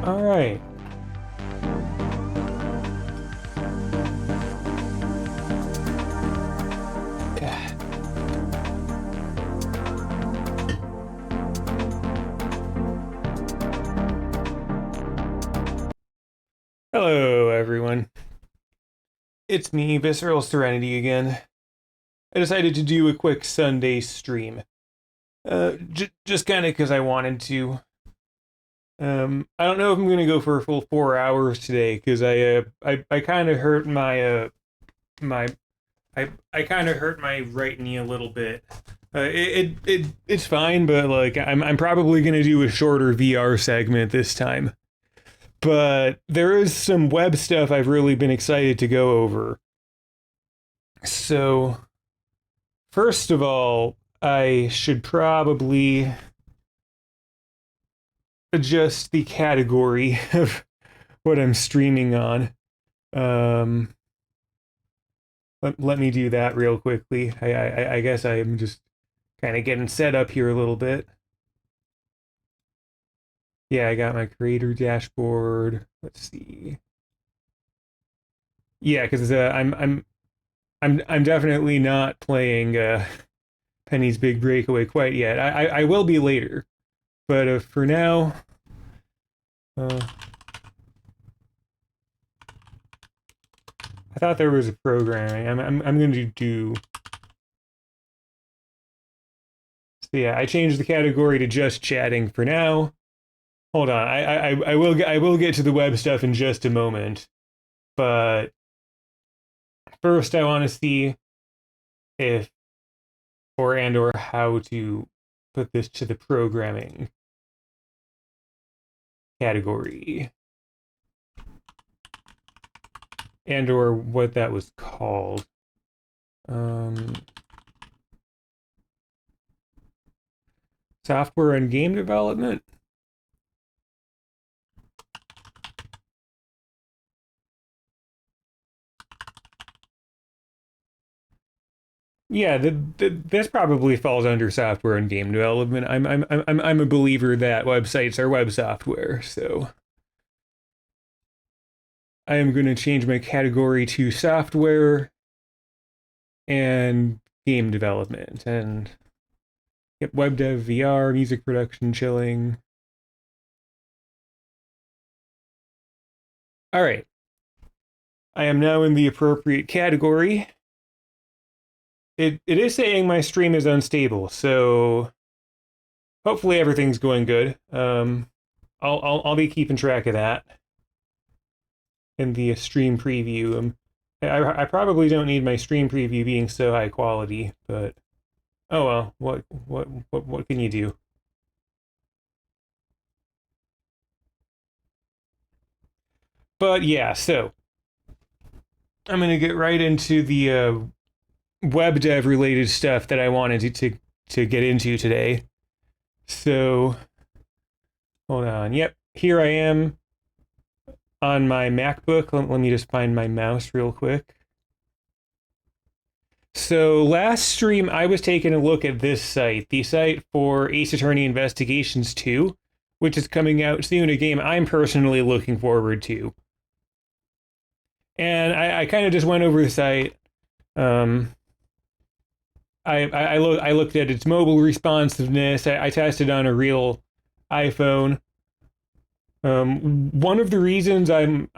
All right. Hello, everyone. It's me, Visceral Serenity again. I decided to do a quick Sunday stream. Just kind of because I wanted to. I don't know if I'm gonna go for a full 4 hours today because I kind of hurt my I kind of hurt my right knee a little bit. It's fine, but like I'm probably gonna do a shorter VR segment this time. But there is some web stuff I've really been excited to go over. So, first of all, I should probably adjust the category of what I'm streaming on. Um, let me do that real quickly. I guess I'm just kind of getting set up here a little bit. Yeah, I got my creator dashboard. Let's see. Yeah, because I'm definitely not playing Penny's Big Breakaway quite yet. I will be later, but for now, uh, I thought there was a programming. I'm going to do. So yeah, I changed the category to just chatting for now. Hold on, I will get to the web stuff in just a moment, but first I want to see if or how to put this to the programming category and or what that was called. Software and game development. Yeah, this probably falls under software and game development. I'm a believer that websites are web software, so I am going to change my category to software and game development and yep, web dev, VR, music production, chilling. All right. I am now in the appropriate category. It is saying my stream is unstable, so hopefully everything's going good. I'll be keeping track of that in the stream preview. I probably don't need my stream preview being so high quality, but oh well. What can you do? But yeah, so I'm gonna get right into the web dev related stuff that I wanted to get into today. So hold on. Yep, here I am on my MacBook. Let me just find my mouse real quick. So last stream, I was taking a look at this site, the site for Ace Attorney Investigations 2, which is coming out soon, a game I'm personally looking forward to. And I kind of just went over the site. I looked at its mobile responsiveness. I tested on a real iPhone. One of the reasons I'm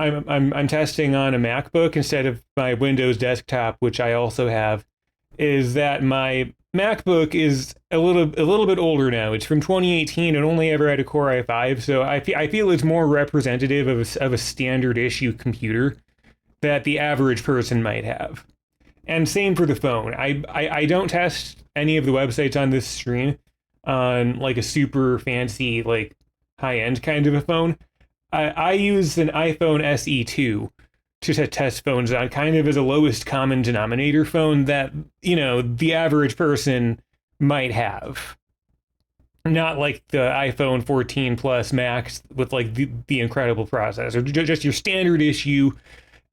testing on a MacBook instead of my Windows desktop, which I also have, is that my MacBook is a little bit older now. It's from 2018. It only ever had a Core i5, so I feel it's more representative of a standard issue computer that the average person might have. And same for the phone. I don't test any of the websites on this stream on like a super fancy, like high-end kind of a phone. I use an iPhone SE2 to test phones on kind of as a lowest common denominator phone that, you know, the average person might have. Not like the iPhone 14 Plus Max with like the incredible processor. Just your standard issue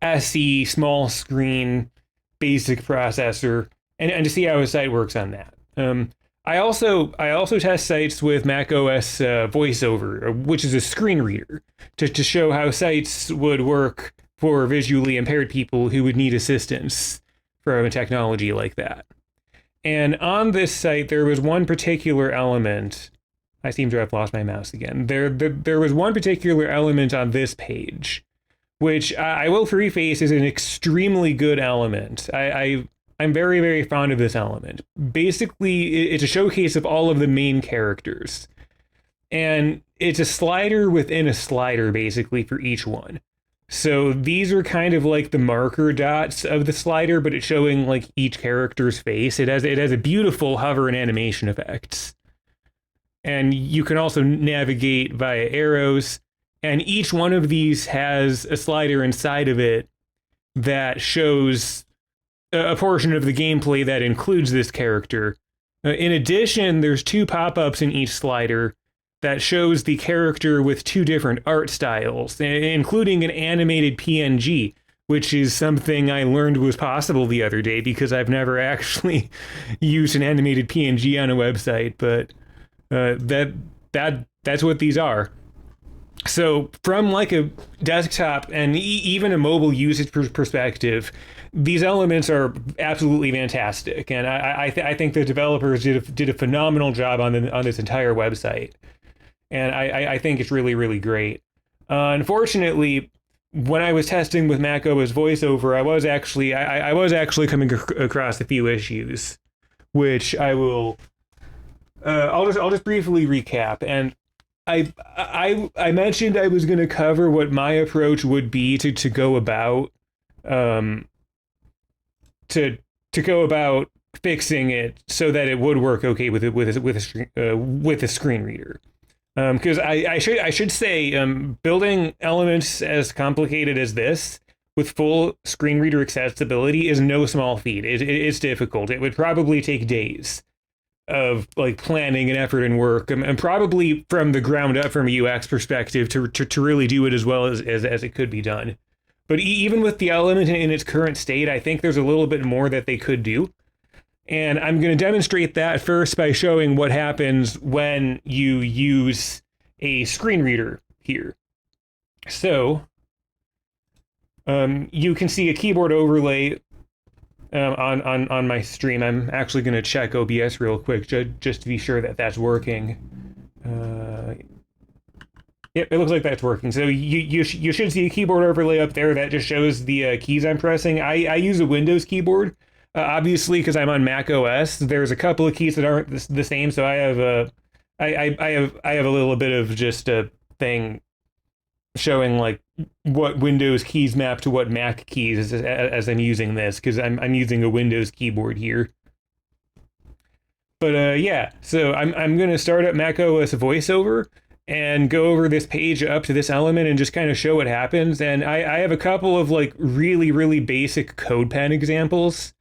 SE small screen basic processor and to see how a site works on that. I also test sites with Mac OS VoiceOver, which is a screen reader, to show how sites would work for visually impaired people who would need assistance from a technology like that. And on this site, there was one particular element. I seem to have lost my mouse again. There was one particular element on this page, which I will preface is an extremely good element. I'm very, very fond of this element. Basically, it's a showcase of all of the main characters. And it's a slider within a slider, basically, for each one. So these are kind of like the marker dots of the slider, but it's showing like each character's face. It has a beautiful hover and animation effects. And you can also navigate via arrows. And each one of these has a slider inside of it that shows a portion of the gameplay that includes this character. In addition, there's 2 pop-ups in each slider that shows the character with 2 different art styles, including an animated PNG, which is something I learned was possible the other day because I've never actually used an animated PNG on a website, but that's what these are. So from like a desktop and even a mobile usage perspective, these elements are absolutely fantastic, and I think the developers did a phenomenal job on this entire website, and I think it's really, really great. Unfortunately, when I was testing with Mac OS VoiceOver, I was actually coming across a few issues, which I'll just briefly recap. And I mentioned I was going to cover what my approach would be to go about to go about fixing it so that it would work okay with a screen reader. Because I should say building elements as complicated as this with full screen reader accessibility is no small feat. It's difficult. It would probably take days of like planning and effort and work, and probably from the ground up from a UX perspective to really do it as well as it could be done. But even with the element in its current state, I think there's a little bit more that they could do. And I'm going to demonstrate that first by showing what happens when you use a screen reader here. So you can see a keyboard overlay on my stream. I'm actually going to check OBS real quick just to be sure that that's working. Yep, it looks like that's working. So you should see a keyboard overlay up there that just shows the keys I'm pressing. I use a Windows keyboard. Obviously, because I'm on Mac OS, there's a couple of keys that aren't the same. So I have a little bit of just a thing showing like what Windows keys map to what Mac keys as I'm using this, because I'm using a Windows keyboard here. But yeah, so I'm going to start up Mac OS VoiceOver and go over this page up to this element and just kind of show what happens. And I have a couple of like really, really basic CodePen examples.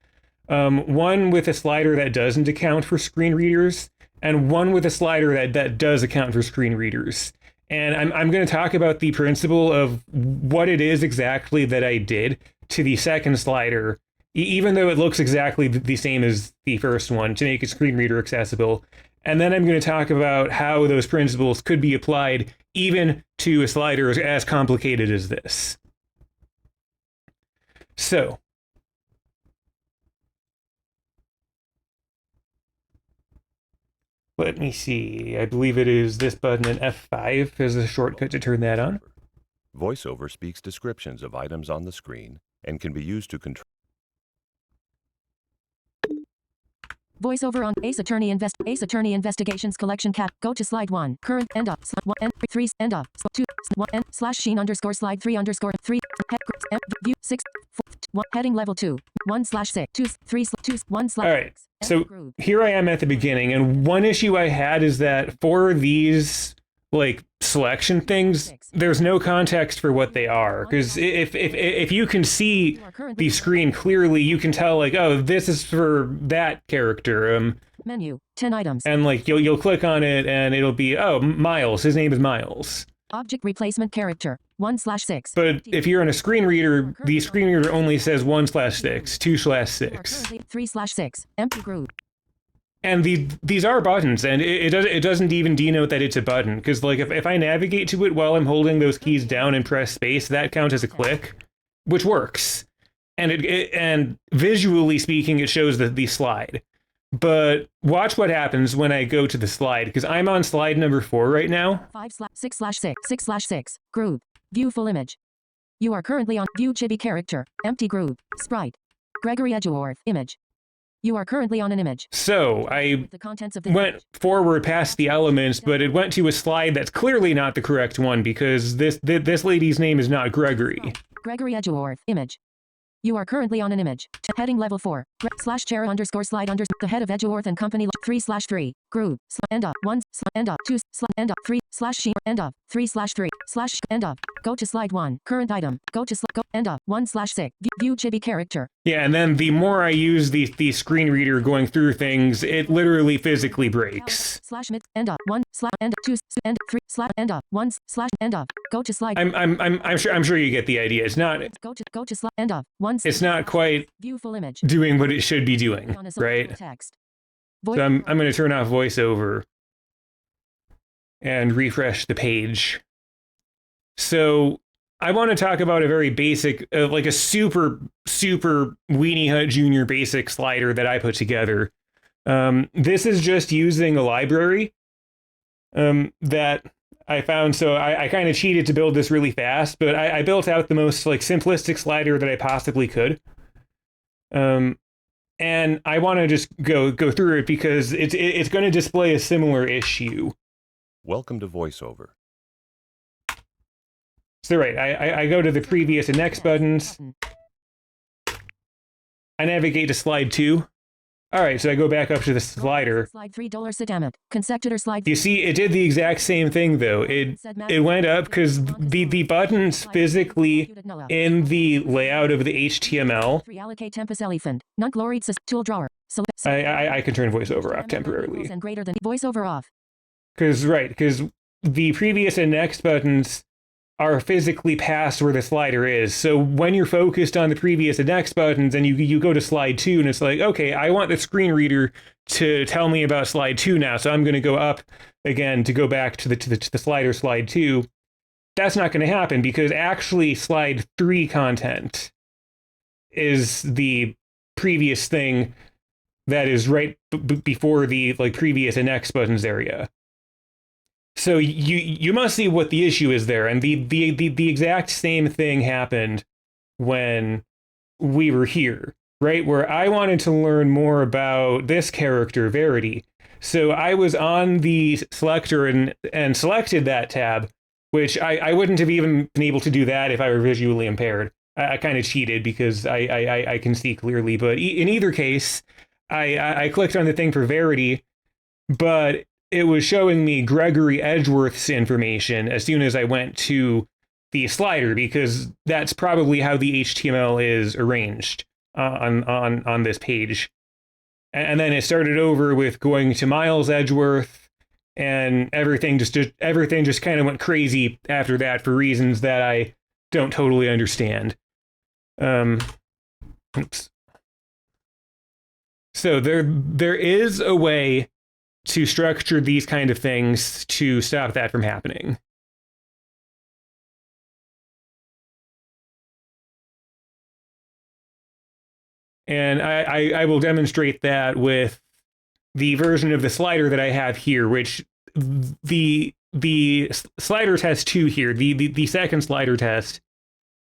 One with a slider that doesn't account for screen readers, and one with a slider that does account for screen readers. And I'm going to talk about the principle of what it is exactly that I did to the second slider, even though it looks exactly the same as the first one, to make a screen reader accessible. And then I'm going to talk about how those principles could be applied even to a slider as complicated as this. So, let me see. I believe it is this button, and F5 is a shortcut to turn that on. VoiceOver speaks descriptions of items on the screen and can be used to control. VoiceOver on Ace Attorney Investigations Collection Cat. Go to slide 1. Current end up. 1 and 3 end up. 2 1 and slash sheen underscore slide 3 underscore 3 view 6 4, 1 heading level 2 1 slash 6 2 3 2 1 slash. All right. So here I am at the beginning, and one issue I had is that for these like selection things, there's no context for what they are. Because if you can see the screen clearly, you can tell like, oh, this is for that character. Menu 10 items. And like you'll click on it, and it'll be, oh, Miles. His name is Miles. Object replacement character 1/6. But if you're on a screen reader, the screen reader only says 1/6, 2/6. 3/6. Empty group. and these are buttons, and it doesn't even denote that it's a button, because like if I navigate to it while I'm holding those keys down and press space, that counts as a click, which works. And and visually speaking, it shows the slide. But watch what happens when I go to the slide, because I'm on slide number 4 right now. 5/6/6 group view full image. You are currently on view chibi character empty group sprite Gregory Edgeworth image. You are currently on an image. So I The contents of went forward past the elements, but it went to a slide that's clearly not the correct one, because this lady's name is not Gregory. Gregory Edgeworth image. You are currently on an image. Heading level 4. /chair _ slide _ the head of Edgeworth and company 3/3 group end up 1 end up 2 end up 3 /she end up 3/3 end up go to slide 1 current item go to go end up 1/6 view chibi character. Yeah, and then the more I use the screen reader going through things, it literally physically breaks. /mid end up 1 end up 2 end 3 end up 1 end up go to slide. I'm sure you get the idea. It's not go to slide end up 1. It's not quite view full image doing what it should be doing, right? Text. So I'm going to turn off voiceover and refresh the page. So I want to talk about a very basic, like a super Weenie Hut Jr. basic slider that I put together. This is just using a library that I found. So I kind of cheated to build this really fast, but I built out the most like simplistic slider that I possibly could. And I want to just go through it because it's going to display a similar issue. Welcome to VoiceOver. So right, I go to the previous and next buttons. I navigate to slide 2. All right, so I go back up to the slider. Slide $3 consecutor slide. You see, it did the exact same thing though. It went up because the buttons physically in the layout of the HTML. Reallocate tempus elephant. Non-gloried tool drawer. I can turn voiceover off temporarily. And greater than voiceover off. Because the previous and next buttons are physically past where the slider is. So when you're focused on the previous and next buttons and you go to slide 2 and it's like, okay, I want the screen reader to tell me about slide 2 now. So I'm going to go up again to go back to the slider slide 2. That's not going to happen because actually slide 3 content is the previous thing that is right before the like previous and next buttons area. So you must see what the issue is there, and the exact same thing happened when we were here, right? Where I wanted to learn more about this character, Verity. So I was on the selector and selected that tab, which I wouldn't have even been able to do that if I were visually impaired. I kind of cheated because I can see clearly, but in either case, I clicked on the thing for Verity, but it was showing me Gregory Edgeworth's information as soon as I went to the slider, because that's probably how the HTML is arranged on this page. And then it started over with going to Miles Edgeworth, and everything just kind of went crazy after that for reasons that I don't totally understand. Oops. So there is a way to structure these kind of things to stop that from happening. And I will demonstrate that with the version of the slider that I have here, which the slider test 2 here, the second slider test,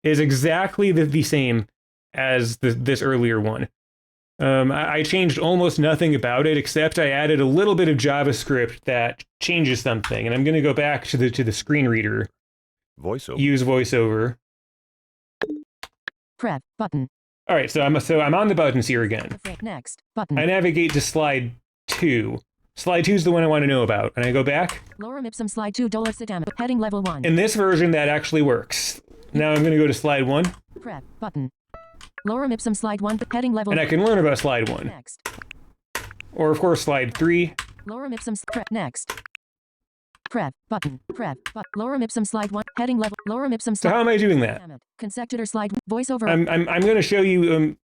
is exactly the same as this earlier one. I changed almost nothing about it, except I added a little bit of JavaScript that changes something. And I'm going to go back to the screen reader. VoiceOver. Use VoiceOver. Prep button. All right, so I'm on the buttons here again. Next button. I navigate to slide 2. Slide 2 is the one I want to know about. And I go back. Lorem ipsum slide 2 $. Heading level 1. In this version, that actually works. Now I'm going to go to slide 1. Prep button. Lorem ipsum slide 1 heading level. And I can learn about slide 1. Next. Or of course slide 3. Lorem ipsum prep next. Prep button. Prep but lorem ipsum slide 1 heading level. Lorem ipsum. So how am I doing that? Consecutor slide voiceover. I'm going to show you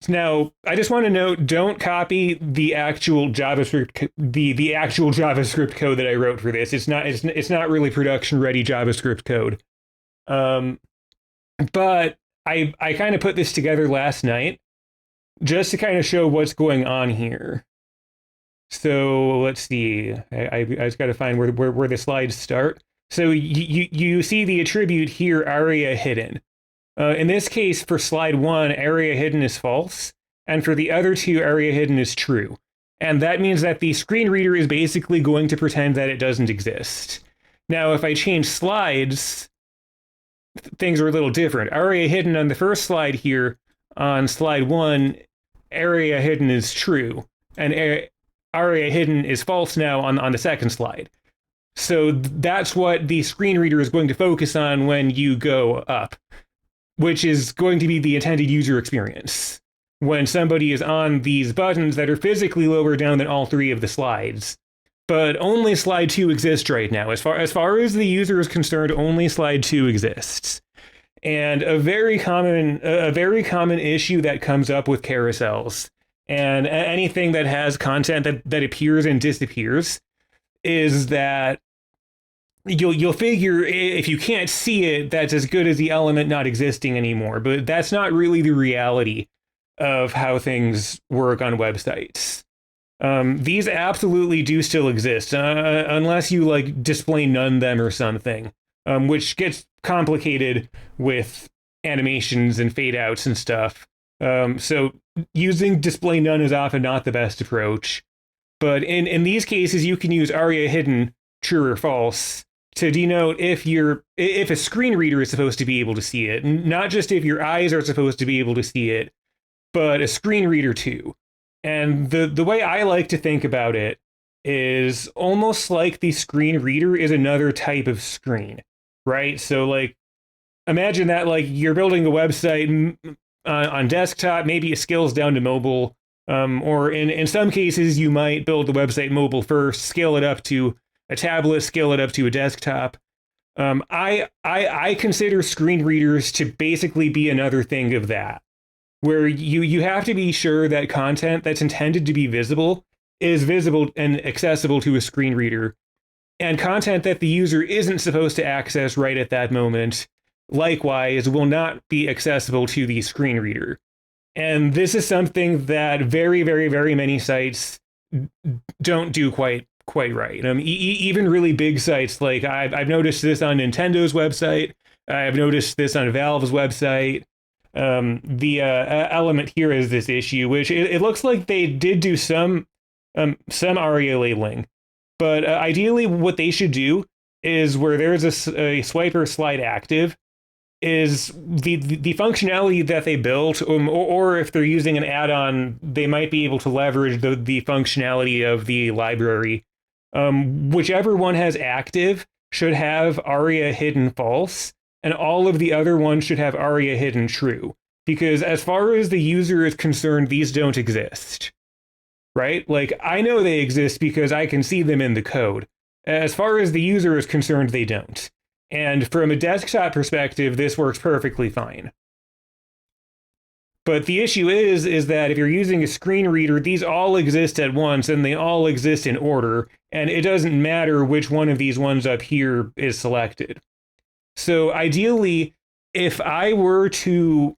Now, I just want to note: don't copy the actual JavaScript the actual JavaScript code that I wrote for this. It's not really production ready JavaScript code. But I kind of put this together last night just to kind of show what's going on here. So let's see. I just got to find where the slides start. So you see the attribute here, area hidden. In this case, for slide 1, area hidden is false, and for the other two, area hidden is true. And that means that the screen reader is basically going to pretend that it doesn't exist. Now, if I change slides, things are a little different. Area hidden on the first slide here, on slide 1, area hidden is true, and area hidden is false now on the second slide. So that's what the screen reader is going to focus on when you go up, which is going to be the intended user experience. When somebody is on these buttons that are physically lower down than all 3 of the slides. But only slide 2 exists right now. As far as the user is concerned, only slide 2 exists. And a very common issue that comes up with carousels and anything that has content that appears and disappears is that you'll figure if you can't see it, that's as good as the element not existing anymore. But that's not really the reality of how things work on websites. These absolutely do still exist, unless you like display none them or something, which gets complicated with animations and fade outs and stuff. So using display none is often not the best approach. But in these cases, you can use aria hidden, true or false, to denote if a screen reader is supposed to be able to see it, not just if your eyes are supposed to be able to see it, but a screen reader too. And the way I like to think about it is almost like the screen reader is another type of screen, right? So like, imagine that like you're building a website on desktop, maybe it scales down to mobile, or in some cases you might build the website mobile first, scale it up to a tablet, scale it up to a desktop. I consider screen readers to basically be another thing of that, where you have to be sure that content that's intended to be visible is visible and accessible to a screen reader, and content that the user isn't supposed to access right at that moment, likewise, will not be accessible to the screen reader. And this is something that very, very, very many sites don't do quite right. Even really big sites, like I've noticed this on Nintendo's website, I've noticed this on Valve's website. The element here is this issue, which it looks like they did do some ARIA labeling, but ideally what they should do is where there's a swiper slide active is the functionality that they built, or if they're using an add-on, they might be able to leverage the functionality of the library. Whichever one has active should have aria hidden false, and all of the other ones should have aria hidden true. Because as far as the user is concerned, these don't exist, right? Like, I know they exist because I can see them in the code. As far as the user is concerned, they don't. And from a desktop perspective, this works perfectly fine. But the issue is that if you're using a screen reader, these all exist at once and they all exist in order, and it doesn't matter which one of these ones up here is selected. So ideally, if I were to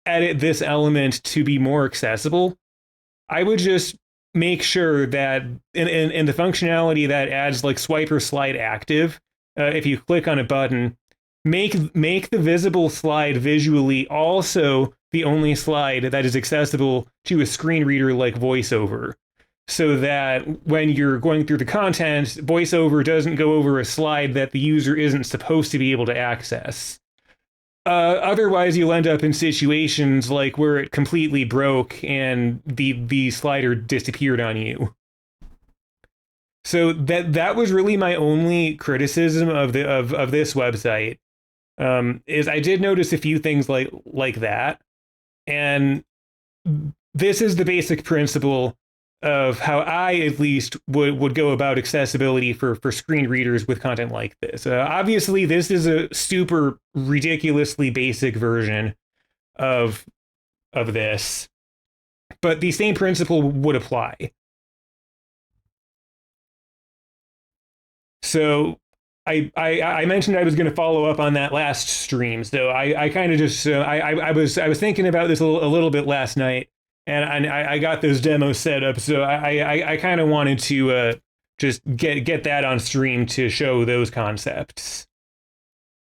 edit this element to be more accessible, I would just make sure that in the functionality that adds like swiper slide active, if you click on a button, make the visible slide visually also the only slide that is accessible to a screen reader like VoiceOver, so that when you're going through the content, VoiceOver doesn't go over a slide that the user isn't supposed to be able to access. Otherwise, you'll end up in situations like where it completely broke and the slider disappeared on you. So that was really my only criticism of this website. Is I did notice a few things like that, and this is the basic principle of how I at least would go about accessibility for screen readers with content like this. Obviously, this is a super ridiculously basic version of this. but the same principle would apply. So I mentioned I was going to follow up on that last stream. So I kind of just I was thinking about this a little bit last night, and I got those demos set up. So I kind of wanted to just get that on stream to show those concepts.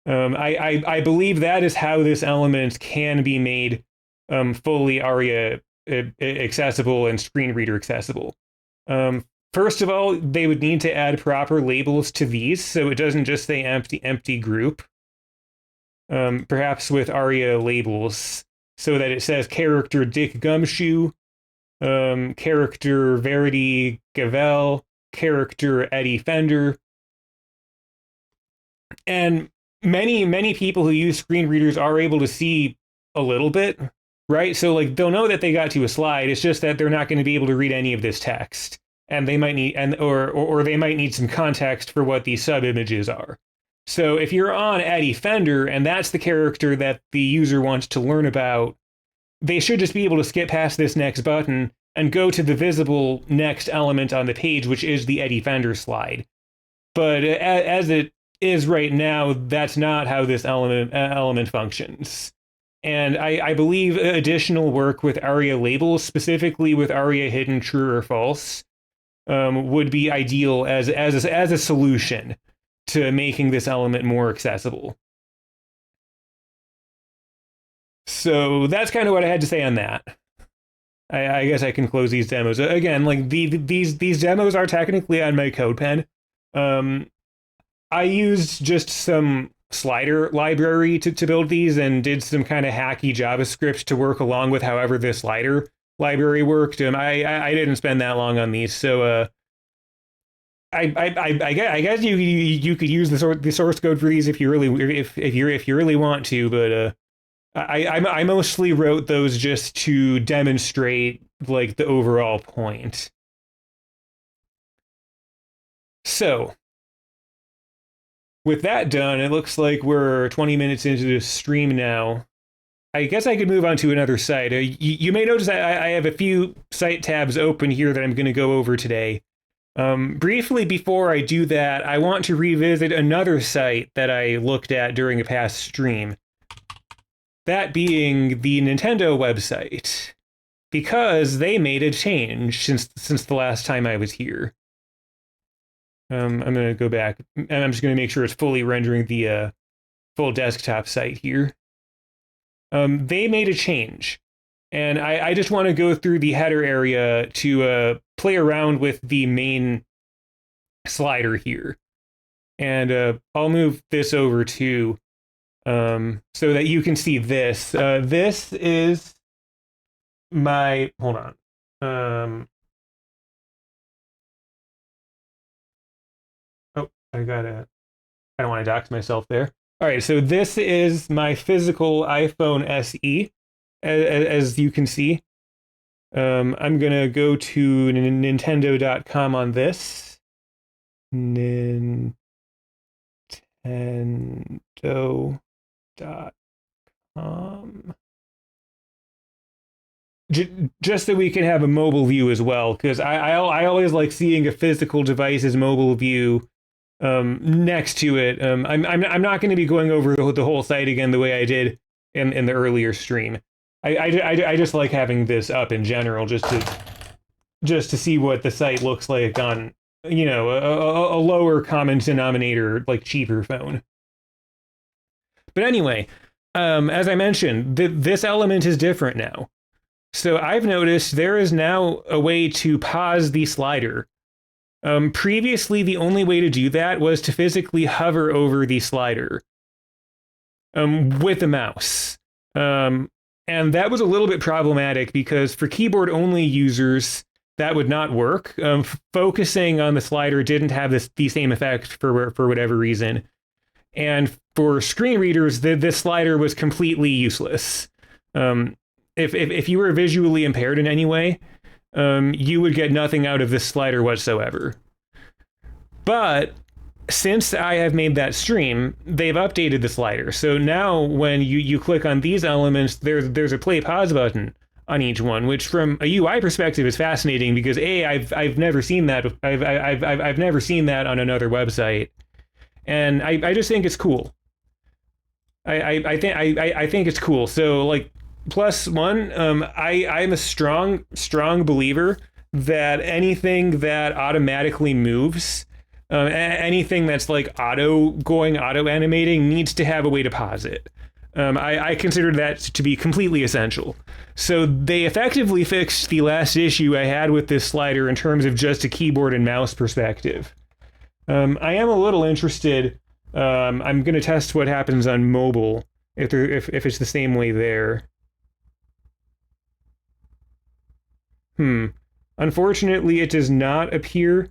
I believe that is how this element can be made fully ARIA accessible and screen reader accessible. First of all, they would need to add proper labels to these, so it doesn't just say empty group. Perhaps with ARIA labels, so that it says character Dick Gumshoe, character Verity Gavel, character Eddie Fender. And many people who use screen readers are able to see a little bit, right? So like they'll know that they got to a slide. It's just that they're not going to be able to read any of this text. And they might need or they might need some context for what these sub-images are. So if you're on Eddie Fender and that's the character that the user wants to learn about, they should just be able to skip past this next button and go to the visible next element on the page, which is the Eddie Fender slide. But as it is right now, that's not how this element functions. And I believe additional work with ARIA labels, specifically with ARIA hidden true or false, would be ideal as a solution to making this element more accessible. So that's kind of what I had to say on that. I guess I can close these demos. Again, like these demos are technically on my CodePen. I used just some slider library to build these and did some kind of hacky JavaScript to work along with however this slider library worked. I didn't spend that long on these, so I guess you could use the source code for these if you really want to, but I mostly wrote those just to demonstrate like the overall point. So with that done, it looks like we're 20 minutes into the stream now. I guess I could move on to another site. You may notice I have a few site tabs open here that I'm going to go over today. Briefly before I do that, I want to revisit another site that I looked at during a past stream. That being the Nintendo website, because they made a change since the last time I was here. I'm going to go back, and I'm just going to make sure it's fully rendering the full desktop site here. They made a change, and I just want to go through the header area to play around with the main slider here. And I'll move this over too, so that you can see this. This is my, hold on. Oh, I don't want to dox myself there. All right, so this is my physical iPhone SE, as you can see. I'm going to go to Nintendo.com on this. Nintendo.com. Just so we can have a mobile view as well, because I always like seeing a physical device's mobile view next to it. I'm not going to be going over the whole site again the way I did in the earlier stream. I just like having this up in general, just to see what the site looks like on, you know, a lower common denominator, like cheaper phone. But anyway, as I mentioned, this element is different now. So I've noticed there is now a way to pause the slider. Previously, the only way to do that was to physically hover over the slider with the mouse. And that was a little bit problematic because for keyboard-only users, that would not work. Focusing on the slider didn't have the same effect for whatever reason. And for screen readers, this slider was completely useless. If you were visually impaired in any way, you would get nothing out of this slider whatsoever. But since I have made that stream, they've updated the slider. So now when you click on these elements, there's a play pause button on each one, which from a UI perspective is fascinating because I've never seen that. I've never seen that on another website, and I just think it's cool. I think it's cool. So like +1, I'm a strong believer that anything that automatically moves, anything that's like auto animating needs to have a way to pause it. I consider that to be completely essential. So they effectively fixed the last issue I had with this slider in terms of just a keyboard and mouse perspective. I am a little interested. I'm going to test what happens on mobile if it's the same way there. Unfortunately, it does not appear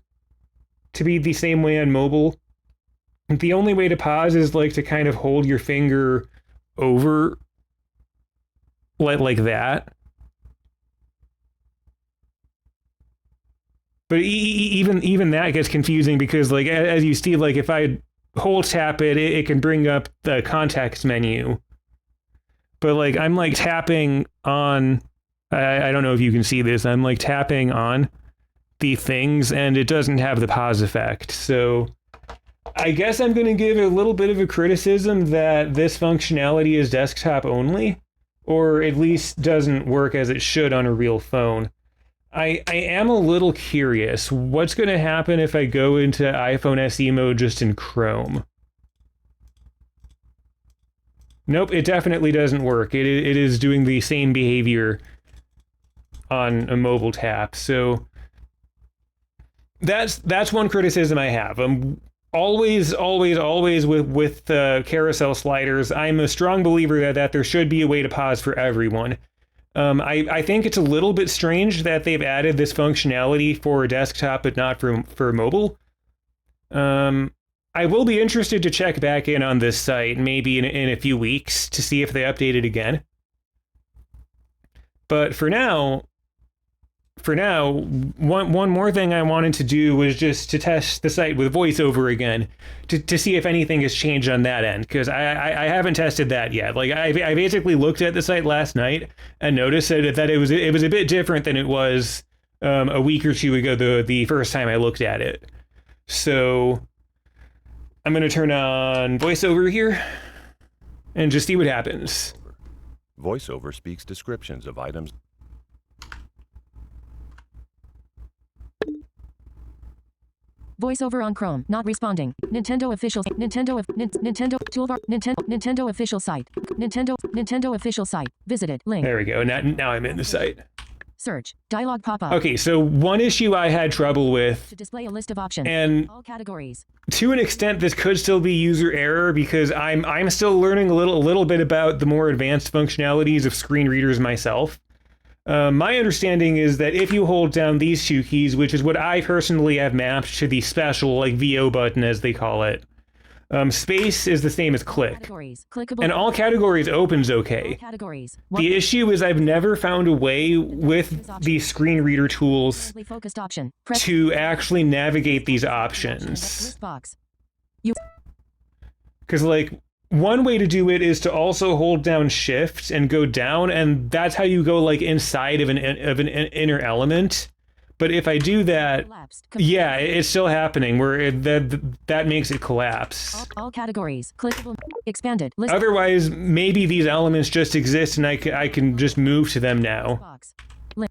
to be the same way on mobile. The only way to pause is like to kind of hold your finger over like that. But even that gets confusing because like as you see, like if I hold tap it can bring up the context menu. But like I'm like tapping on, I don't know if you can see this, I'm like tapping on the things and it doesn't have the pause effect. So I guess I'm going to give a little bit of a criticism that this functionality is desktop only, or at least doesn't work as it should on a real phone. I am a little curious. What's going to happen if I go into iPhone SE mode just in Chrome? Nope, it definitely doesn't work. It is doing the same behavior on a mobile tap. So that's one criticism I have. Always with carousel sliders, I'm a strong believer that there should be a way to pause for everyone. I think it's a little bit strange that they've added this functionality for desktop but not for mobile. I will be interested to check back in on this site maybe in a few weeks to see if they update it again. But for now, one more thing I wanted to do was just to test the site with VoiceOver again to see if anything has changed on that end, because I haven't tested that yet. Like I basically looked at the site last night and noticed that it was a bit different than it was a week or two ago, the first time I looked at it. So I'm going to turn on VoiceOver here and just see what happens. VoiceOver speaks descriptions of items. VoiceOver on Chrome, not responding. Nintendo official Nintendo official site. Nintendo official site. Visited. Link. There we go. Now I'm in the site. Search. Dialog pop-up. Okay, so one issue I had trouble with, To display a list of options. and All categories. to an extent this could still be user error because I'm still learning a little bit about the more advanced functionalities of screen readers myself. My understanding is that if you hold down these two keys, which is what I personally have mapped to the special like VO button as they call it, space is the same as click. Categories. Clickable. And all categories opens All okay. categories. The issue is I've never found a way with the screen reader tools Currently focused option. Press to actually navigate these options. list box. Because like one way to do it is to also hold down shift and go down, and that's how you go like inside of an inner element. But if I do that, Collapsed. yeah, it's still happening where that makes it collapse. All categories. Clickable. Expanded. List Otherwise, maybe these elements just exist and I can just move to them now. box.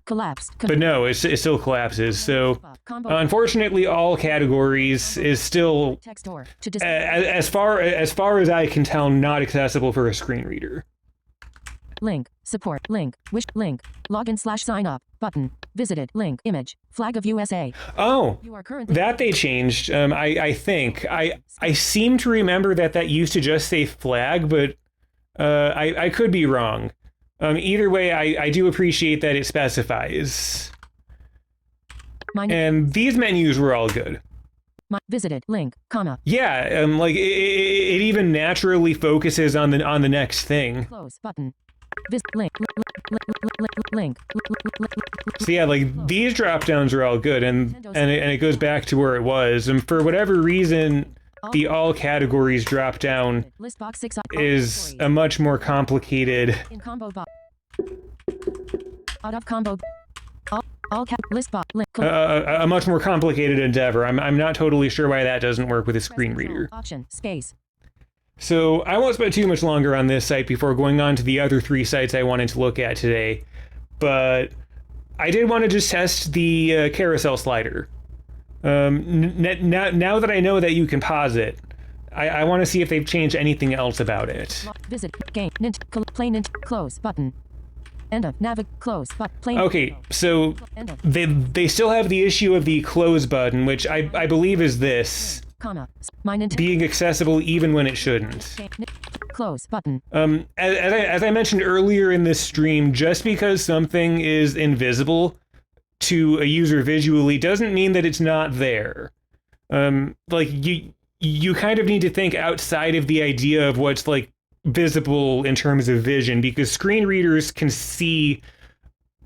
Collapsed. But no, it still collapses. So Combo. unfortunately, all categories is still, Text door. To display. as far as I can tell, not accessible for a screen reader. Link. Support. Link. Wish. Link. Login / sign up. Button. Visited. Link. Image. Flag of USA. Oh, You are currently. that they changed. I think I seem to remember that used to just say flag, but I could be wrong. Either way, I do appreciate that it specifies. And these menus were all good. Visited. Link. Comma. Yeah, like it even naturally focuses on the next thing. Close. Button. Link. Link. So yeah, like these drop downs are all good, and it goes back to where it was. And for whatever reason, the all categories drop down List box 6 is a much more complicated in combo box. Out of combo. All cap list box link. A much more complicated endeavor. I'm not totally sure why that doesn't work with a screen reader. Option space. So I won't spend too much longer on this site before going on to the other 3 sites I wanted to look at today. But I did want to just test the carousel slider. Now that I know that you can pause it, I want to see if they've changed anything else about it. Visit game play close button. End of close but play. Okay, so they still have the issue of the close button, which I believe is this. Comma. Being accessible even when it shouldn't. Close button. As I mentioned earlier in this stream, just because something is invisible to a user visually doesn't mean that it's not there. Like you kind of need to think outside of the idea of what's like visible in terms of vision, because screen readers can see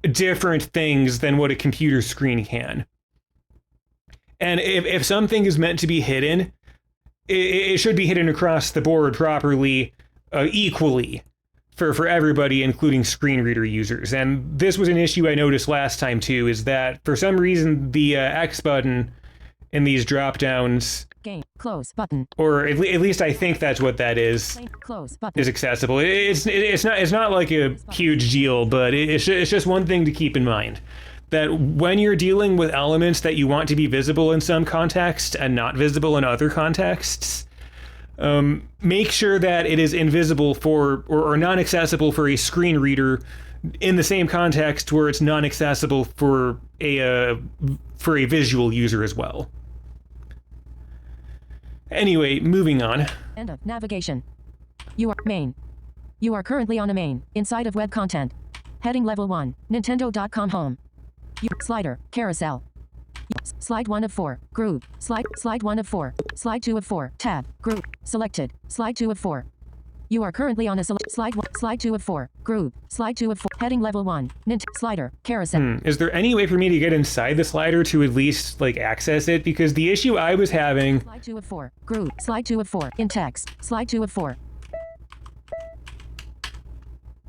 different things than what a computer screen can. And if something is meant to be hidden, it should be hidden across the board properly, equally for everybody, including screen reader users. And this was an issue I noticed last time too, is that for some reason the X button in these drop downs, game close button, or at least I think that's what that is, close button, is accessible. It's not like a huge deal, but it's just one thing to keep in mind, that when you're dealing with elements that you want to be visible in some context and not visible in other contexts, make sure that it is invisible for or non-accessible for a screen reader in the same context where it's non-accessible for a visual user as well. Anyway, moving on. End of navigation. You are main. You are currently on a main inside of web content. Heading level 1. Nintendo.com home. Slider carousel. Slide 1 of 4. Group. Slide 1 of 4. Slide 2 of 4. Tab. Group. Selected. Slide 2 of 4. You are currently on a slide 2 of 4. Group. Slide 2 of 4. Heading level 1. Slider. Carousel. Is there any way for me to get inside the slider to at least like access it? Because the issue I was having. Slide 2 of 4. Group. Slide 2 of 4. In text. Slide 2 of 4.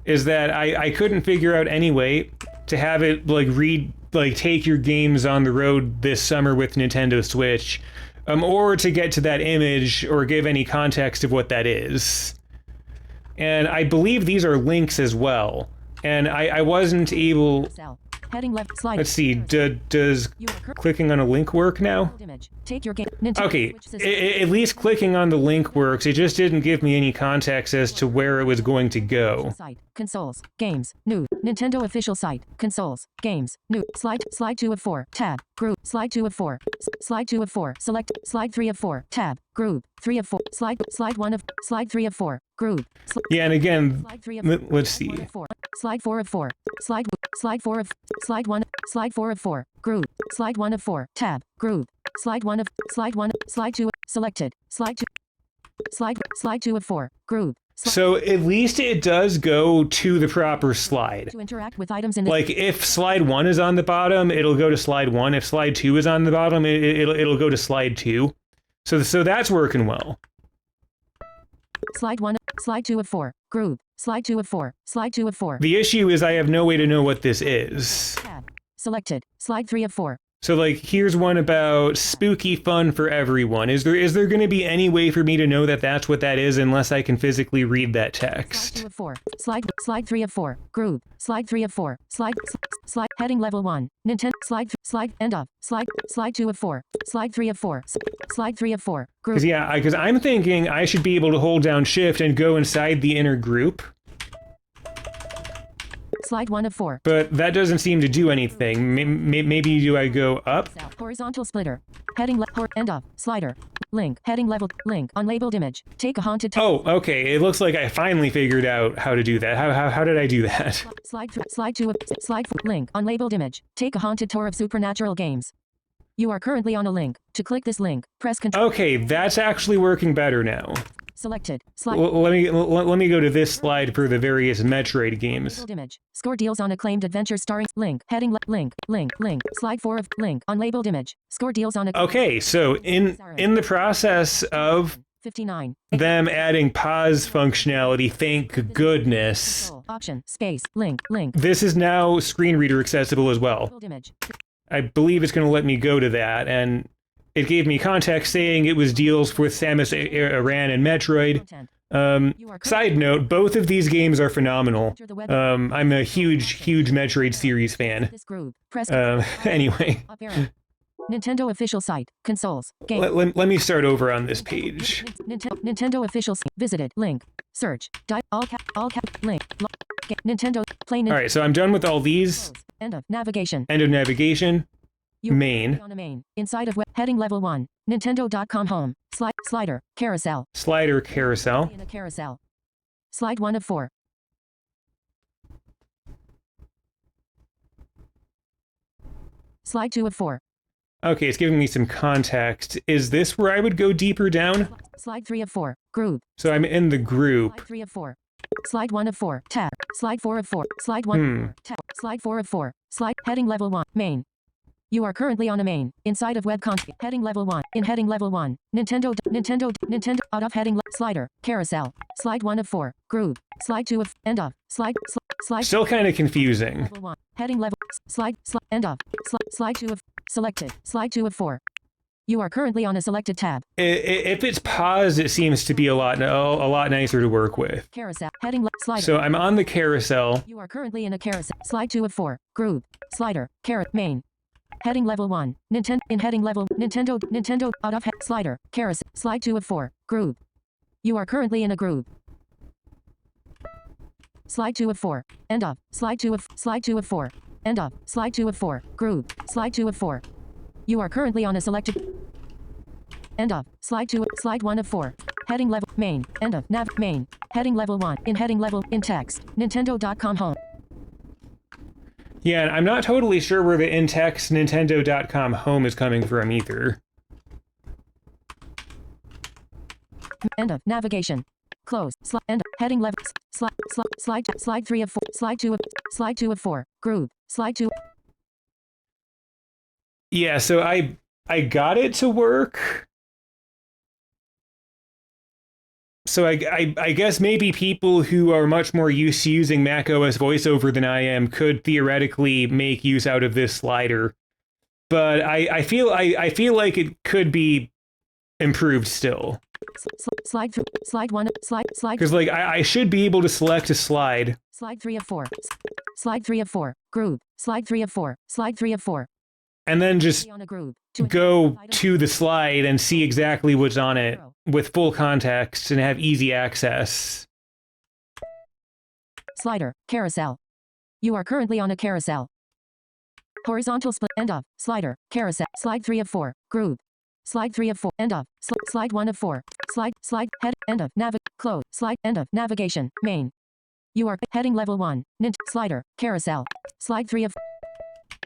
Is that I couldn't figure out any way to have it take your games on the road this summer with Nintendo Switch, or to get to that image or give any context of what that is. And I believe these are links as well. And I wasn't able... Heading left slide. Let's see, does clicking on a link work now? Take your game. Okay, at least clicking on the link works. It just didn't give me any context as to where it was going to go. Site, consoles, games, new, Nintendo official site, consoles, games, new, slide 2 of 4, tab, group, slide 2 of 4, slide 2 of 4, select, slide 3 of 4, tab, group, 3 of 4, slide 1 of, slide 3 of 4, group. Yeah, and again, let's see. Slide 4 of 4, slide 4 of, slide 1, slide 4 of 4, group, slide 1 of 4, tab, group, slide 1 of, slide 1, slide 2, selected, slide 2, slide 2 of 4, group. So at least it does go to the proper slide. To interact with items in the like if slide 1 is on the bottom, it'll go to slide 1. If slide 2 is on the bottom, it'll go to slide 2. So that's working well. Slide 1, slide 2 of 4, group, slide 2 of 4, slide 2 of 4. The issue is I have no way to know what this is. Tab. Selected, slide 3 of 4. So like here's one about spooky fun for everyone. Is there going to be any way for me to know that that's what that is unless I can physically read that text? Slide 2 of 4. Slide 3 of 4. Group. Slide 3 of 4. Slide heading level 1. Nintendo slide end of. Slide 2 of 4. Slide 3 of 4. Slide 3 of 4. Group. Because I'm thinking I should be able to hold down shift and go inside the inner group. Slide 1 of 4. But that doesn't seem to do anything. Maybe do I go up? Horizontal splitter. Heading end of. Slider. Link. Heading level. Link. Unlabeled image. Take a haunted. Oh, okay. It looks like I finally figured out how to do that. How did I do that? Slide 2 of. Slide link. Unlabeled image. Take a haunted tour of supernatural games. You are currently on a link. To click this link, press Ctrl. Okay, that's actually working better now. Selected. Slide. Let me go to this slide for the various Metroid games. Image. Score deals on acclaimed adventure starring link. Heading link. Slide 4 of link. Unlabeled image. Score deals on. Okay, so in the process of 59. them adding pause functionality, thank goodness. Control. Option. Space. Link. This is now screen reader accessible as well. Build image. I believe it's going to let me go to that, and it gave me context saying it was deals with Samus Aran and Metroid. Content. Side note, both of these games are phenomenal. Enter the web. I'm a huge Metroid series fan. This group. Press. Anyway, Up arrow. Nintendo official site. Consoles. Game. let me start over on this page. Nintendo official site. Visited. Link. Search. All cap. Link. Nintendo. Play. All right, so I'm done with all these. Close. End of navigation. End of navigation. You Main. on a main. Inside of web. Heading level 1. Nintendo.com home. Slider. Carousel. Slider carousel. In a carousel. Slide 1 of 4. Slide 2 of 4. Okay, it's giving me some context. Is this where I would go deeper down? Slide 3 of 4. Group. So I'm in the group. Slide 3 of 4. Slide 1 of 4. Tab. Slide 4 of 4. Slide 1. Tab. Slide 4 of 4. Slide. Heading level 1. Main. You are currently on a main. Inside of web content. Heading level 1. In heading level 1. Nintendo. Out of heading. Slider. Carousel. Slide 1 of 4. Group. Slide 2 of. End of. Slide. Still kind of confusing. Level 1. Heading level. Slide. End of. Slide 2 of. Selected. Slide 2 of 4. You are currently on a selected tab. If it's paused, it seems to be a lot nicer to work with. Carousel. Heading. Slider. So I'm on the carousel. You are currently in a carousel. Slide 2 of 4. Group. Slider. Main. Heading level 1. In heading level. Nintendo. Out of slider. Carousel. Slide 2 of 4. Group. You are currently in a group. Slide 2 of 4. End of. Slide 2 of 4. End of. Slide 2 of 4. Group. Slide 2 of 4. You are currently on a selected. End of. Slide 1 of 4. Heading level. Main. End of. Main. Heading level 1. In heading level. In text. Nintendo.com home. Yeah, and I'm not totally sure where the in-text Nintendo.com home is coming from either. End of. Navigation. Close. End of. Heading level. Slide 3 of 4. Slide 2 of 4. Group. Slide 2. Yeah, so I got it to work. So I guess maybe people who are much more used to using macOS VoiceOver than I am could theoretically make use out of this slider. But I feel like it could be improved still. Slide 1. Because like I should be able to select a slide. Slide 3 of 4. Slide 3 of 4. Group. Slide 3 of 4. Slide 3 of 4. And then just On a group. go to the slide and see exactly what's on it with full context and have easy access. Slider. Carousel. You are currently on a carousel. Horizontal split. End of. Slider. Carousel. Slide 3 of 4. Group. Slide 3 of 4. End of. Slide 1 of 4. Slide. Head. End of. Close. Slide. End of. Navigation. Main. You are heading level 1. Slider. Carousel. Slide 3 of.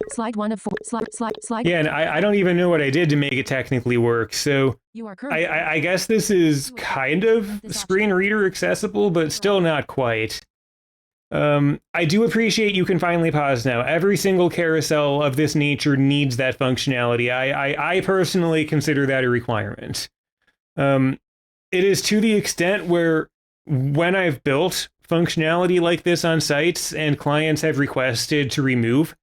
Slide 1 of 4. Slide. Yeah, and I don't even know what I did to make it technically work. So You are currently. I guess this is kind of screen reader accessible, but still not quite. I do appreciate you can finally pause now. Every single carousel of this nature needs that functionality. I personally consider that a requirement. It is to the extent where when I've built functionality like this on sites and clients have requested to remove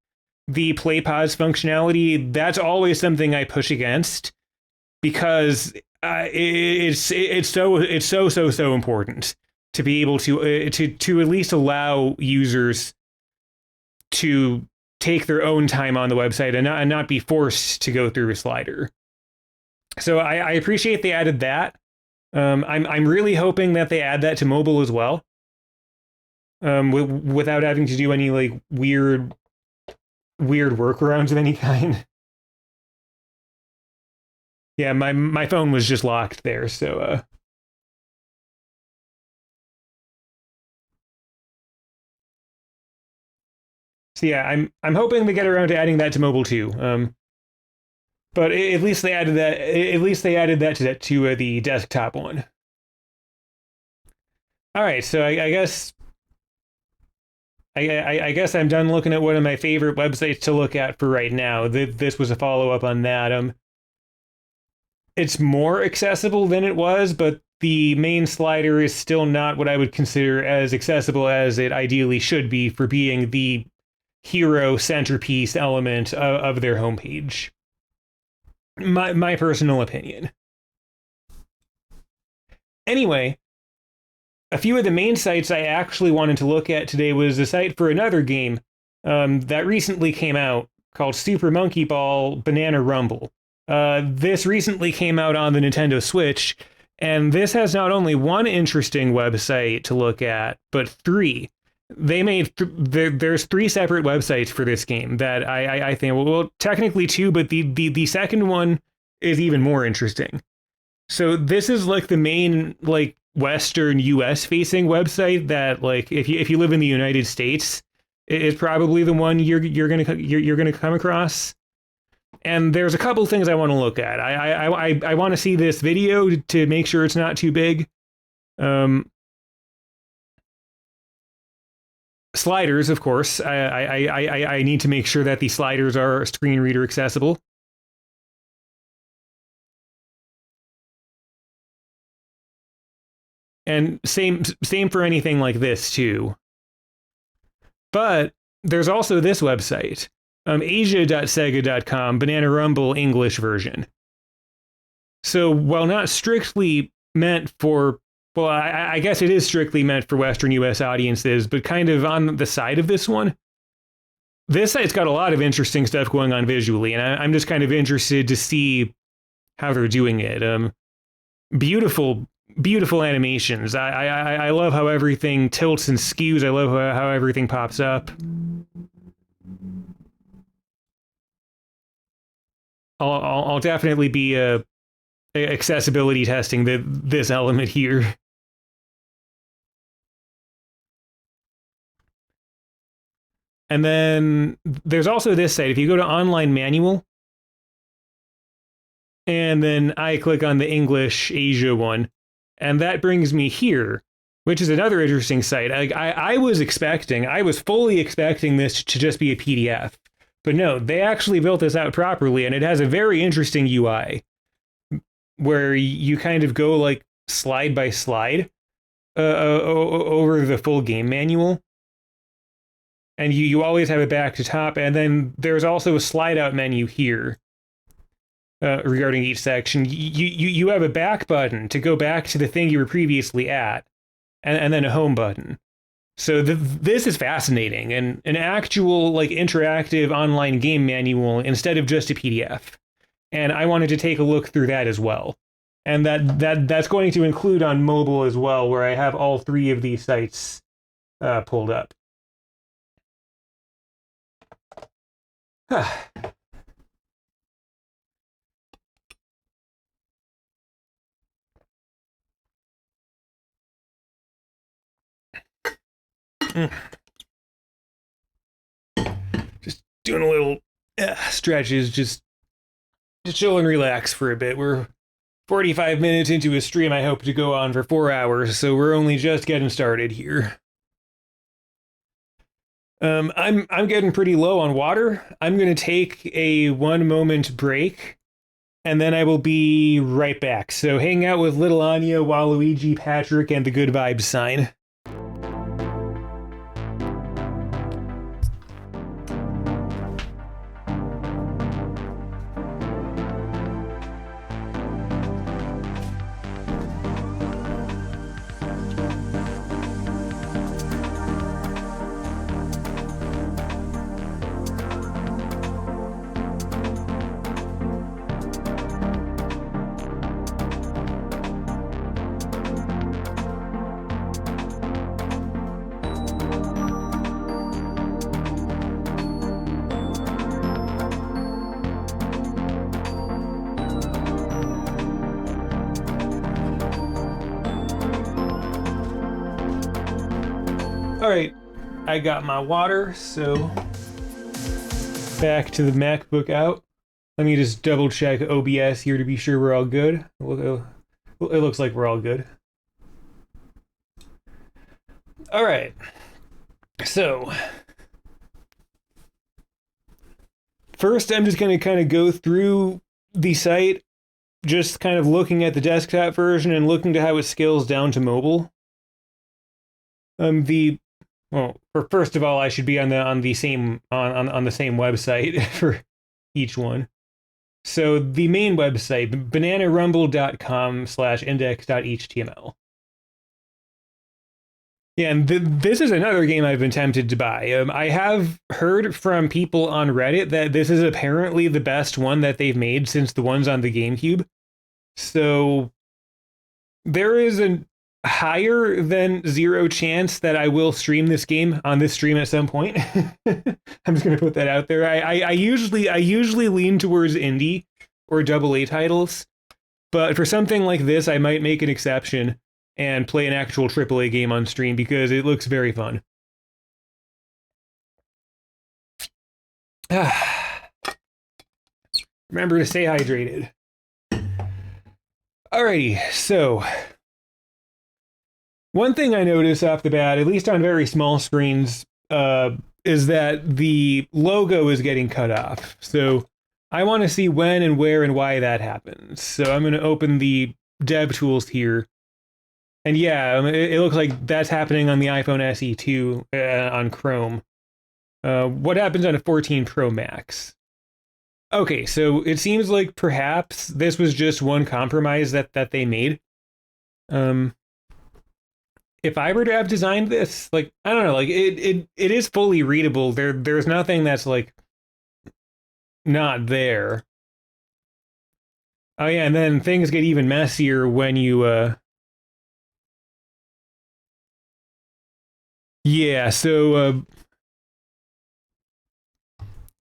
the play pause functionality, that's always something I push against because it's so important to be able to at least allow users to take their own time on the website and not be forced to go through a slider. So I appreciate they added that. I'm really hoping that they add that to mobile as well, without having to do any like weird workarounds of any kind. Yeah, my phone was just locked there, so so yeah, I'm hoping they get around to adding that to mobile too. But at least they added that. At least they added that to the desktop one. All right, so I guess. I guess I'm done looking at one of my favorite websites to look at for right now. This was a follow-up on that. It's more accessible than it was, but the main slider is still not what I would consider as accessible as it ideally should be for being the hero centerpiece element of their homepage. My personal opinion. Anyway, a few of the main sites I actually wanted to look at today was a site for another game that recently came out called Super Monkey Ball Banana Rumble. This recently came out on the Nintendo Switch, and this has not only one interesting website to look at, but three. They made there's three separate websites for this game that I think, well, technically two, but the second one is even more interesting. So this is like the main like Western US facing website that, like, if you live in the United States, is probably the one you're gonna come across. And there's a couple things I want to look at. I want to see this video to make sure it's not too big. Sliders, of course. I need to make sure that the sliders are screen reader accessible. And same for anything like this too. But there's also this website, asia.sega.com, Banana Rumble English version. So while not strictly meant for, well, I guess it is strictly meant for Western US audiences, but kind of on the side of this one, this site's got a lot of interesting stuff going on visually, and I'm just kind of interested to see how they're doing it. Beautiful animations. I love how everything tilts and skews. I love how everything pops up. I'll definitely be accessibility testing this element here. And then there's also this site. If you go to Online Manual, and then I click on the English Asia one, and that brings me here, which is another interesting site. I was fully expecting this to just be a PDF. But no, they actually built this out properly, and it has a very interesting UI where you kind of go like slide by slide over the full game manual. And you always have it back to top, and then there's also a slide out menu here. Regarding each section, you have a back button to go back to the thing you were previously at, and then a home button. So this is fascinating, and an actual like interactive online game manual instead of just a PDF. And I wanted to take a look through that as well. And that's going to include on mobile as well, where I have all three of these sites pulled up. Just doing a little stretches, just chill and relax for a bit. We're 45 minutes into a stream I hope to go on for 4 hours, so we're only just getting started here. I'm getting pretty low on water. I'm gonna take a 1-moment break, and then I will be right back. So hang out with little Anya, Waluigi, Patrick, and the good vibes sign. All right, I got my water, so back to the MacBook out. Let me just double check OBS here to be sure we're all good. It looks like we're all good. All right, so first I'm just going to kind of go through the site just kind of looking at the desktop version and looking to how it scales down to mobile. First of all, I should be on the same website for each one. So the main website, bananarumble.com/index.html. Yeah, and this is another game I've been tempted to buy. I have heard from people on Reddit that this is apparently the best one that they've made since the ones on the GameCube. So there is a higher than zero chance that I will stream this game on this stream at some point. I'm just gonna put that out there. I usually lean towards indie or AA titles, but for something like this, I might make an exception and play an actual AAA game on stream because it looks very fun. Remember to stay hydrated. Alrighty, so one thing I notice off the bat, at least on very small screens, is that the logo is getting cut off. So I want to see when and where and why that happens. So I'm going to open the dev tools here. And yeah, it looks like that's happening on the iPhone SE 2 on Chrome. What happens on a 14 Pro Max? Okay, so it seems like perhaps this was just one compromise that they made. If I were to have designed this, like, I don't know, like it is fully readable. There's nothing that's like not there. Oh yeah, and then things get even messier when you yeah, so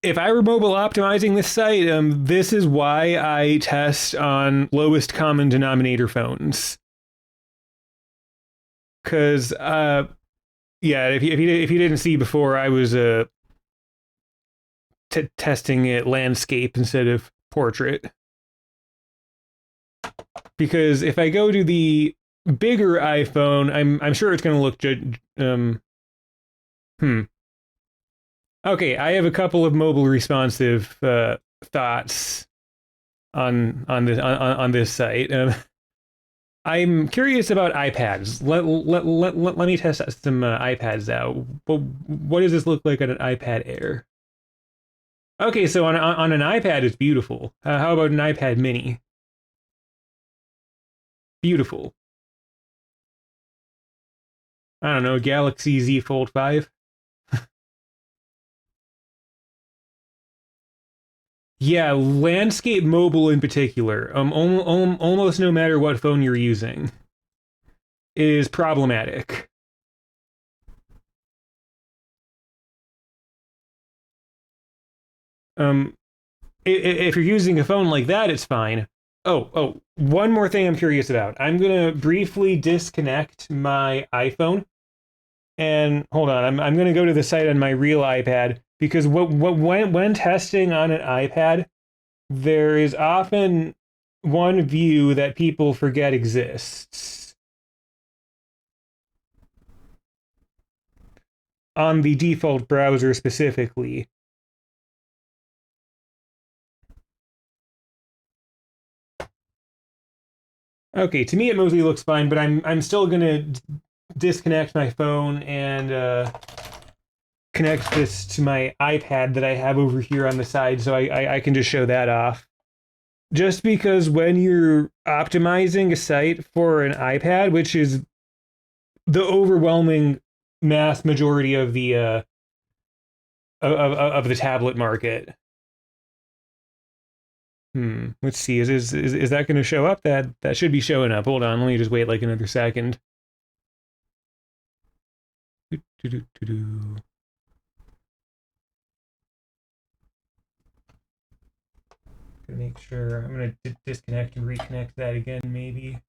if I were mobile optimizing this site, this is why I test on lowest common denominator phones. Because, yeah, if you didn't see before, I was testing it landscape instead of portrait. Because if I go to the bigger iPhone, I'm sure it's going to look Okay, I have a couple of mobile responsive thoughts on this site. I'm curious about iPads. Let me test some iPads out. What does this look like on an iPad Air? Okay, so on an iPad, it's beautiful. How about an iPad Mini? Beautiful. I don't know, Galaxy Z Fold 5. Yeah, landscape mobile in particular, almost no matter what phone you're using, is problematic. If you're using a phone like that, it's fine. Oh, one more thing I'm curious about. I'm gonna briefly disconnect my iPhone, and hold on. I'm gonna go to the site on my real iPad. Because when testing on an iPad, there is often one view that people forget exists. On the default browser specifically. Okay, to me it mostly looks fine, but I'm still gonna disconnect my phone and connect this to my iPad that I have over here on the side so I can just show that off. Just because when you're optimizing a site for an iPad, which is the overwhelming mass majority of the of the tablet market. Let's see. Is that going to show up? That should be showing up. Hold on. Let me just wait like another second. Gonna make sure. I'm gonna disconnect and reconnect that again, maybe.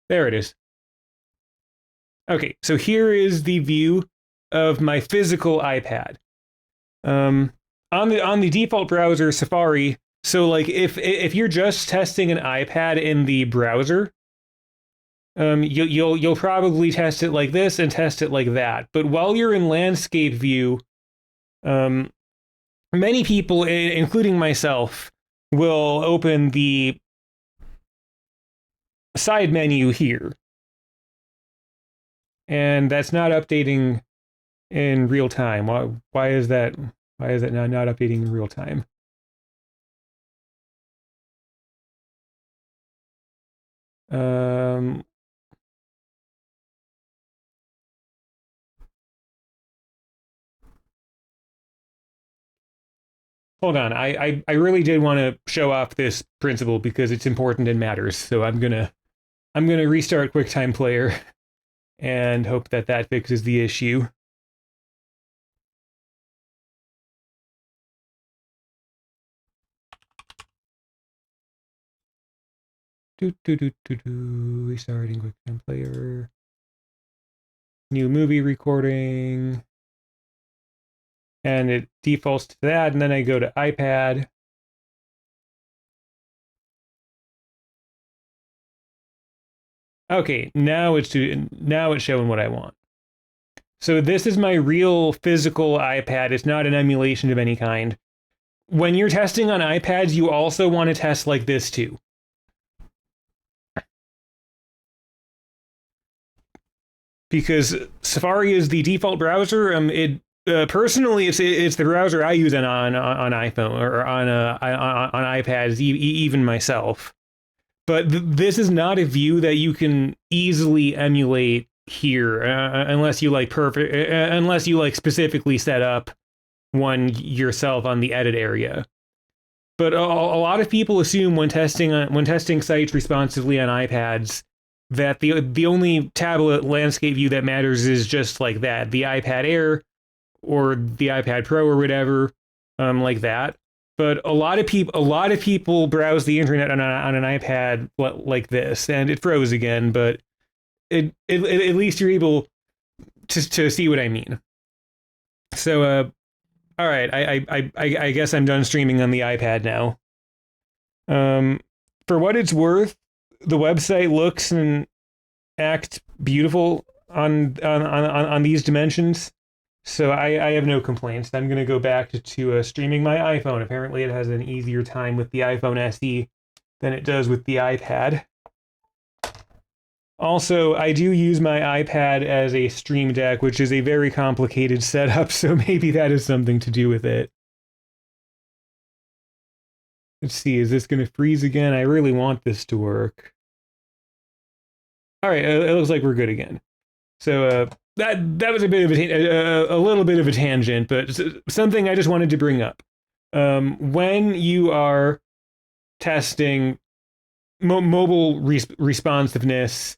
There it is. Okay, so here is the view of my physical iPad. On the default browser, Safari. So like if you're just testing an iPad in the browser, you'll probably test it like this and test it like that. But while you're in landscape view, many people, including myself, will open the side menu here. And that's not updating in real time. Why is that? Why is it not updating in real time? Hold on. I really did want to show off this principle because it's important and matters. So I'm gonna restart QuickTime Player and hope that that fixes the issue. Restarting QuickTime Player. New movie recording. And it defaults to that, and then I go to iPad. Okay, now it's showing what I want. So this is my real physical iPad. It's not an emulation of any kind. When you're testing on iPads, you also want to test like this too. Because Safari is the default browser. Personally, it's the browser I use on iPhone or on iPads, even myself. But this is not a view that you can easily emulate here, unless you specifically set up one yourself on the edit area. But a lot of people assume when testing sites responsively on iPads that the only tablet landscape view that matters is just like that, the iPad Air or the iPad Pro or whatever, like that. But a lot of people browse the internet on an iPad like this, and it froze again. But at least you're able to see what I mean. So, all right, I guess I'm done streaming on the iPad now. For what it's worth, the website looks and acts beautiful on these dimensions. So I have no complaints. I'm going to go back to streaming my iPhone. Apparently it has an easier time with the iPhone SE than it does with the iPad. Also, I do use my iPad as a Stream Deck, which is a very complicated setup, so maybe that has something to do with it. Let's see, is this going to freeze again? I really want this to work. All right, it looks like we're good again. So that was a bit of a little bit of a tangent, but something I just wanted to bring up. When you are testing mobile responsiveness,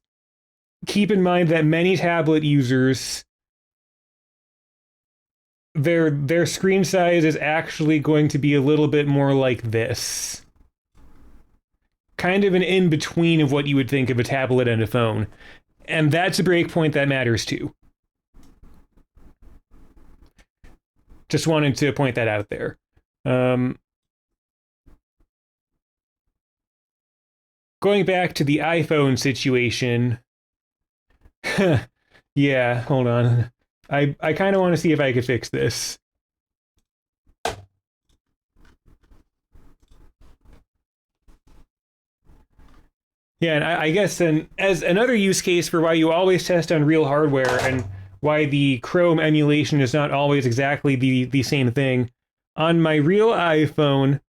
keep in mind that many tablet users, their screen size is actually going to be a little bit more like this. Kind of an in-between of what you would think of a tablet and a phone. And that's a breakpoint that matters too. Just wanted to point that out there. Going back to the iPhone situation. Yeah, hold on. I kind of want to see if I could fix this. Yeah, and I guess then as another use case for why you always test on real hardware and why the Chrome emulation is not always exactly the same thing. On my real iPhone,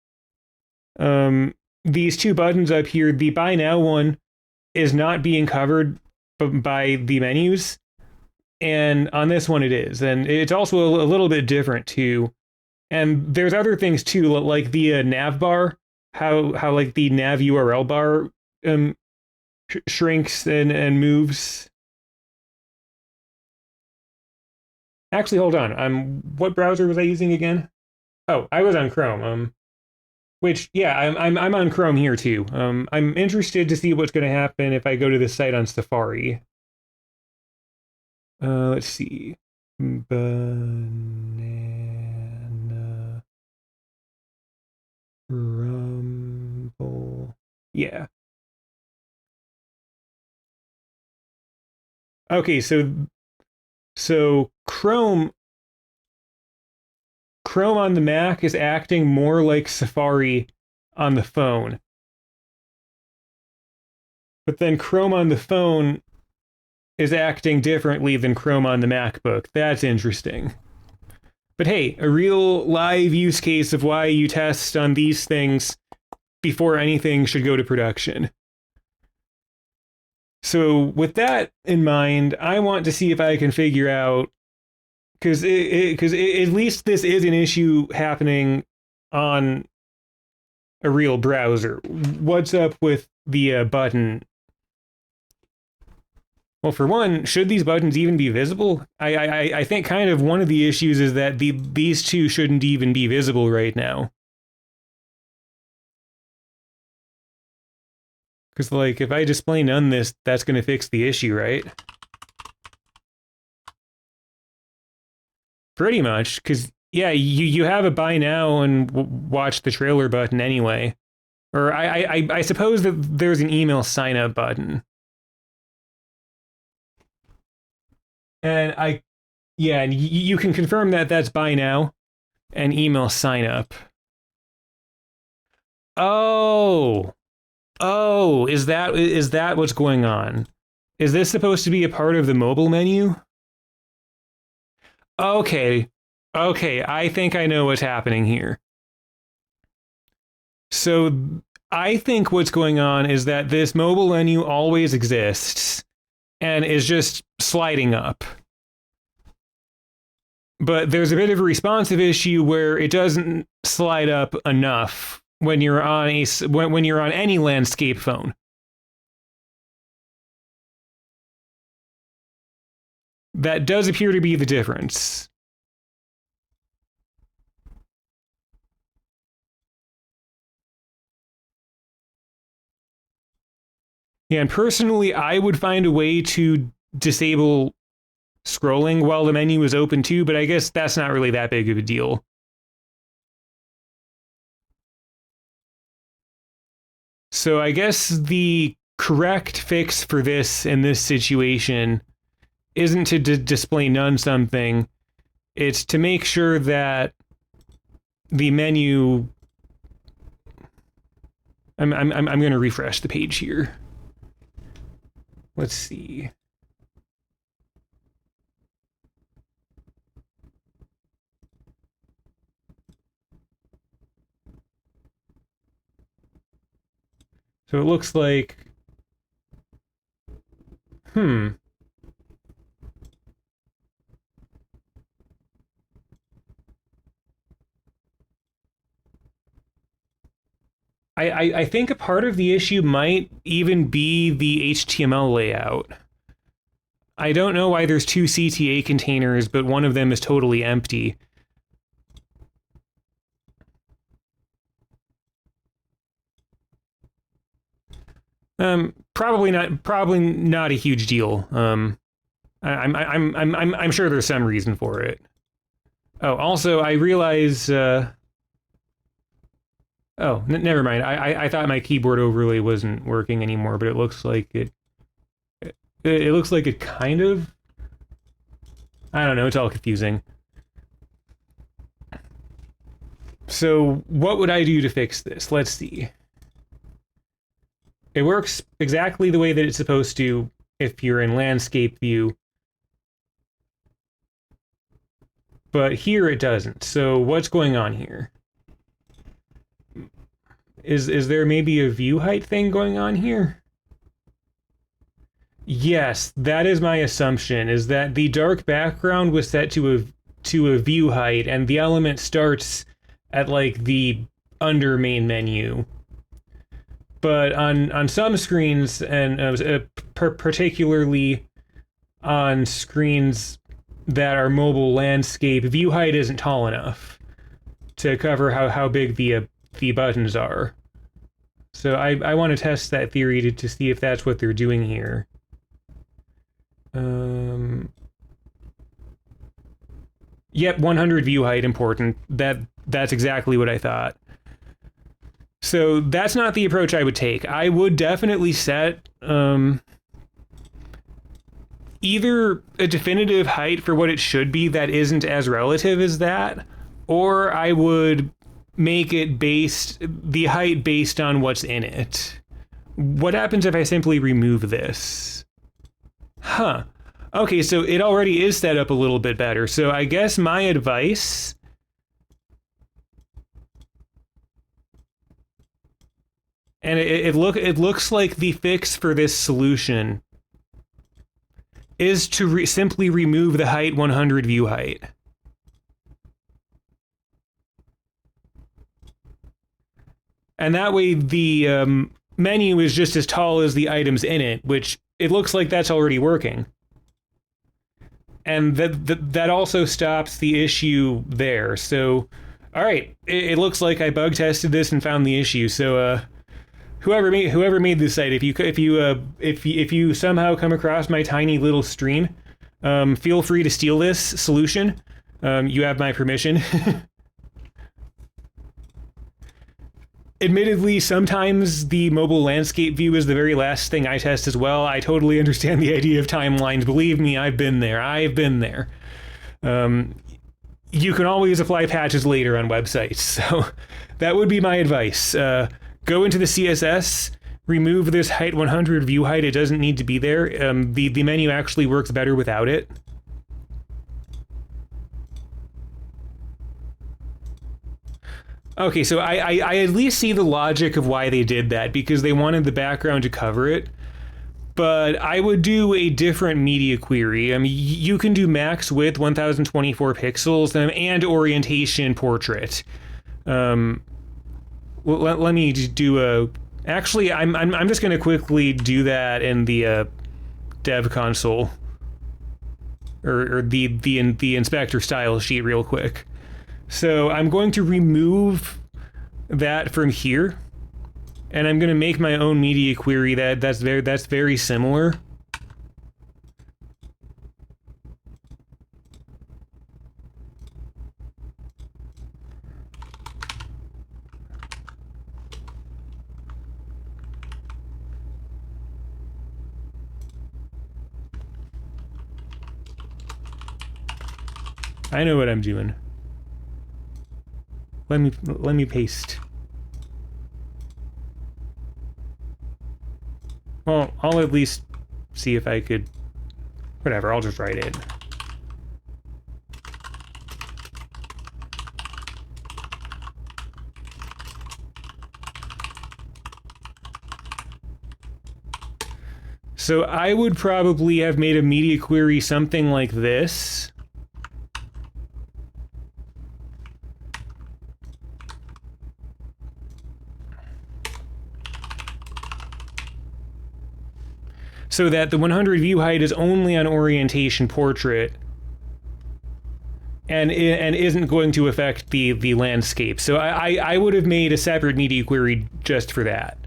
these two buttons up here, the Buy Now one is not being covered by the menus, and on this one it is. And it's also a little bit different too. And there's other things too, like the nav bar, how like the nav URL bar shrinks and moves. Actually, hold on. What browser was I using again? Oh, I was on Chrome. Which, yeah, I'm on Chrome here too. I'm interested to see what's going to happen if I go to this site on Safari. Let's see. Banana Rumble. Yeah. Okay, so Chrome on the Mac is acting more like Safari on the phone. But then Chrome on the phone is acting differently than Chrome on the MacBook. That's interesting. But hey, a real live use case of why you test on these things before anything should go to production. So with that in mind, I want to see if I can figure out, because at least this is an issue happening on a real browser. What's up with the button? Well, for one, should these buttons even be visible? I think kind of one of the issues is that these two shouldn't even be visible right now. Because, like, if I display none this, that's going to fix the issue, right? Pretty much, because, yeah, you have a buy now and watch the trailer button anyway. Or I suppose that there's an email sign up button. And yeah, and you can confirm that that's buy now and email sign up. Oh, is that what's going on? Is this supposed to be a part of the mobile menu? Okay, I think I know what's happening here. So I think what's going on is that this mobile menu always exists and is just sliding up. But there's a bit of a responsive issue where it doesn't slide up enough when you're on when you're on any landscape phone. That does appear to be the difference. Yeah, and personally, I would find a way to disable scrolling while the menu is open too, but I guess that's not really that big of a deal. So I guess the correct fix for this in this situation isn't to display none something. It's to make sure that the menu... I'm going to refresh the page here. Let's see. So it looks like... I think a part of the issue might even be the HTML layout. I don't know why there's two CTA containers, but one of them is totally empty. Probably not a huge deal. I'm sure there's some reason for it. Oh, also, I realize, oh, never mind. I thought my keyboard overlay wasn't working anymore, but it looks like it looks like it kind of... I don't know, it's all confusing. So, what would I do to fix this? Let's see. It works exactly the way that it's supposed to if you're in landscape view. But here it doesn't. So what's going on here? Is there maybe a view height thing going on here? Yes, that is my assumption, is that the dark background was set to a view height and the element starts at like the under main menu. But on some screens, and particularly on screens that are mobile landscape, view height isn't tall enough to cover how big the buttons are. So I want to test that theory to see if that's what they're doing here. Yep, 100 view height important. That's exactly what I thought. So that's not the approach I would take. I would definitely set either a definitive height for what it should be that isn't as relative as that, or I would make it the height based on what's in it. What happens if I simply remove this? Huh. Okay, so it already is set up a little bit better. So I guess my advice... And it looks like the fix for this solution is to simply remove the height 100 view height. And that way the menu is just as tall as the items in it, which it looks like that's already working. And that also stops the issue there. So, all right, it looks like I bug tested this and found the issue. So, whoever made this site, if you somehow come across my tiny little stream, feel free to steal this solution. You have my permission. Admittedly, sometimes the mobile landscape view is the very last thing I test as well. I totally understand the idea of timelines. Believe me, I've been there. You can always apply patches later on websites, so that would be my advice. Go into the CSS, remove this height 100 view height. It doesn't need to be there. The menu actually works better without it. Okay, so I at least see the logic of why they did that, because they wanted the background to cover it. But I would do a different media query. I mean, you can do max width 1024 pixels and orientation portrait. Well, let me do a... Actually, I'm just going to quickly do that in the dev console, or the inspector style sheet real quick. So I'm going to remove that from here, and I'm going to make my own media query that's very similar. I know what I'm doing. Let me paste. Well, I'll at least see if I could... Whatever, I'll just write it. So I would probably have made a media query something like this. So that the 100 view height is only on orientation portrait and isn't going to affect the landscape. So I would have made a separate media query just for that.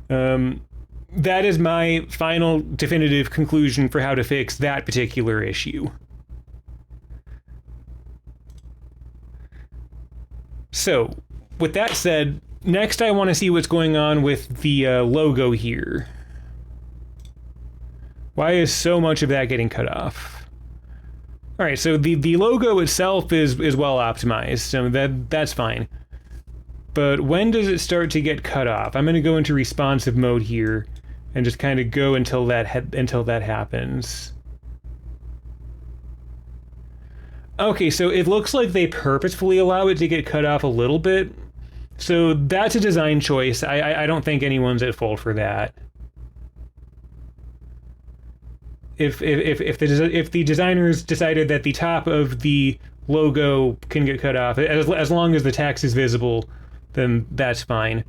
That is my final definitive conclusion for how to fix that particular issue. So, with that said, next I want to see what's going on with the logo here. Why is so much of that getting cut off? All right, so the logo itself is well optimized, so that's fine. But when does it start to get cut off? I'm going to go into responsive mode here and just kind of go until that happens. Okay, so it looks like they purposefully allow it to get cut off a little bit. So that's a design choice. I don't think anyone's at fault for that. If the designers decided that the top of the logo can get cut off, as long as the text is visible, then that's fine.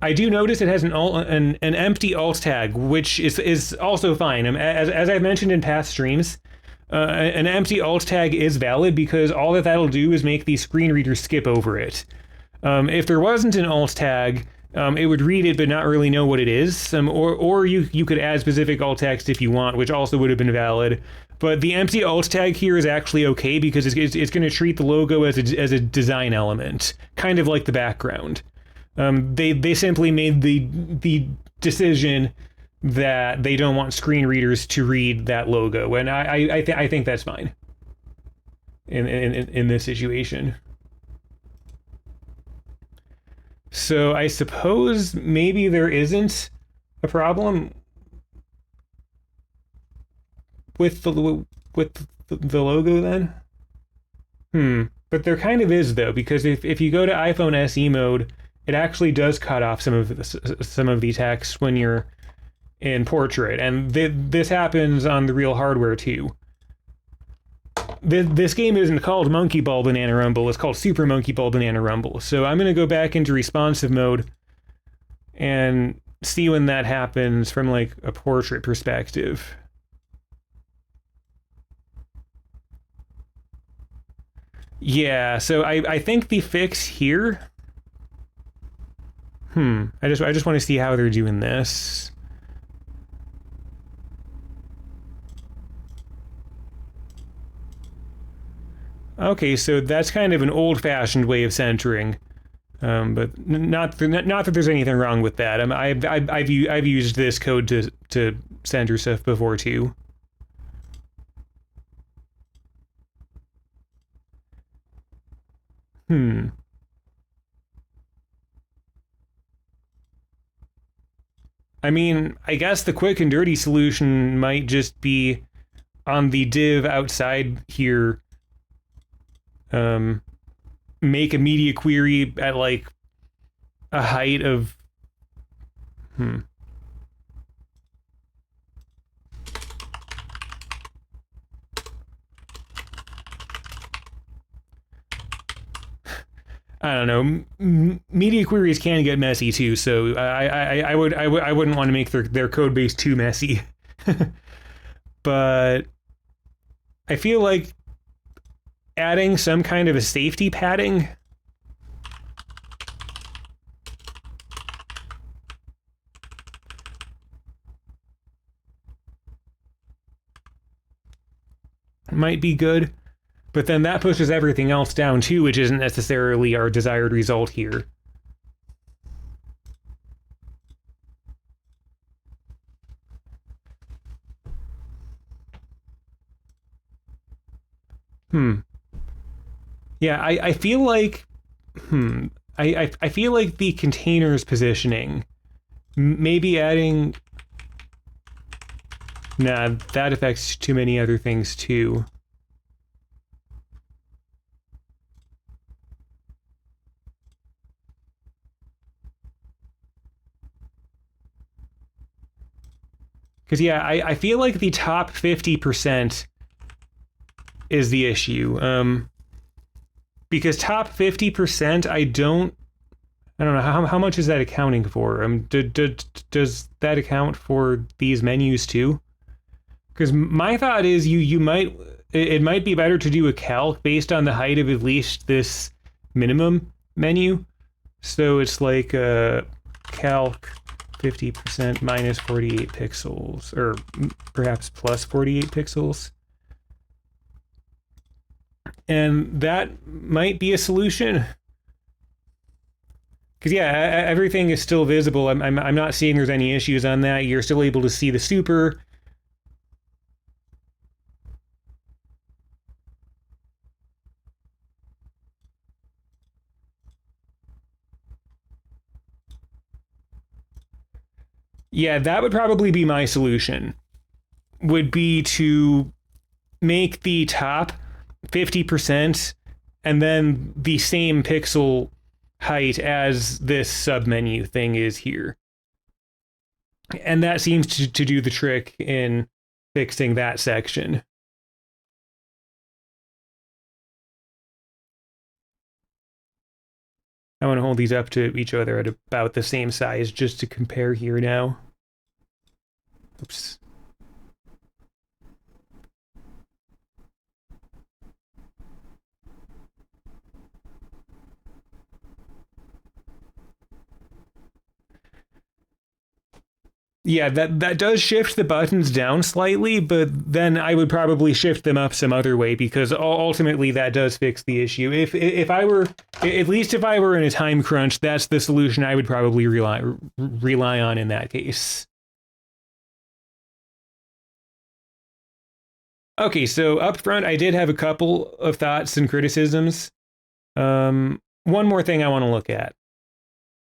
I do notice it has an empty alt tag, which is also fine. As I've mentioned in past streams, an empty alt tag is valid because all that'll do is make the screen reader skip over it. If there wasn't an alt tag, it would read it but not really know what it is, or you could add specific alt text if you want, which also would have been valid. But the empty alt tag here is actually okay because it's going to treat the logo as a design element, kind of like the background. They simply made the decision that they don't want screen readers to read that logo, and I think that's fine in this situation. So I suppose maybe there isn't a problem with the logo then. But there kind of is though, because if you go to iPhone SE mode, it actually does cut off some of the text when you're in portrait, and this happens on the real hardware too. This game isn't called Monkey Ball Banana Rumble, it's called Super Monkey Ball Banana Rumble. So I'm going to go back into responsive mode and see when that happens from like a portrait perspective. Yeah, so I think the fix here. I just want to see how they're doing this. Okay, so that's kind of an old-fashioned way of centering, but not that there's anything wrong with that. I've used this code to center stuff before too. I mean, I guess the quick and dirty solution might just be on the div outside here. Make a media query at like a height of I don't know. Media queries can get messy too, so I wouldn't want to make their code base too messy. But I feel like adding some kind of a safety padding might be good. But then that pushes everything else down too, which isn't necessarily our desired result here. Yeah, I feel like I feel like the containers positioning, maybe adding. Nah, that affects too many other things too. Because yeah, I feel like the top 50% is the issue. Because top 50%, I don't know how much is that accounting for. Does that account for these menus too? Because my thought is it might be better to do a calc based on the height of at least this minimum menu. So it's like a calc 50% minus 48 pixels, or perhaps plus 48 pixels. And that might be a solution. Because yeah, everything is still visible. I'm not seeing there's any issues on that. You're still able to see the super. Yeah, that would probably be my solution. Would be to make the top 50% and then the same pixel height as this submenu thing is here. And that seems to do the trick in fixing that section. I want to hold these up to each other at about the same size just to compare here now. Oops. Yeah, that does shift the buttons down slightly, but then I would probably shift them up some other way, because ultimately that does fix the issue. If I were, at least if I were in a time crunch, that's the solution I would probably rely on in that case. Okay, so up front, I did have a couple of thoughts and criticisms. One more thing I want to look at.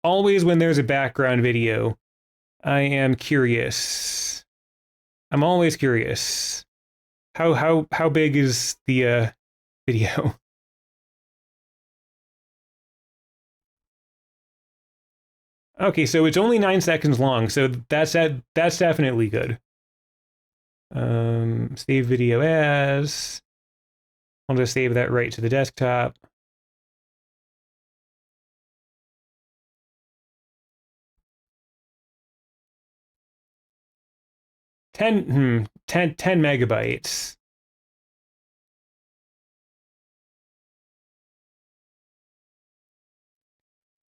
always when there's a background video, I am curious. I'm always curious. How big is the video? Okay, so it's only 9 seconds long, so that's definitely good. Save video as. I'll just save that right to the desktop. Ten megabytes.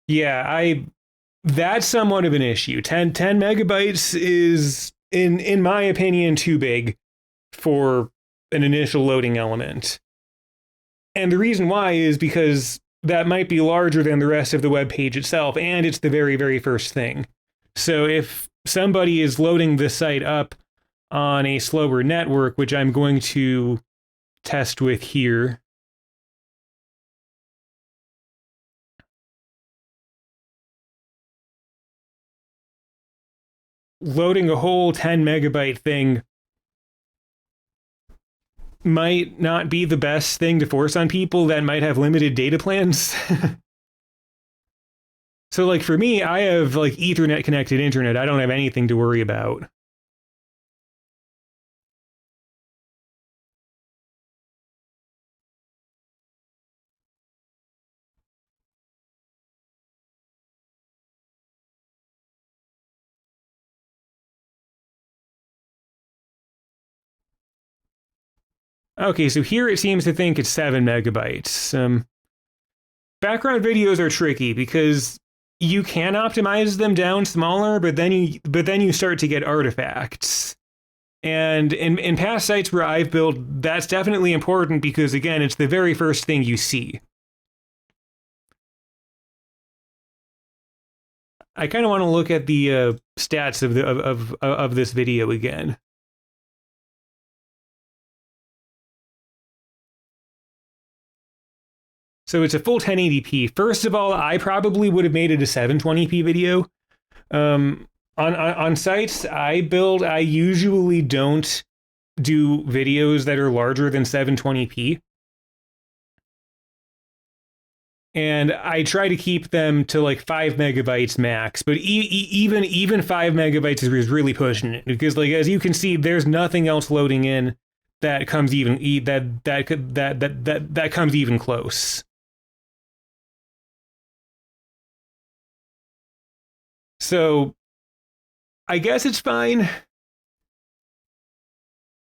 Yeah, that's somewhat of an issue. 10 megabytes is, in my opinion, too big for an initial loading element. And the reason why is because that might be larger than the rest of the web page itself, and it's the very, very first thing. So if somebody is loading this site up on a slower network, which I'm going to test with here, loading a whole 10 megabyte thing might not be the best thing to force on people that might have limited data plans. So like for me, I have like Ethernet connected internet. I don't have anything to worry about. Okay, so here it seems to think it's 7 megabytes. Background videos are tricky because you can optimize them down smaller, but then you start to get artifacts. And in past sites where I've built, that's definitely important because again, it's the very first thing you see. I kind of want to look at the stats of this video again. So it's a full 1080p. First of all, I probably would have made it a 720p video. On sites I build, I usually don't do videos that are larger than 720p. And I try to keep them to like 5 megabytes max, but even 5 megabytes is really pushing it because, like, as you can see, there's nothing else loading in that comes even that comes even close. So I guess it's fine.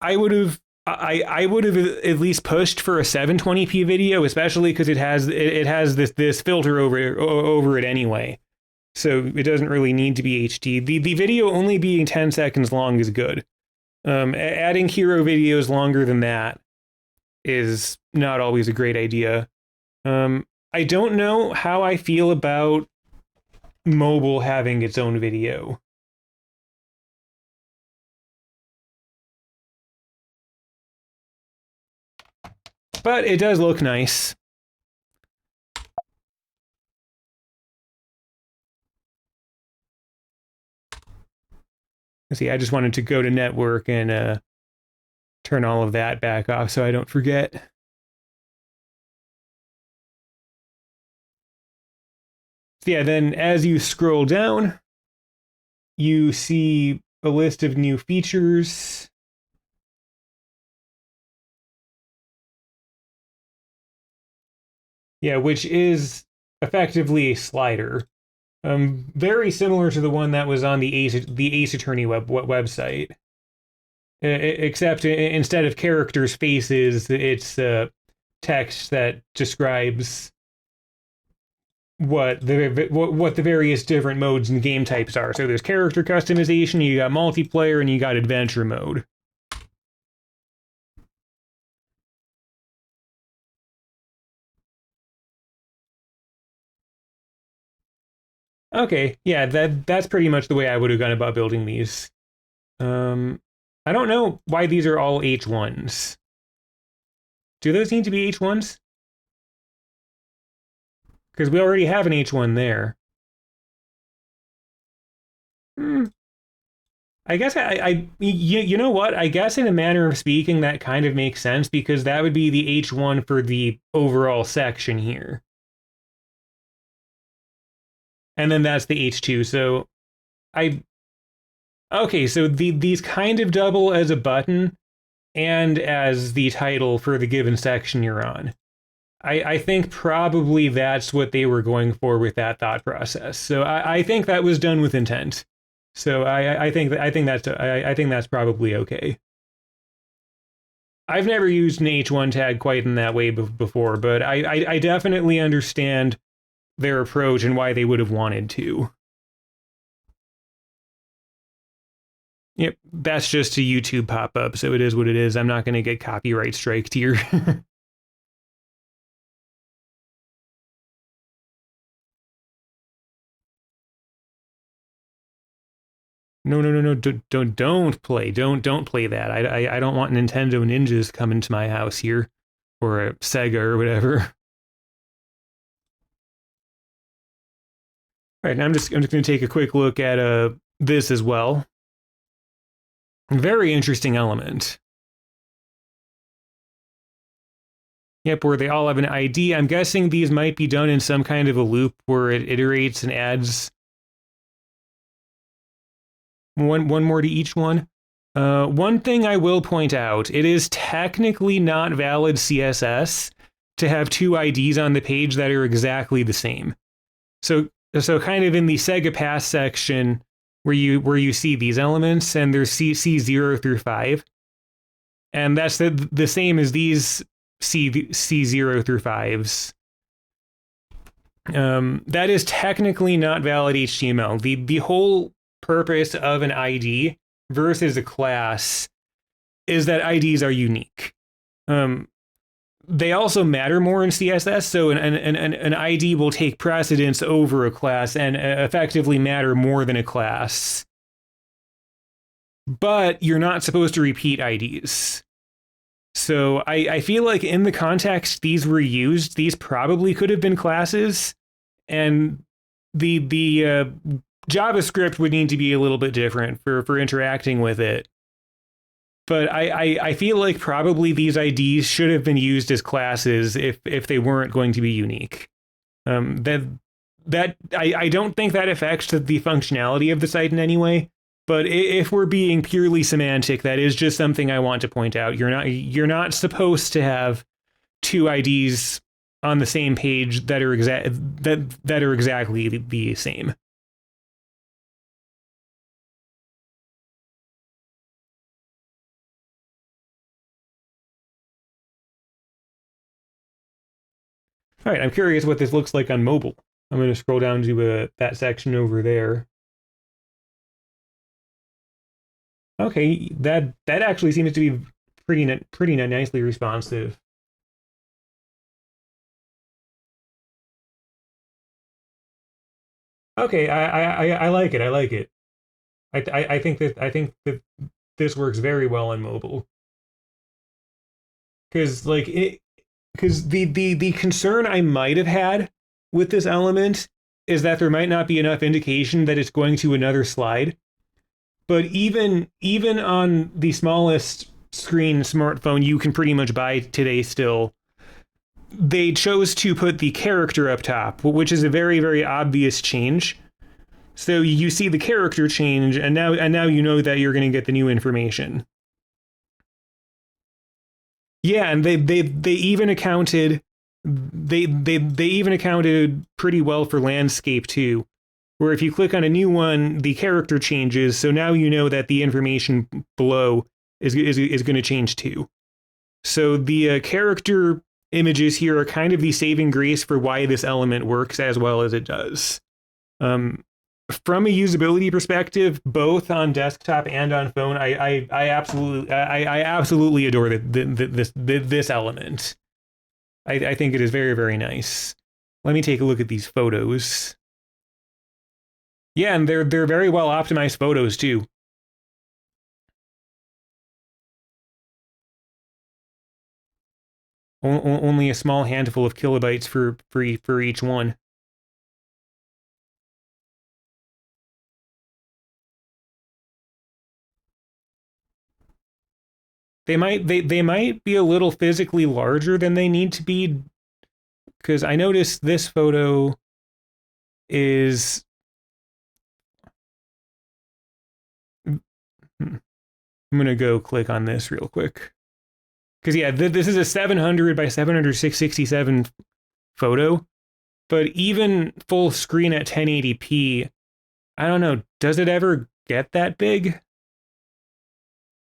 I would have at least pushed for a 720p video, especially because it has this filter over it anyway. So it doesn't really need to be HD. The video only being 10 seconds long is good. Adding hero videos longer than that is not always a great idea. I don't know how I feel about mobile having its own video. But it does look nice. See, I just wanted to go to network and turn all of that back off so I don't forget. So yeah, then as you scroll down, you see a list of new features. Yeah, which is effectively a slider. Very similar to the one that was on the Ace Attorney website. Except instead of characters' faces, it's text that describes what the various different modes and game types are. So there's character customization, you got multiplayer, and you got adventure mode. Okay, yeah, that's pretty much the way I would have gone about building these. I don't know why these are all H1s. Do those need to be H1s? Because we already have an H1 there. Hmm. I guess you know what? I guess in a manner of speaking, that kind of makes sense because that would be the H1 for the overall section here. And then that's the H2. So I, okay, so these kind of double as a button and as the title for the given section you're on. I think probably that's what they were going for with that thought process. So I think that was done with intent. So I think that's probably okay. I've never used an H1 tag quite in that way before, but I definitely understand their approach and why they would have wanted to. Yep, that's just a YouTube pop-up, so it is what it is. I'm not going to get copyright striked here. No. Don't play. Don't play that. I don't want Nintendo ninjas coming to my house here, or a Sega or whatever. All right, now I'm just going to take a quick look at this as well. Very interesting element. Yep, where they all have an ID. I'm guessing these might be done in some kind of a loop where it iterates and adds one more to each one. One thing I will point out, it is technically not valid CSS to have two IDs on the page that are exactly the same. So kind of in the Sega Pass section where you see these elements and there's C0 through 5. And that's the same as these C0 through 5s. That is technically not valid HTML. The whole purpose of an ID versus a class is that IDs are unique. They also matter more in CSS, so an ID will take precedence over a class and effectively matter more than a class. But you're not supposed to repeat IDs. So I feel like in the context these were used, these probably could have been classes, and the JavaScript would need to be a little bit different for interacting with it. But I feel like probably these IDs should have been used as classes if they weren't going to be unique. I don't think that affects the functionality of the site in any way. But if we're being purely semantic, that is just something I want to point out. You're not supposed to have two IDs on the same page that are exactly the same. All right, I'm curious what this looks like on mobile. I'm going to scroll down to that section over there. Okay, that actually seems to be pretty nicely responsive. Okay, I like it. I like it. I think that this works very well on mobile. Because the concern I might have had with this element is that there might not be enough indication that it's going to another slide. But even on the smallest screen smartphone you can pretty much buy today still, they chose to put the character up top, which is a very, very obvious change. So you see the character change, and now you know that you're going to get the new information. Yeah, and they even accounted they even accounted pretty well for landscape too, where if you click on a new one, the character changes. So now you know that the information below is going to change too. So the character images here are kind of the saving grace for why this element works as well as it does. From a usability perspective, both on desktop and on phone, I absolutely adore this element. I think it is very, very nice. Let me take a look at these photos. Yeah, and they're very well optimized photos too. Only a small handful of kilobytes for each one. they might be a little physically larger than they need to be, because I noticed this photo is I'm gonna go click on this real quick, because yeah, this is a 700 by 767 photo, but even full screen at 1080p, I don't know, does it ever get that big?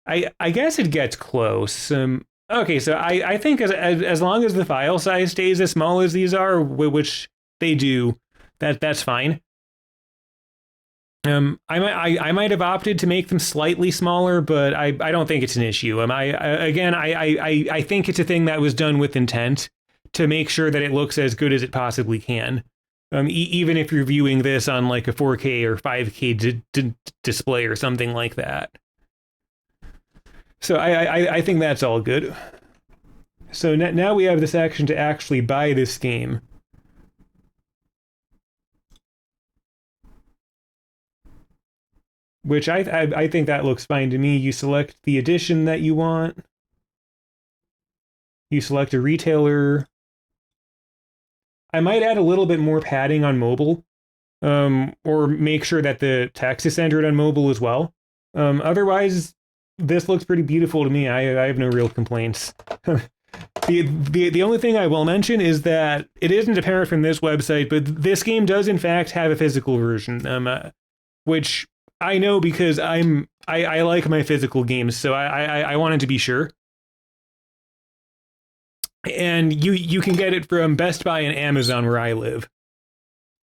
I guess it gets close. Okay, so I think as long as the file size stays as small as these are, which they do, that's fine. I might have opted to make them slightly smaller, but I don't think it's an issue. I think it's a thing that was done with intent to make sure that it looks as good as it possibly can. Even if you're viewing this on like a 4K or 5K display or something like that. So I think that's all good. So now we have this action to actually buy this game. Which I think that looks fine to me. You select the edition that you want. You select a retailer. I might add a little bit more padding on mobile, or make sure that the text is centered on mobile as well. Otherwise, this looks pretty beautiful to me. I have no real complaints. The only thing I will mention is that it isn't apparent from this website, but this game does in fact have a physical version, which I know because I like my physical games, so I wanted to be sure. And you can get it from Best Buy and Amazon where I live.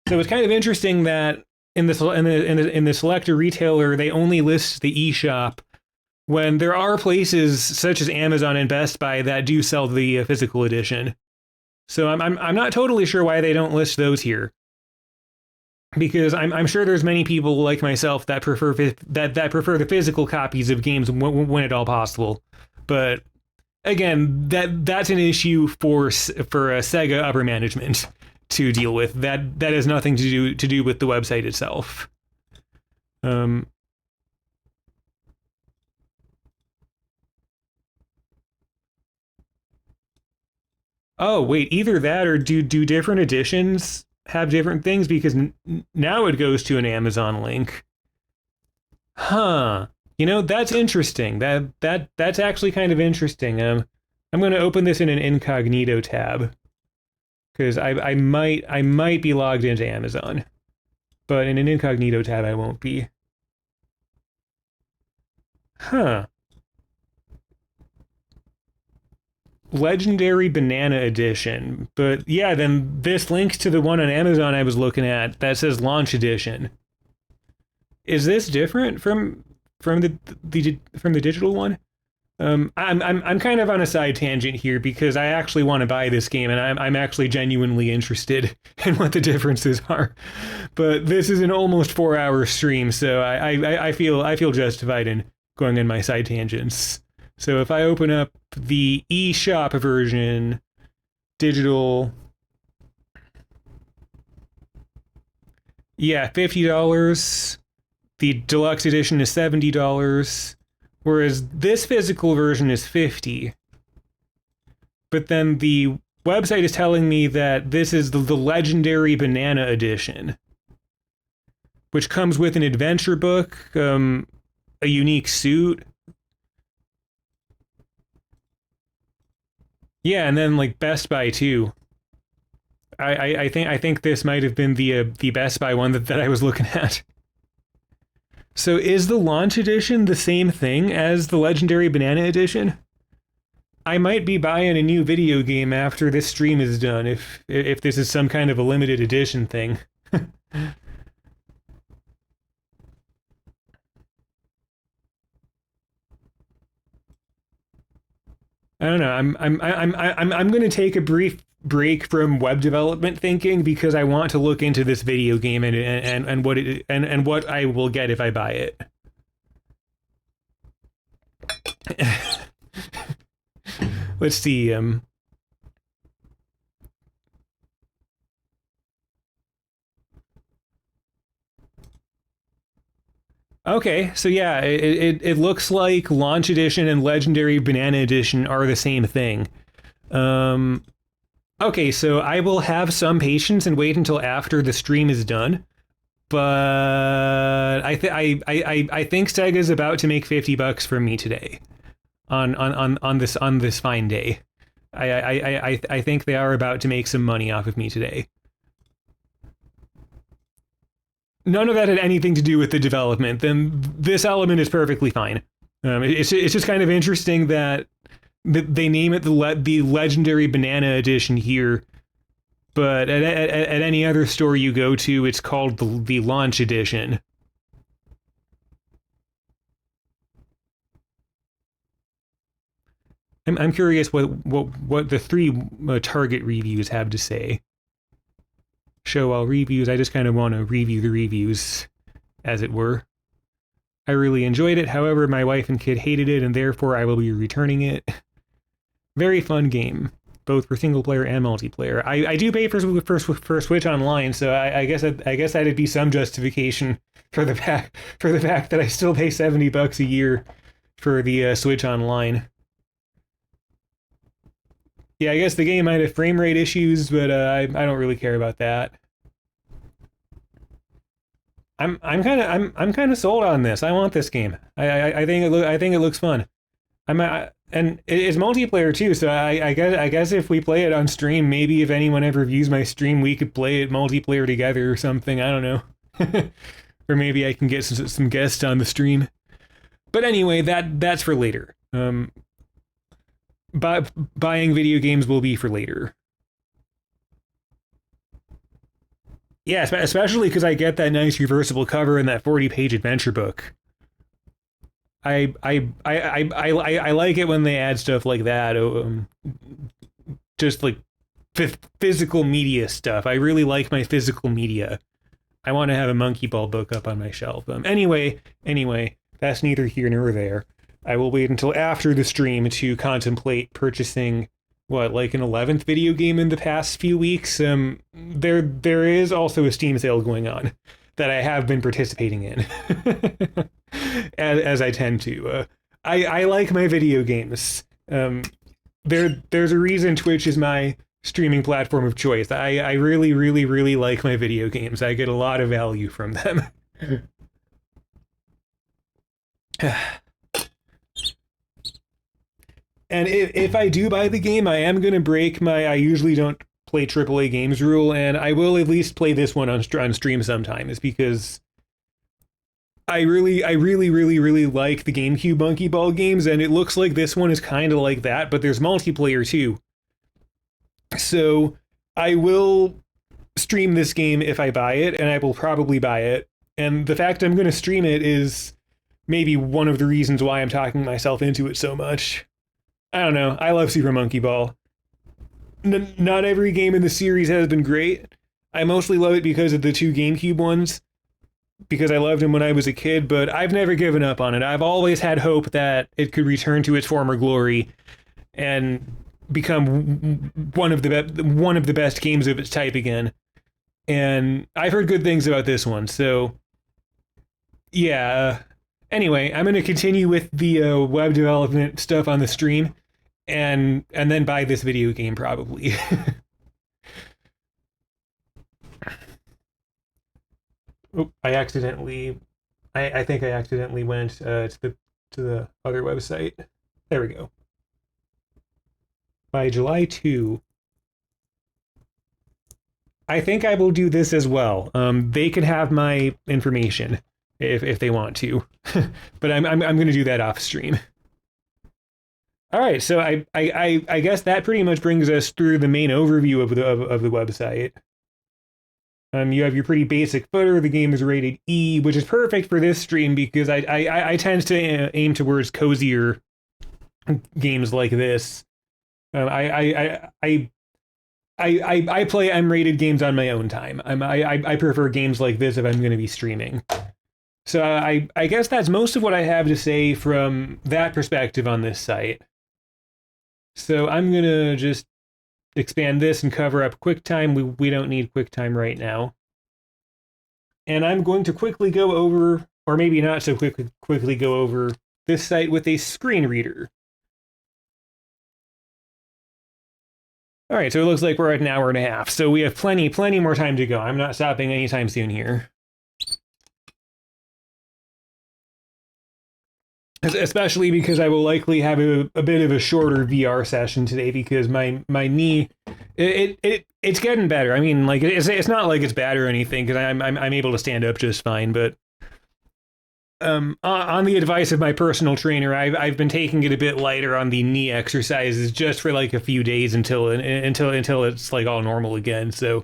So it's kind of interesting that in the selector retailer they only list the eShop when there are places such as Amazon and Best Buy that do sell the physical edition. So I'm not totally sure why they don't list those here, because I'm sure there's many people like myself that prefer prefer the physical copies of games when at all possible. But again, that's an issue for Sega upper management to deal with. That has nothing to do with the website itself. Oh wait, either that or do different editions have different things, because now it goes to an Amazon link. Huh. You know, that's interesting. That's actually kind of interesting. I'm going to open this in an incognito tab, because I might be logged into Amazon, but in an incognito tab I won't be. Huh. Legendary Banana Edition. But yeah, then this links to the one on Amazon I was looking at that says Launch Edition. Is this different from the digital one? I'm kind of on a side tangent here because I actually want to buy this game, and I'm actually genuinely interested in what the differences are. But this is an almost 4-hour stream, so I feel justified in going on my side tangents. So if I open up the eShop version, digital, yeah, $50. The deluxe edition is $70, whereas this physical version is $50. But then the website is telling me that this is the legendary banana edition, which comes with an adventure book, a unique suit. Yeah, and then like Best Buy too. I think this might have been the Best Buy one that I was looking at. So is the launch edition the same thing as the Legendary Banana Edition? I might be buying a new video game after this stream is done if this is some kind of a limited edition thing. I don't know. I'm going to take a brief break from web development thinking because I want to look into this video game and what I will get if I buy it. Let's see. Okay, so yeah, it looks like Launch Edition and Legendary Banana Edition are the same thing. Um, okay, so I will have some patience and wait until after the stream is done. But I think Sega's about to make $50 from me today on this fine day. I think they are about to make some money off of me today. None of that had anything to do with the development. Then this element is perfectly fine. It's just kind of interesting that they name it the Legendary Banana Edition here, but at any other store you go to, it's called the Launch Edition. I'm curious what the three Target reviews have to say. Show all reviews. I just kind of want to review the reviews, as it were. I really enjoyed it. However, my wife and kid hated it, and therefore I will be returning it. Very fun game, both for single player and multiplayer. I do pay for Switch Online, so I guess that'd be some justification for the fact that I still pay $70 a year for the Switch Online. Yeah, I guess the game might have frame rate issues, but I don't really care about that. I'm kind of sold on this. I want this game. I think it looks fun. And it's multiplayer too, so I guess if we play it on stream, maybe if anyone ever views my stream, we could play it multiplayer together or something. I don't know. Or maybe I can get some guests on the stream. But anyway, that's for later. Buying video games will be for later. Yeah, especially because I get that nice reversible cover and that 40-page adventure book. I like it when they add stuff like that. Just like physical media stuff. I really like my physical media. I want to have a Monkey Ball book up on my shelf. Anyway, that's neither here nor there. I will wait until after the stream to contemplate purchasing like an 11th video game in the past few weeks. There is also a Steam sale going on that I have been participating in, as I tend to. I like my video games. There's a reason Twitch is my streaming platform of choice. I really, really, really like my video games. I get a lot of value from them. And if I do buy the game, I am going to break my I usually don't play AAA games rule, and I will at least play this one on stream sometimes, because I really like the GameCube Monkey Ball games, and it looks like this one is kind of like that, but there's multiplayer too. So I will stream this game if I buy it, and I will probably buy it. And the fact I'm going to stream it is maybe one of the reasons why I'm talking myself into it so much. I don't know. I love Super Monkey Ball. Not every game in the series has been great. I mostly love it because of the two GameCube ones, because I loved them when I was a kid, but I've never given up on it. I've always had hope that it could return to its former glory and become one of the best games of its type again. And I've heard good things about this one, so yeah. Anyway, I'm going to continue with the web development stuff on the stream, and then buy this video game probably. Oh, I think I accidentally went to the other website. There we go. By July 2. I think I will do this as well. They can have my information if they want to, but I'm going to do that off stream. All right, so I guess that pretty much brings us through the main overview of the website. You have your pretty basic footer. The game is rated E, which is perfect for this stream because I tend to aim towards cozier games like this. I play M-rated games on my own time. I prefer games like this if I'm going to be streaming. So I guess that's most of what I have to say from that perspective on this site. So I'm going to just expand this and cover up QuickTime. We don't need QuickTime right now. And I'm going to quickly go over or maybe not so quickly go over this site with a screen reader. All right, so it looks like we're at an hour and a half, so we have plenty more time to go. I'm not stopping anytime soon here. Especially because I will likely have a bit of a shorter VR session today because my knee, it's getting better. I mean, like it's not like it's bad or anything because I'm able to stand up just fine, but on the advice of my personal trainer, I've been taking it a bit lighter on the knee exercises just for like a few days until it's like all normal again. So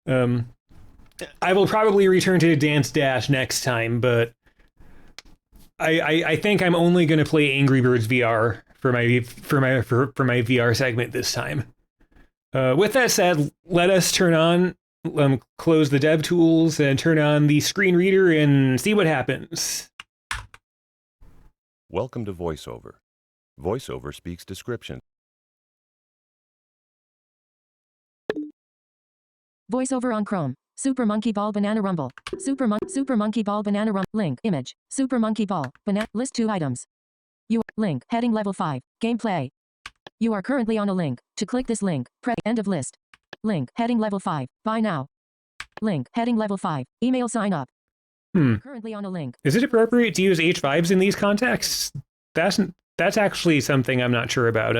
I will probably return to Dance Dash next time, but I think I'm only going to play Angry Birds VR for my VR segment this time. With that said, let us turn on, close the dev tools and turn on the screen reader and see what happens. Welcome to VoiceOver. VoiceOver speaks descriptions. VoiceOver on Chrome. Super Monkey Ball Banana Rumble. Super Monkey Ball Banana Rumble. Link. Image. Super Monkey Ball. Banana. List 2 items. Link. Heading level 5. Gameplay. You are currently on a link. To click this link, press end of list. Link. Heading level 5. Buy now. Link. Heading level 5. Email sign up. Currently on a link. Is it appropriate to use H5s in these contexts? That's actually something I'm not sure about.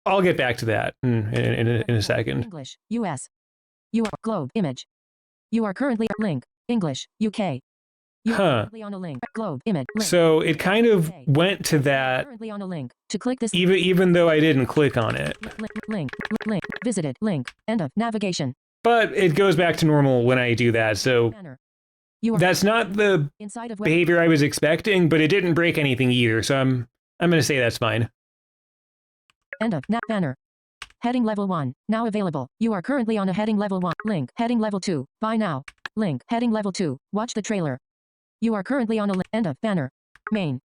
I'll get back to that in a second. English. US. You are globe image. You are currently link English UK. You are currently on a link globe image. Link. So it kind of went to that. Currently on a link to click this. Even though I didn't click on it. Link visited link end of navigation. But it goes back to normal when I do that. So that's not the behavior I was expecting, but it didn't break anything either. So I'm going to say that's fine. End of banner. Heading level 1, now available. You are currently on a heading level 1. Link. Heading level 2. Buy now. Link. Heading level 2. Watch the trailer. You are currently on a end of banner. Main.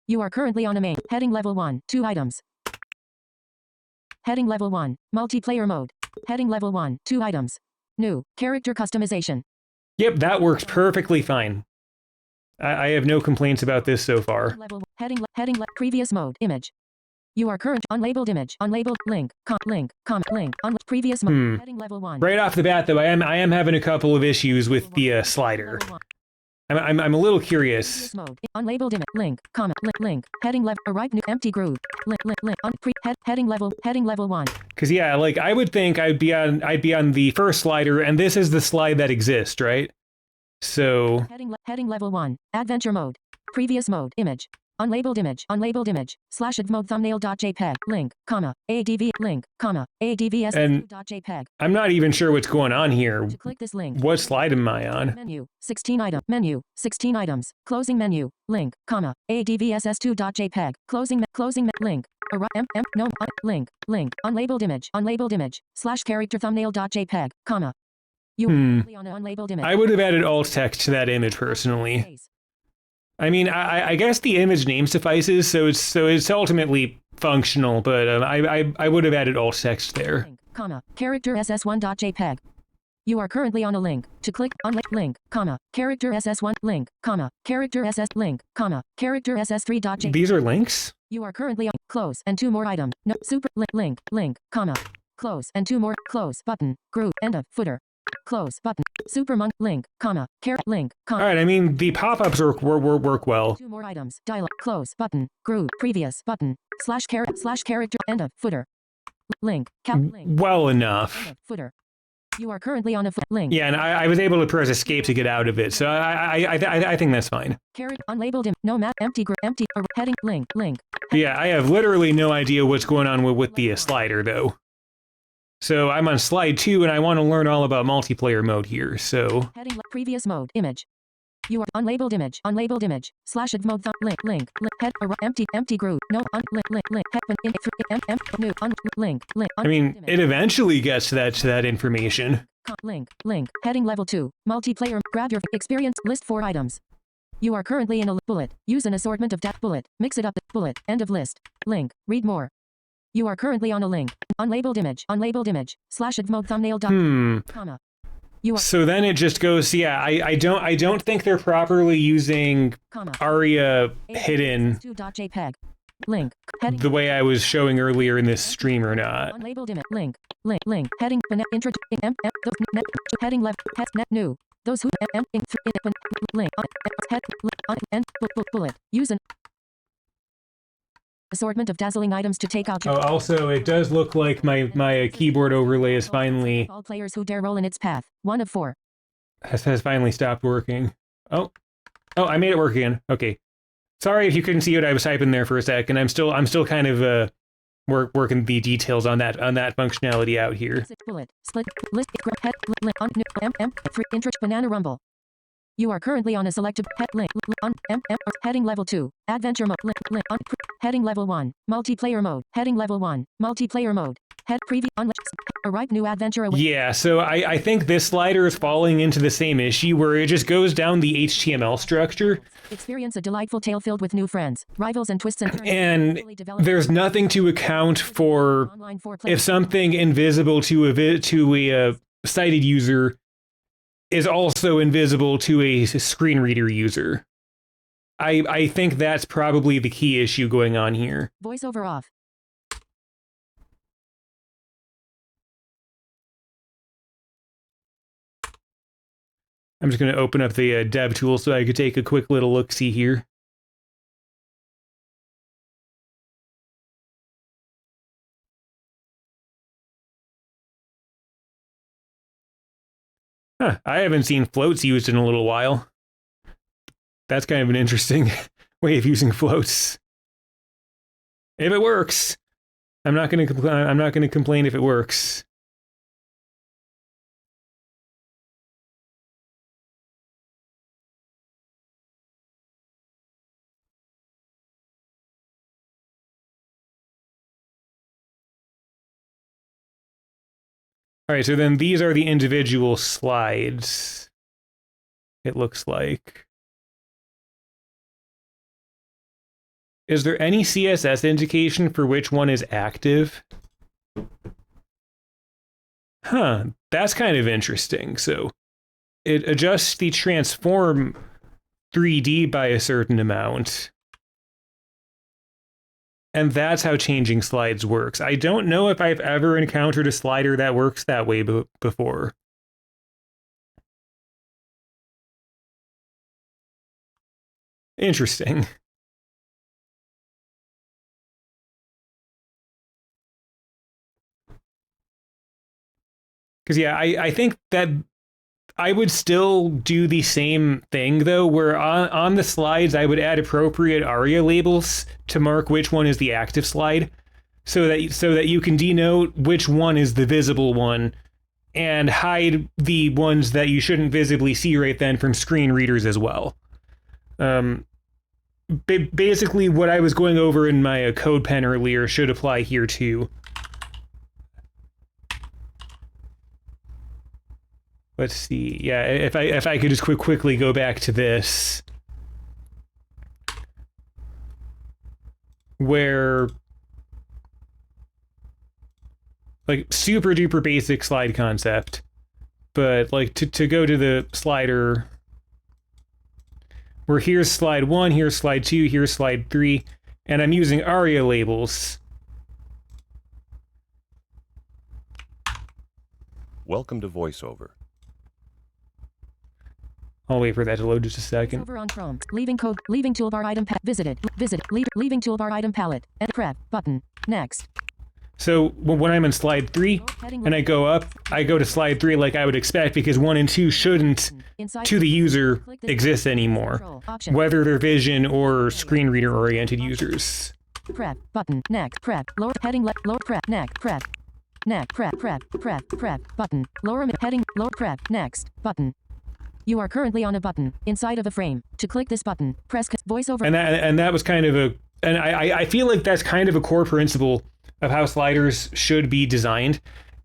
You are currently on a main. Heading level 1. 2 items. Heading level 1. Multiplayer mode. Heading level 1. 2 items. New. Character customization. Yep, that works perfectly fine. I have no complaints about this so far. Heading previous mode. Image. You are current unlabeled image. Unlabeled link. Link. Link. Previous mode. Heading level 1. Right off the bat, though, I am having a couple of issues with the slider. I'm a little curious. Mode. Unlabeled image. Link. Link. Heading level. Arrive new empty groove. Link. Heading level 1. Because yeah, like I would think I'd be on the first slider, and this is the slide that exists, right? So heading level 1. Adventure mode. Previous mode. Image. Unlabeled image. Unlabeled image. /adv thumbnail.jpg. Link. ADV. Link. ADVS.jpg. I'm not even sure what's going on here. To click this link. What slide am I on? Menu. 16 item. Menu. 16 items. Closing menu. Link. ADVSS2.jpg. Closing link. No. Link. Unlabeled image. Unlabeled image. /character thumbnail.jpg. You are currently on an unlabeled image. I would have added alt text to that image personally. I mean, I guess the image name suffices, so it's ultimately functional, but I would have added alt text there. Link, character ss1.jpg. You are currently on a link. To click on link, character ss1 link, character ss link, character ss3.jpg. These are links? You are currently on close and 2 more items. No super link, close and 2 more close button group end of footer. Close button. Supermonk link, link. All right, I mean the pop-ups work well. 2 more items. Dialog. Close button. Group. Previous button. /character end of footer. Link. Link. Well enough. End of footer. You are currently on a link. Yeah, and I was able to press escape to get out of it, so I think that's fine. Unlabeled no map empty heading link. Yeah, I have literally no idea what's going on with the slider though. So I'm on slide 2, and I want to learn all about multiplayer mode here. So heading previous mode image. You are unlabeled image. Unlabeled image. /adv mode link. Head empty group. No link. New link. I mean, it eventually gets to that information. Link. Heading level 2. Multiplayer. Grab your experience. List 4 items. You are currently in a bullet. Use an assortment of bullet. Mix it up. Bullet. End of list. Link. Read more. You are currently on a link. Unlabeled image. Unlabeled image. /adv thumbnail. You are, So then it just goes, yeah, I don't think they're properly using comma, ARIA hidden JPEG. Link. Heading. the way I was showing earlier in this stream or not. Unlabeled image. Link. Heading. Intro. Net. Heading left. Net new. Those who link. Head. End. Bullet. Use an assortment of dazzling items to take out your. Oh, also, it does look like my keyboard overlay is finally All players who dare roll in its path. 1 of 4. has finally stopped working. Oh, I made it work again. Okay, sorry if you couldn't see what I was typing there for a second. I'm still kind of working the details on that functionality out here. Bullet. Split. List. Head. Link. On. New. 3. Intro. Banana rumble. You are currently on a selected link on heading level 2 adventure mode link on heading level 1 multiplayer mode heading level 1 multiplayer mode head preview on arrive new adventure away. Yeah, so I think this slider is falling into the same issue where it just goes down the HTML structure. Experience a delightful tale filled with new friends, rivals, and twists and turns. And there's nothing to account for if something invisible to a sighted user is also invisible to a screen reader user. I think that's probably the key issue going on here. Voiceover off. I'm just going to open up the dev tool so I could take a quick little look-see here. Huh, I haven't seen floats used in a little while. That's kind of an interesting way of using floats. If it works, I'm not going to complain if it works. All right, so then these are the individual slides, it looks like. Is there any CSS indication for which one is active? Huh, that's kind of interesting. So it adjusts the transform 3D by a certain amount. And that's how changing slides works. I don't know if I've ever encountered a slider that works that way before. Interesting. Because, yeah, I think that I would still do the same thing, though, where on the slides, I would add appropriate ARIA labels to mark which one is the active slide, so that you can denote which one is the visible one, and hide the ones that you shouldn't visibly see right then from screen readers as well. Basically, what I was going over in my code pen earlier should apply here, too. Let's see. Yeah, if I could just quickly go back to this, where like super duper basic slide concept, but like to go to the slider where here's slide 1, here's slide 2, here's slide 3, and I'm using ARIA labels. Welcome to VoiceOver. I'll wait for that to load just a second. Over on Chrome. Leaving toolbar item visit leaving toolbar item palette and prep button. Next. So when I'm in slide 3 and I go up, I go to slide 3 like I would expect, because 1 and 2 shouldn't, to the user, exist anymore, whether they're vision or screen reader oriented users. Prep button. Next. Prep. Lower heading left. Lower prep. Next. Prep. Next. Prep button. Lower heading. Lower prep. Next button. You are currently on a button inside of a frame. To click this button, press voiceover. And that was kind of I feel like that's kind of a core principle of how sliders should be designed.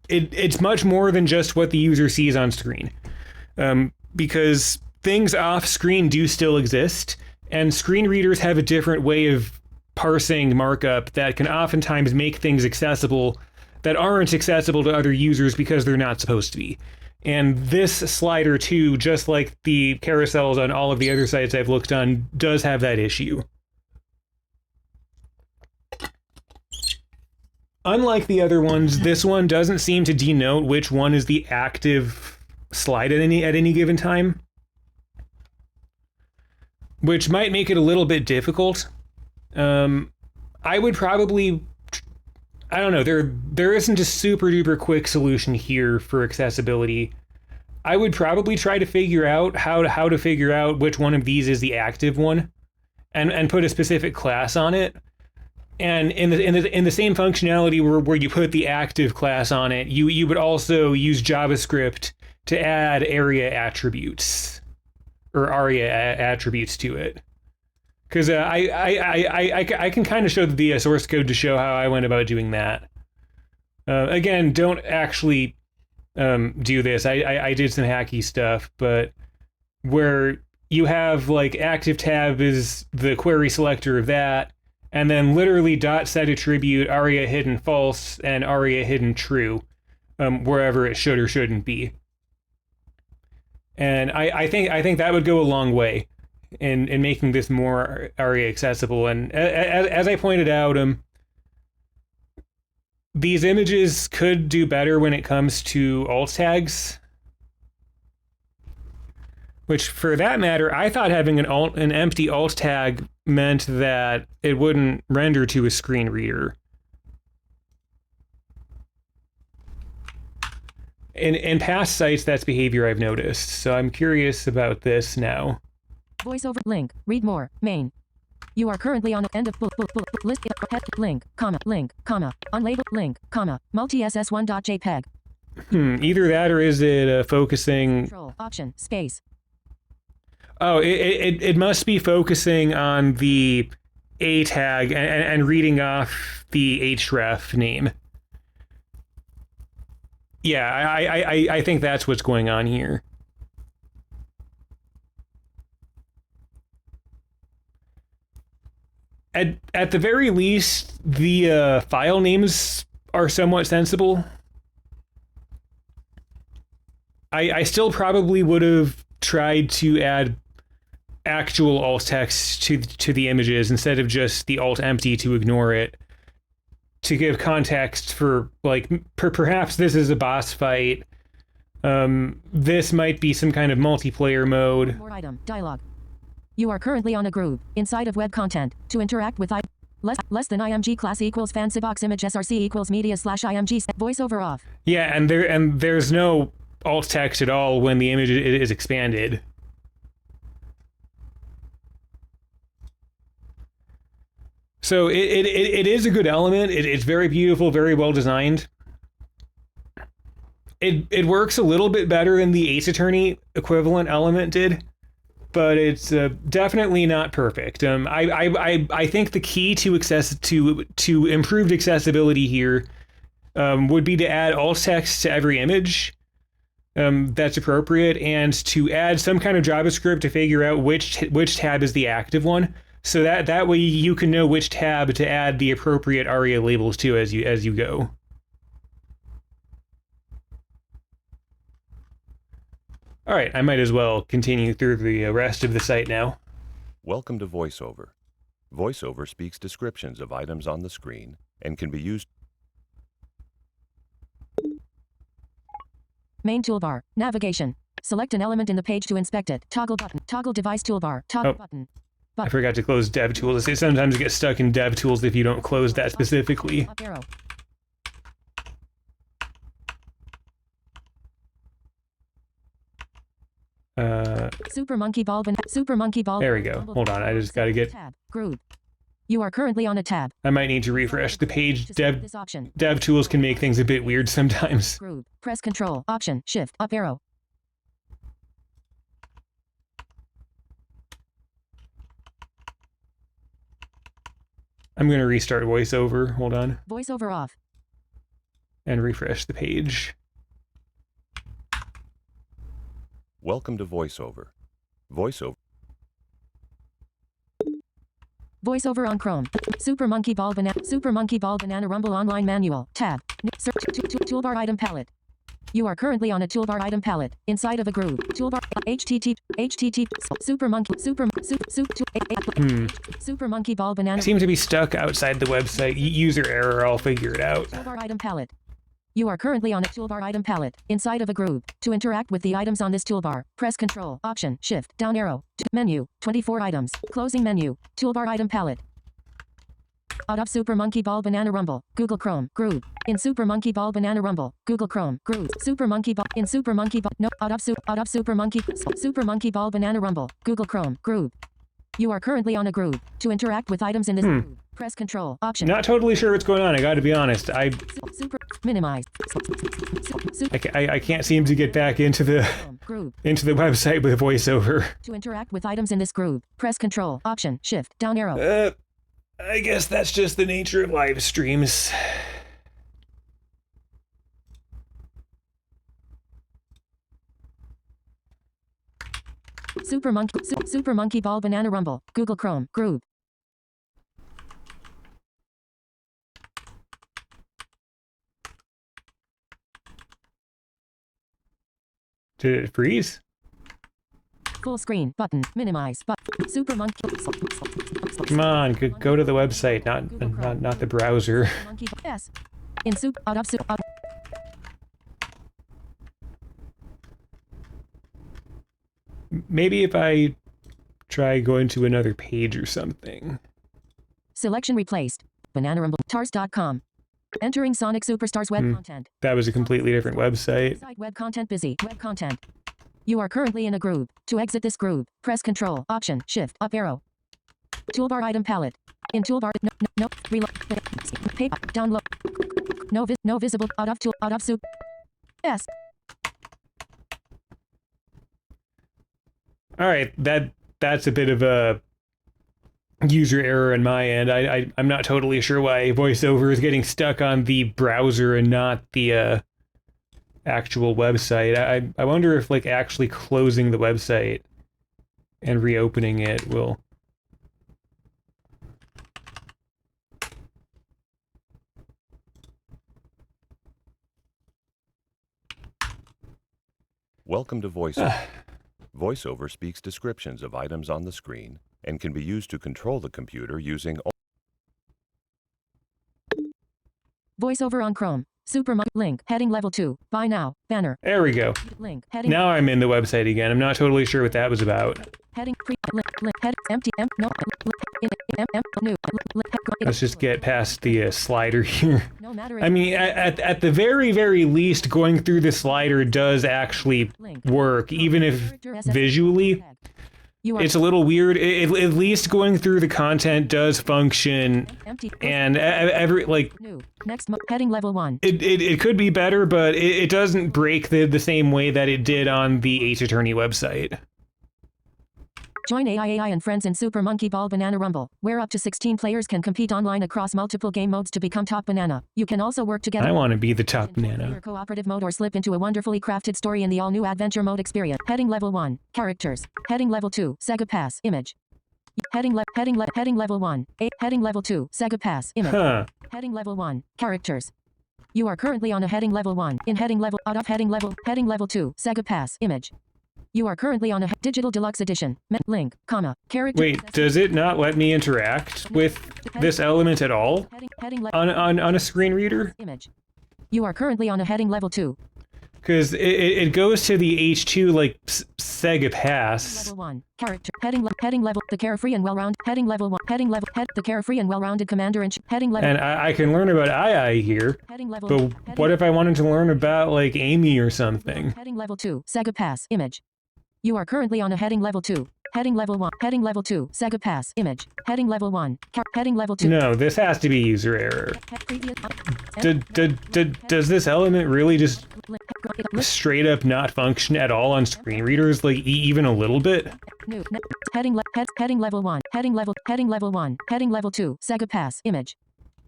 It's much more than just what the user sees on screen, because things off screen do still exist, and screen readers have a different way of parsing markup that can oftentimes make things accessible that aren't accessible to other users because they're not supposed to be. And this slider too, just like the carousels on all of the other sites I've looked on, does have that issue. Unlike the other ones, this one doesn't seem to denote which one is the active slide at any given time, which might make it a little bit difficult. I would probably, I don't know, there isn't a super duper quick solution here for accessibility. I would probably try to figure out how to figure out which one of these is the active one, and put a specific class on it. And in the same functionality where you put the active class on it, you would also use JavaScript to add area attributes or ARIA attributes to it. Because I can kind of show the source code to show how I went about doing that. Again, don't actually do this. I did some hacky stuff, but where you have like active tab is the query selector of that, and then literally .set attribute ARIA hidden false and ARIA hidden true, wherever it should or shouldn't be. And I think that would go a long way in making this more ARIA accessible. And as I pointed out, these images could do better when it comes to alt tags. Which, for that matter, I thought having an empty alt tag meant that it wouldn't render to a screen reader. In past sites, that's behavior I've noticed, so I'm curious about this now. VoiceOver link. Read more. Main. You are currently on the end of list head link, comma, unlabeled link, comma, multi-ss1.jpg. Either that or is it focusing... Control, option, space. Oh, it must be focusing on the A tag and reading off the href name. Yeah, I think that's what's going on here. At the very least, the file names are somewhat sensible. I still probably would have tried to add actual alt text to the images instead of just the alt empty to ignore it, to give context for, like, perhaps this is a boss fight. This might be some kind of multiplayer mode. More item, dialogue. You are currently on a group inside of web content. To interact with less than img class equals fansbox image src equals media / img voiceover off. Yeah, and there's no alt text at all when the image is expanded. So it is a good element. It's very beautiful, very well designed. It works a little bit better than the Ace Attorney equivalent element did, but it's definitely not perfect. I think the key to improved accessibility here would be to add alt text to every image that's appropriate, and to add some kind of JavaScript to figure out which tab is the active one. So that way you can know which tab to add the appropriate ARIA labels to as you go. All right, I might as well continue through the rest of the site now. Welcome to VoiceOver. VoiceOver speaks descriptions of items on the screen and can be used. Main toolbar. Navigation. Select an element in the page to inspect it. Toggle button. Toggle device toolbar. Toggle button. I forgot to close DevTools. It sometimes gets stuck in DevTools if you don't close that specifically. Up arrow. Super monkey ball. There we go. Hold on, I just gotta get... Tab. Group. You are currently on a tab. I might need to refresh the page. This option. DevTools can make things a bit weird sometimes. Group. Press Control, Option, Shift, up arrow. I'm going to restart VoiceOver. Hold on. VoiceOver off. And refresh the page. Welcome to VoiceOver. VoiceOver. VoiceOver on Chrome. Super Monkey Ball Banana Rumble Online Manual. Tab. Search toolbar item palette. You are currently on a toolbar item palette inside of a groove. Toolbar HTTP Super Monkey Super Monkey Ball Banana. I seem to be stuck outside the website. User error. I'll figure it out. Toolbar item palette. You are currently on a toolbar item palette inside of a groove. To interact with the items on this toolbar, press Control, Option, Shift, down arrow, menu, 24 items, closing menu, toolbar item palette. Out of Super Monkey Ball Banana Rumble, Google Chrome, groove. In Super Monkey Ball Banana Rumble, Google Chrome, groove. Super Monkey Ball, in Super Monkey Ball, no, out of Super Monkey Ball Banana Rumble, Google Chrome, groove. You are currently on a groove. To interact with items in this groove, press Control, Option. Not totally sure what's going on. I gotta be honest. Super minimize. I can't seem to get back into the website with voiceover. To interact with items in this groove, press Control, Option, Shift, down arrow. I guess that's just the nature of live streams. Super Monkey Ball Banana Rumble, Google Chrome, groove. Did it freeze? Full screen button, minimize button. Super Monkey. Come on, go to the website, not the browser. Monkey S. In soup out of soup. Maybe if I try going to another page or something. Selection replaced. Banana Rumble. Tars.com. Entering Sonic Superstars web content. That was a completely different website. Web content busy. Web content. You are currently in a groove. To exit this groove, press Control, Option, Shift, up arrow. Toolbar item palette. In toolbar, no, reload, paper, download. No visible, out of soup. S. All right, that's a bit of a user error on my end. I'm not totally sure why VoiceOver is getting stuck on the browser and not the actual website. I wonder if like actually closing the website and reopening it will. Welcome to VoiceOver. VoiceOver speaks descriptions of items on the screen and can be used to control the computer using VoiceOver on Chrome. Link. Heading level 2. Buy now. Banner. There we go. Link. Heading. Now I'm in the website again. I'm not totally sure what that was about. Heading. Link. Head. Empty. No. New. Let's just get past the slider here. No matter. I mean, at the very, very least, going through the slider does actually work, even if visually it's a little weird. At least going through the content does function, and Next. Heading level 1. It could be better, but it doesn't break the same way that it did on the Ace Attorney website. Join AI and friends in Super Monkey Ball Banana Rumble, where up to 16 players can compete online across multiple game modes to become top banana. You can also work together. I want to be the top banana. Cooperative mode or slip into a wonderfully crafted story in the all-new adventure mode experience. Heading level 1. Characters. Heading level 2. Sega Pass. Image. Heading level 1. Heading level 2. Sega Pass. Image. Heading level 1. Characters. You are currently on a heading level 1. In heading level 2. Sega Pass. Image. You are currently on a Digital Deluxe Edition. Link, character. Wait, does it not let me interact with this element at all on a screen reader? Image. You are currently on a heading level 2. Because it goes to the H2 like Sega Pass. Level 1. Character. Heading level. The carefree and well-rounded. Heading level 1. Heading level. The carefree and well-rounded commander in heading level. And I can learn about II here. Heading level. But what if I wanted to learn about like Amy or something? Heading level 2. Sega Pass. Image. You are currently on a heading level 2. Heading level 1. Heading level 2. Sega Pass. Image. Heading level 1. Heading level 2. No, this has to be user error. Does this element really just straight up not function at all on screen readers, like even a little bit? Heading level 1. Heading level 1. Heading level 2. Sega Pass. Image.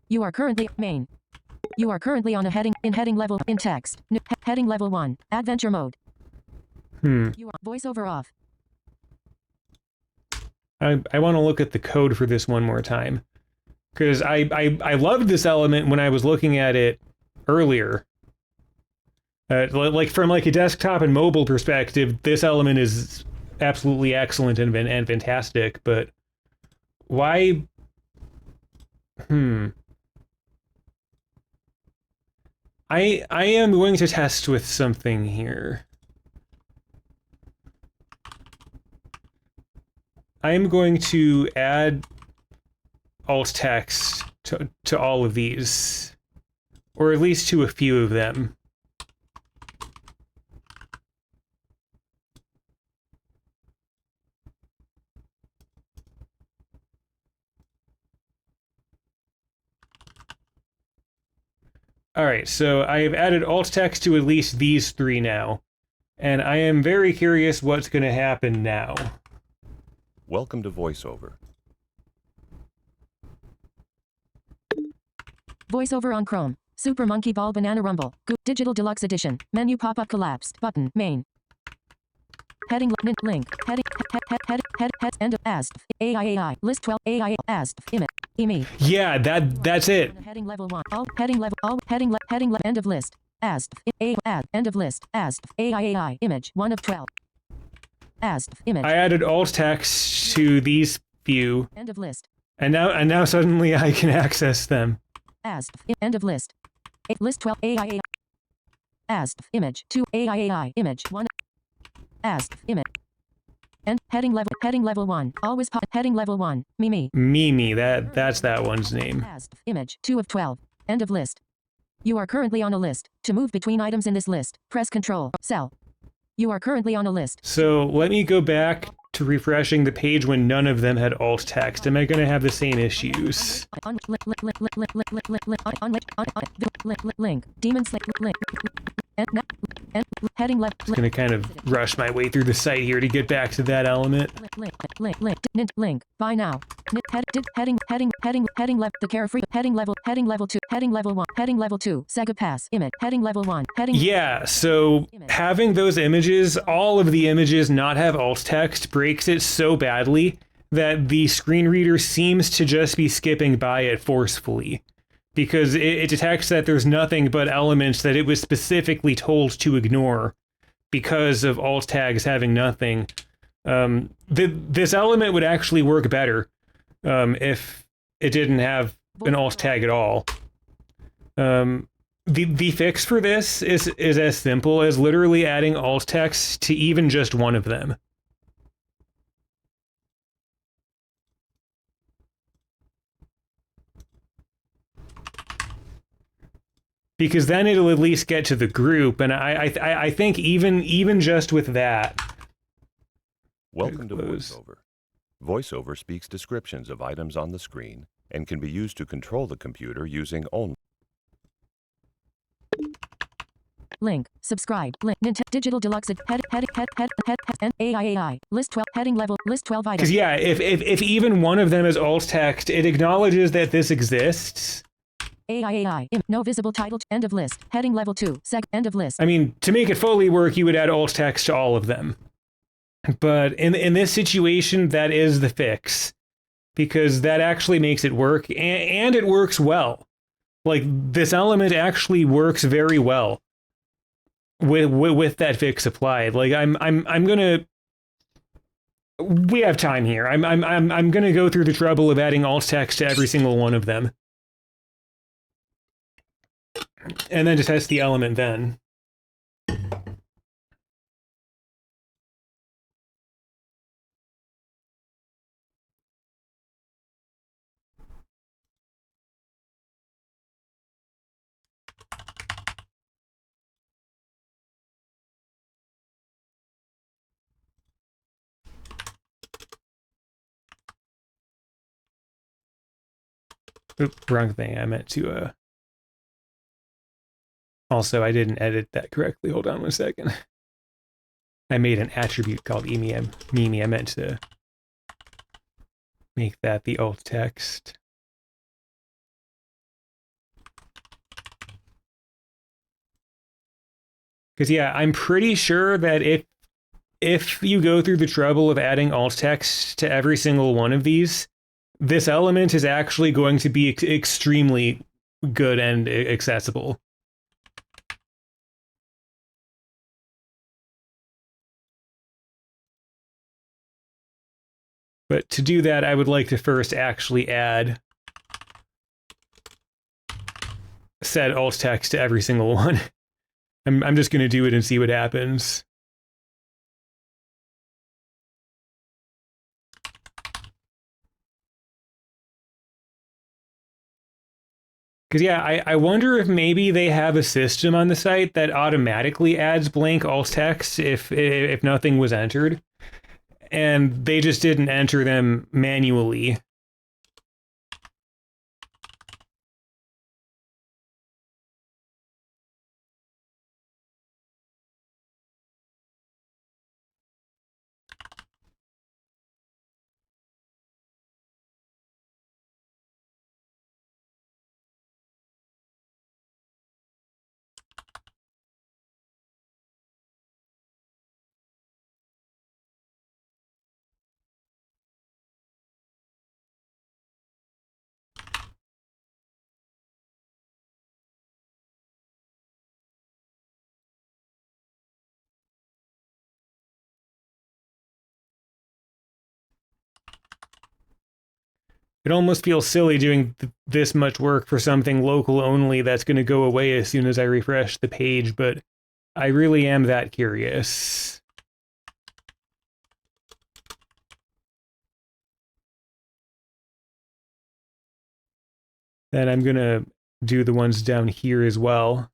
You are currently main. You are currently on a heading level in text. Heading level 1. Adventure mode. You are voiceover off. I want to look at the code for this one more time, because I loved this element when I was looking at it earlier, Like from like a desktop and mobile perspective, this element is absolutely excellent and fantastic. But why? Hmm. I am going to test with something here. I am going to add alt text to all of these, or at least to a few of them. All right, so I have added alt text to at least these three now, and I am very curious what's going to happen now. Welcome to VoiceOver. VoiceOver on Chrome. Super Monkey Ball Banana Rumble. Digital Deluxe Edition. Menu pop-up collapsed. Button. Main. Heading link. Heading head end of as AI list 12 AI as image emi. Yeah, that's it. Heading level 1. All heading level all heading end of list as end of list as AI image 1 of 12 as image. I added alt text to these few, End of list and now suddenly I can access them. as end of list. List 12 AI as image 2 AI image 1 as image. And heading level 1. Always heading level 1. Mimi. Mimi, that's that one's name. As image 2 of 12. End of list. You are currently on a list. To move between items in this list, press Control Cell. You are currently on a list. So let me go back to refreshing the page when none of them had alt text. Am I going to have the same issues? Link. Demon Slayer. Link. And heading left. I'm going to kind of rush my way through the site here to get back to that element. Link. Buy now. Heading left. The carefree. Heading level 2. Heading level 1. Heading level 2. Sega Pass. Image. Heading level 1. Heading. Yeah, so having those images, all of the images not have alt text breaks it so badly that the screen reader seems to just be skipping by it forcefully, because it detects that there's nothing but elements that it was specifically told to ignore because of alt tags having nothing. This element would actually work better if it didn't have an alt tag at all. The fix for this is as simple as literally adding alt text to even just one of them. Because then it'll at least get to the group, and I think even just with that. Welcome to VoiceOver. VoiceOver speaks descriptions of items on the screen and can be used to control the computer using only. Link. Subscribe. Link. Digital Deluxe. Head and AI. List 12. Heading level. List 12 items. Because yeah, if even one of them is alt text, it acknowledges that this exists. AI. No visible title. End of list. Heading level 2. End of list. I mean, to make it fully work, you would add alt text to all of them. But in this situation, that is the fix, because that actually makes it work, and it works well. Like, this element actually works very well with that fix applied. Like, I'm gonna. We have time here. I'm gonna go through the trouble of adding alt text to every single one of them, and then to test the element then. Oop, wrong thing. I meant to, Also, I didn't edit that correctly. Hold on one second. I made an attribute called Mimi. I meant to make that the alt text. Because yeah, I'm pretty sure that if you go through the trouble of adding alt text to every single one of these, this element is actually going to be extremely good and accessible. But to do that, I would like to first actually add set alt text to every single one. I'm just going to do it and see what happens. Because, yeah, I wonder if maybe they have a system on the site that automatically adds blank alt text if nothing was entered. And they just didn't enter them manually. It almost feels silly doing this much work for something local only that's going to go away as soon as I refresh the page, but I really am that curious. Then I'm going to do the ones down here as well.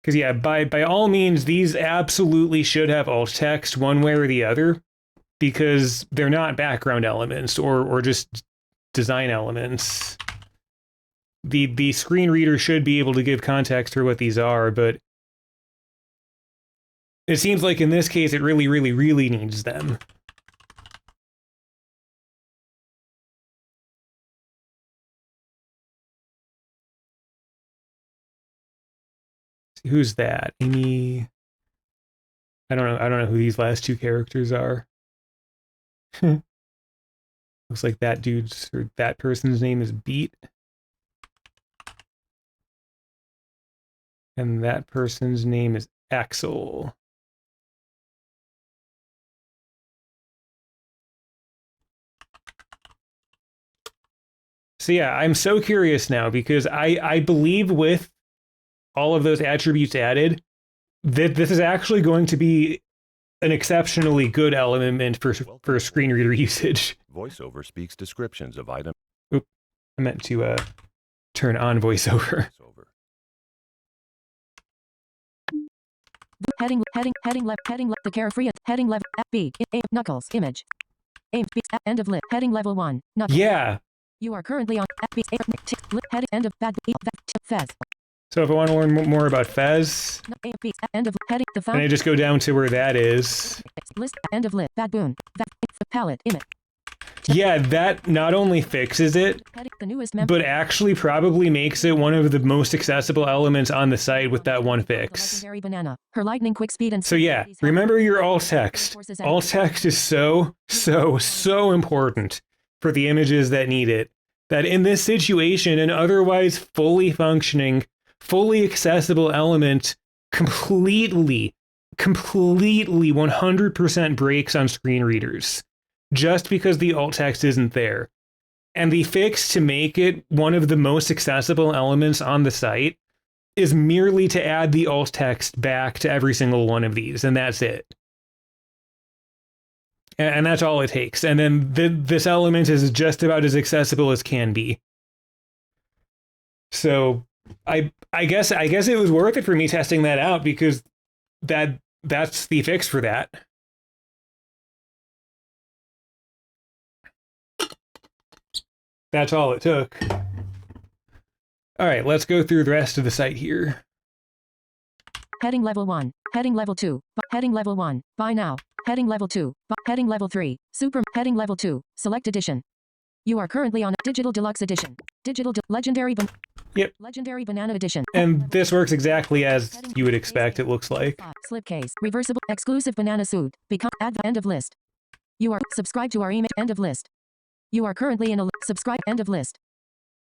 Because, yeah, by all means, these absolutely should have alt text one way or the other, because they're not background elements or just design elements. The screen reader should be able to give context for what these are, but it seems like in this case it really, really, really needs them. Who's that? Amy? I don't know who these last two characters are. Looks like that dude's or that person's name is Beat. And that person's name is Axel. So yeah, I'm so curious now because I believe with all of those attributes added, that this is actually going to be an exceptionally good element for screen reader usage. VoiceOver speaks descriptions of items. Oop, I meant to turn on VoiceOver. Heading left, the carefree, heading left, B, aim, knuckles, image. Aim, B, end of lit, heading level 1, knuckles. Yeah. You are currently on, B, heading, end of, bad, Fez. So if I want to learn more about Fez, end of heading, the and I just go down to where that is. List, end of lit, baboon, palette, image. Yeah, that not only fixes it, but actually probably makes it one of the most accessible elements on the site with that one fix. Banana. Her lightning quick speed and so yeah, remember your alt text. Alt text is so important for the images that need it, that in this situation, an otherwise fully functioning, fully accessible element completely 100% breaks on screen readers just because the alt text isn't there. And the fix to make it one of the most accessible elements on the site is merely to add the alt text back to every single one of these, and that's it. And that's all it takes. And then this element is just about as accessible as can be. So I guess it was worth it for me testing that out because that's the fix for that. That's all it took. All right, let's go through the rest of the site here. Heading level 1, heading level 2, heading level 1, buy now, heading level 2, heading level 3, super, heading level 2, select edition. You are currently on Digital Deluxe Edition. Legendary Yep. Legendary Banana Edition. And this works exactly as you would expect, it looks like. Slipcase. Reversible. Exclusive banana suit. Become end of list. You are subscribed to our email. End of list. You are currently in a subscribe. End of list.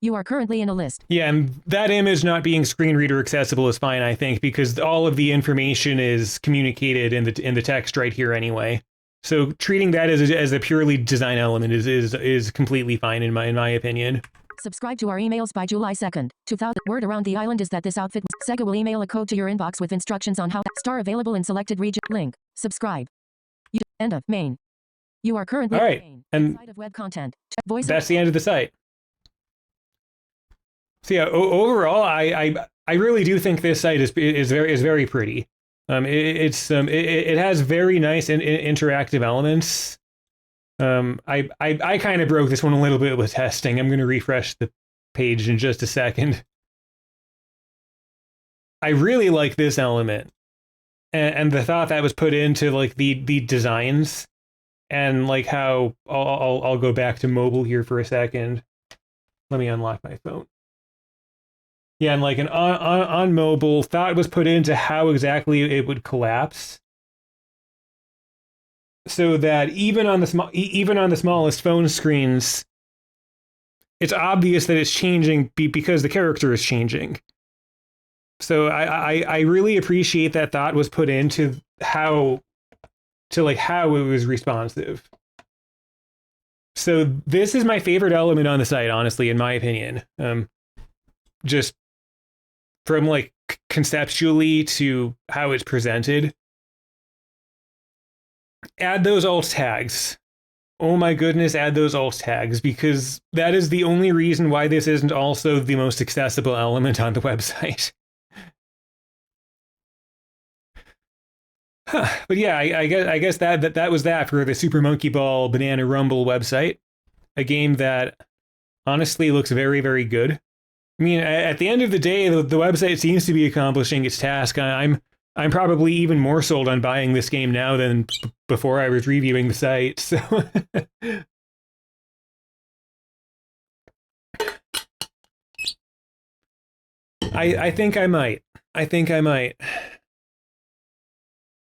You are currently in a list. Yeah, and that image not being screen reader accessible is fine, I think, because all of the information is communicated in the text right here anyway. So treating that as a purely design element is completely fine in my opinion. Subscribe to our emails by July 2nd, 2000. Word around the island is that this outfit. Sega will email a code to your inbox with instructions on how. Star available in selected region. Link. Subscribe. End of main. You are currently all right, main. and Side of web content. Voice. That's the end of the site. So yeah, overall, I really do think this site is very pretty. It has very nice interactive elements. I kind of broke this one a little bit with testing. I'm going to refresh the page in just a second. I really like this element, and the thought that was put into like the designs, and like how I'll go back to mobile here for a second. Let me unlock my phone. Yeah, and like an on mobile, thought was put into how exactly it would collapse, so that even on the smallest phone screens, it's obvious that it's changing because the character is changing. So I really appreciate that thought was put into how it was responsive. So this is my favorite element on the site, honestly, in my opinion. Just from like conceptually to how it's presented. Add those alt tags. Oh my goodness, add those alt tags, because that is the only reason why this isn't also the most accessible element on the website. But yeah, I guess that was that for the Super Monkey Ball Banana Rumble website. A game that honestly looks very, very good. I mean, at the end of the day, the website seems to be accomplishing its task. I'm probably even more sold on buying this game now than before I was reviewing the site. So I think I might.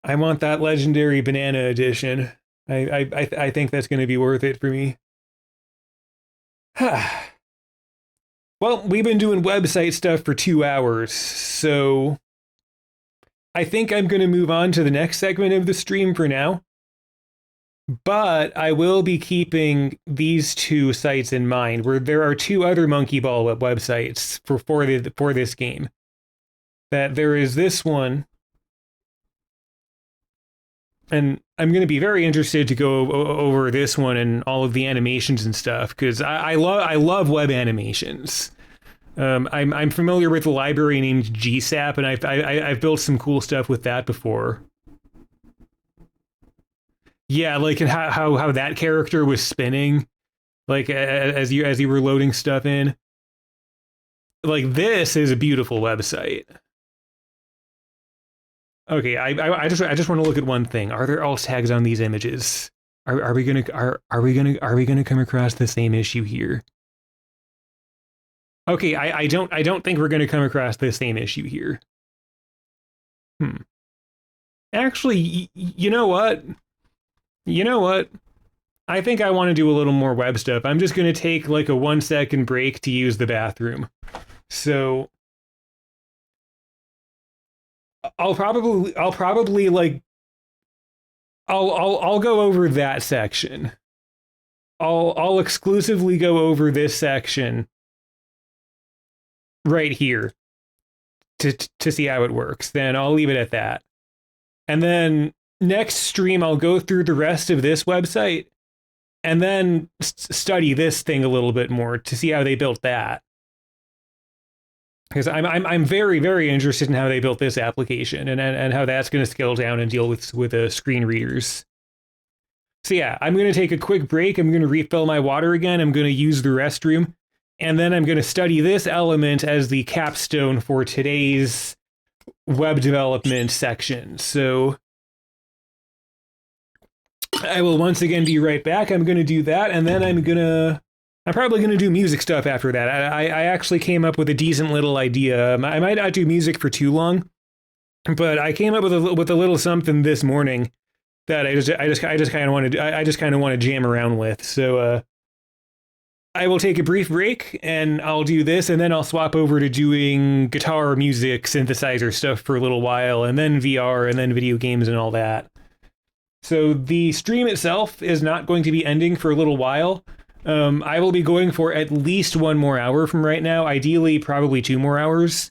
I want that legendary banana edition. I think that's going to be worth it for me. Well, we've been doing website stuff for 2 hours, so I think I'm going to move on to the next segment of the stream for now. But I will be keeping these two sites in mind, where there are 2 other Monkey Ball websites for this game. That there is this one, and I'm going to be very interested to go over this one and all of the animations and stuff, because I love web animations. I'm familiar with a library named GSAP, and I've built some cool stuff with that before. Yeah, like how that character was spinning, like as you were loading stuff in. Like, this is a beautiful website. Okay, I just want to look at one thing. Are there alt tags on these images? Are we gonna come across the same issue here? Okay, I don't think we're gonna come across the same issue here. Actually, you know what? I think I want to do a little more web stuff. I'm just gonna take like a 1-second break to use the bathroom. So I'll probably like I'll go over that section. I'll exclusively go over this section right here to see how it works. Then I'll leave it at that. And then next stream I'll go through the rest of this website and then study this thing a little bit more to see how they built that. Because I'm very, very interested in how they built this application and how that's going to scale down and deal with screen readers. So yeah, I'm going to take a quick break. I'm going to refill my water again. I'm going to use the restroom. And then I'm going to study this element as the capstone for today's web development section. So I will once again be right back. I'm going to do that. And then I'm probably going to do music stuff after that. I actually came up with a decent little idea. I might not do music for too long, but I came up with a little something this morning that I just kind of want to jam around with. So I will take a brief break and I'll do this, and then I'll swap over to doing guitar, music, synthesizer stuff for a little while, and then VR, and then video games and all that. So the stream itself is not going to be ending for a little while. I will be going for at least 1 more hour from right now, ideally probably 2 more hours.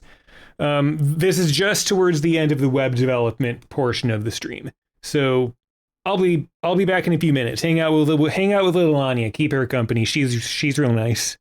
This is just towards the end of the web development portion of the stream. So I'll be back in a few minutes. Hang out with little Anya, keep her company. She's real nice.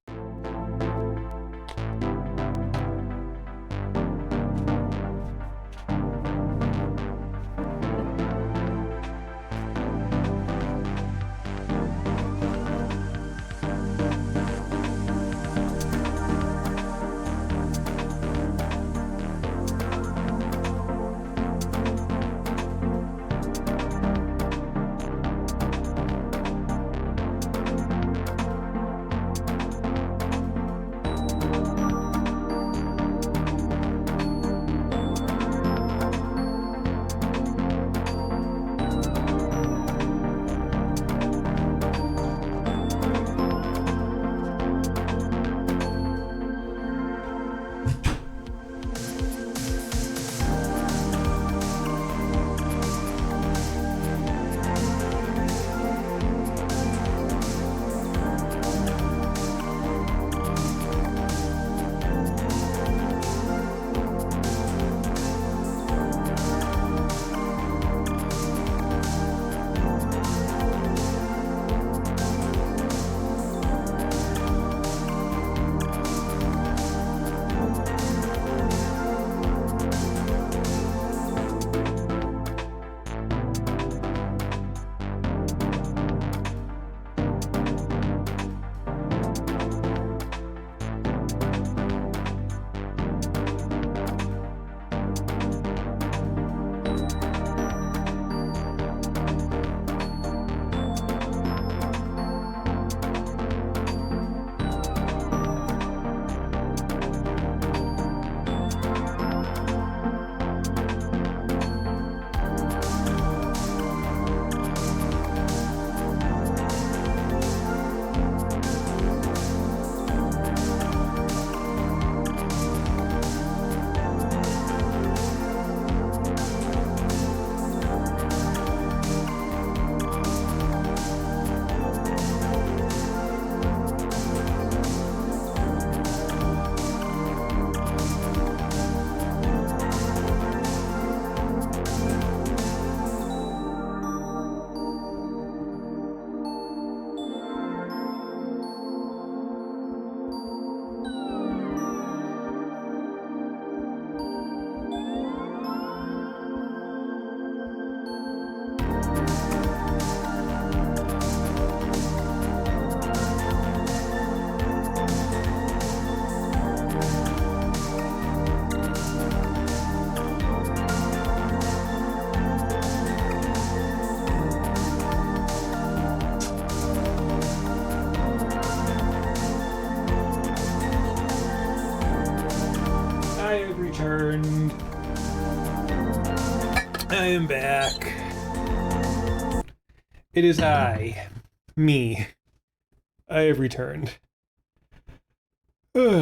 Returned. I am back. It is me. I have returned. So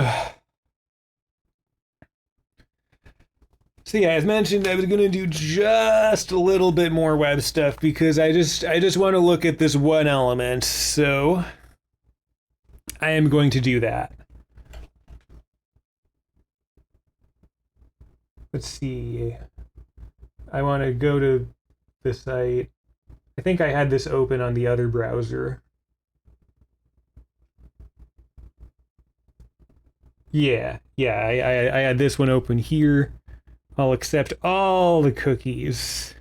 yeah, as mentioned, I was gonna do just a little bit more web stuff because I just want to look at this one element. So I am going to do that. Let's see. I want to go to the site. I think I had this open on the other browser. Yeah, I had this one open here. I'll accept all the cookies.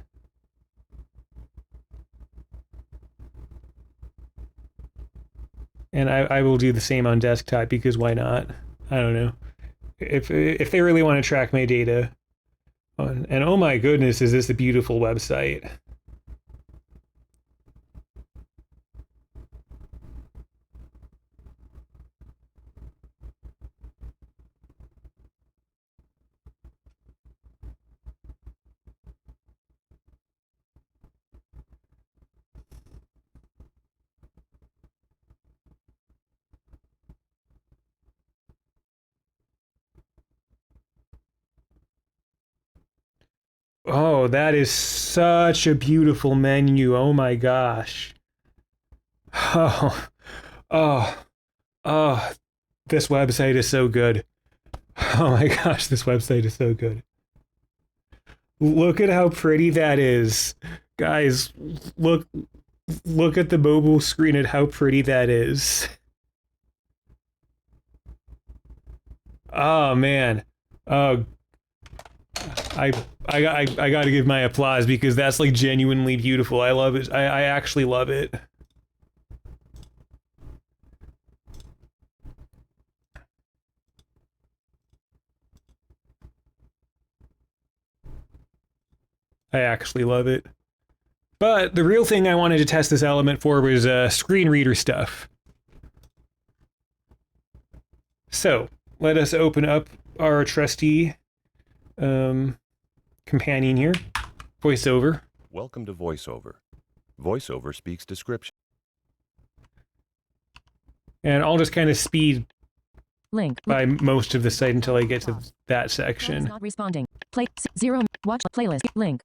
And I will do the same on desktop because why not? I don't know. If they really want to track my data. And oh my goodness, is this a beautiful website. Oh, that is such a beautiful menu. Oh my gosh. Oh, oh, oh, this website is so good. Oh my gosh, this website is so good. Look at how pretty that is. Guys, look at the mobile screen at how pretty that is. Oh man. I got to give my applause because that's like genuinely beautiful. I love it. I actually love it. I actually love it. But the real thing I wanted to test this element for was screen reader stuff. So let us open up our trusty companion here, VoiceOver. Welcome to VoiceOver. VoiceOver speaks description. And I'll just kind of speed Link. by most of the site until I get to that section. Not responding. Play 0. Watch playlist. Link.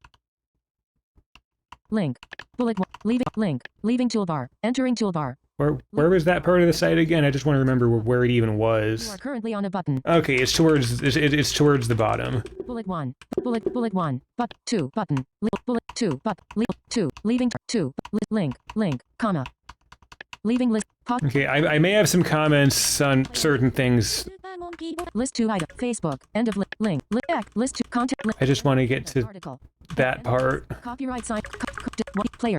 Link. Bullet 1. Leaving. Link. Leaving toolbar. Entering toolbar. Where was that part of the site again? I just want to remember where it even You was. are currently on a button. Okay, it's towards the bottom. Bullet 1. Bullet 1. But 2. Button. Bullet 2. But 2. Leaving 2. Link. Comma. Leaving list. Pause. Okay, I may have some comments on certain things. List 2 item. Facebook. End of link. List 2 content. I just want to get to Article. that part. Copyright sign. Player.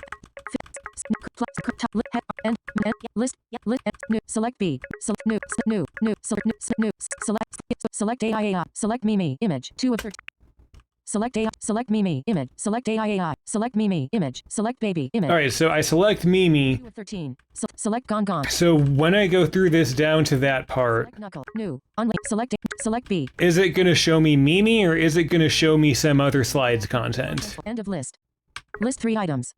End. List. New. Select B. Select new. Select AI. Select Mimi. Image. 2 of 13. Select AI. Select Mimi. Image. Select AI. Select Mimi. Image. Select baby. Image. All right, so I select Mimi. 2 of 13. Select gone. So when I go through this down to that part, Select knuckle. New. Unlink. Select B. is it going to show me Mimi or is it going to show me some other slides content? End of list. List 3 items.